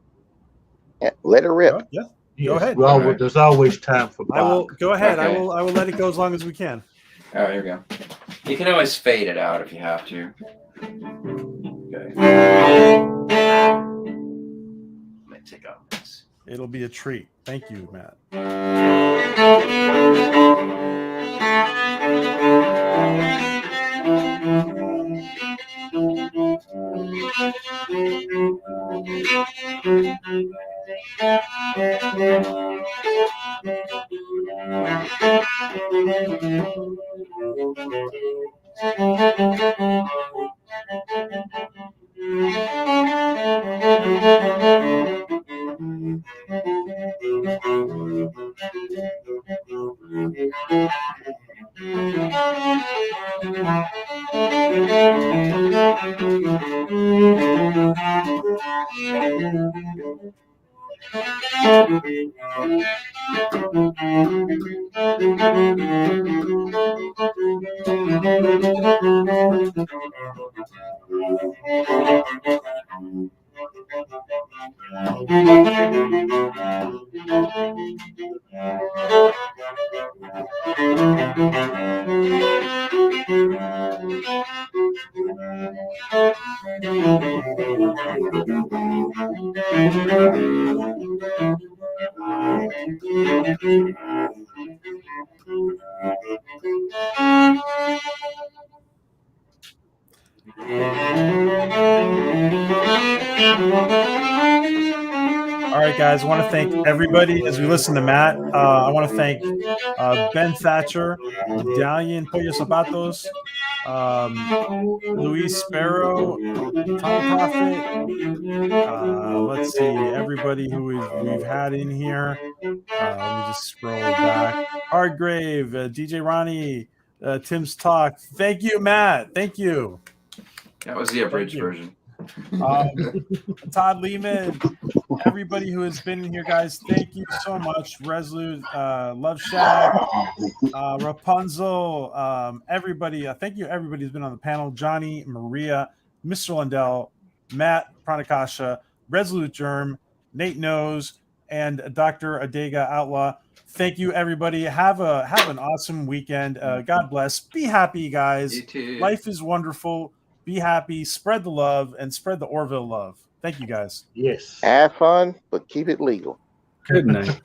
Speaker 8: Yeah, let her rip.
Speaker 1: Yeah.
Speaker 4: Yes.
Speaker 1: Go ahead.
Speaker 4: There's always time for
Speaker 1: I will
Speaker 4: Bach.
Speaker 1: go ahead.
Speaker 9: Okay.
Speaker 1: I will let it go as long as we can.
Speaker 9: All right, here we go. You can always fade it out if you have to. Okay. Let me take out this.
Speaker 1: It'll be a treat. Thank you, Matt. All right, guys. I want to thank everybody as we listen to Matt. I want to thank Ben Thatcher, Medallion, Pollo Zapatos, Luis Sparrow, Tom Prophet. Let's see, everybody who we've had in here. Let me just scroll back. Hardgrave, DJ Ronnie, Tim's Talk. Thank you, Matt. Thank you.
Speaker 9: That was the abridged version.
Speaker 1: Todd Lehman, everybody who has been in here, guys, thank you so much. Resolute, Love Shack, Rapunzel, everybody. Thank you, everybody who's been on the panel. Johnny, Maria, Mr. Lundell, Matt Pranakasha, Resolute Germ, Nate Knows, and Dr. Adega Outlaw. Thank you, everybody. Have an awesome weekend. God bless. Be happy, guys.
Speaker 9: You too.
Speaker 1: Life is wonderful. Be happy, spread the love, and spread the Orville love. Thank you, guys.
Speaker 4: Yes.
Speaker 8: Have fun, but keep it legal.
Speaker 6: Good night.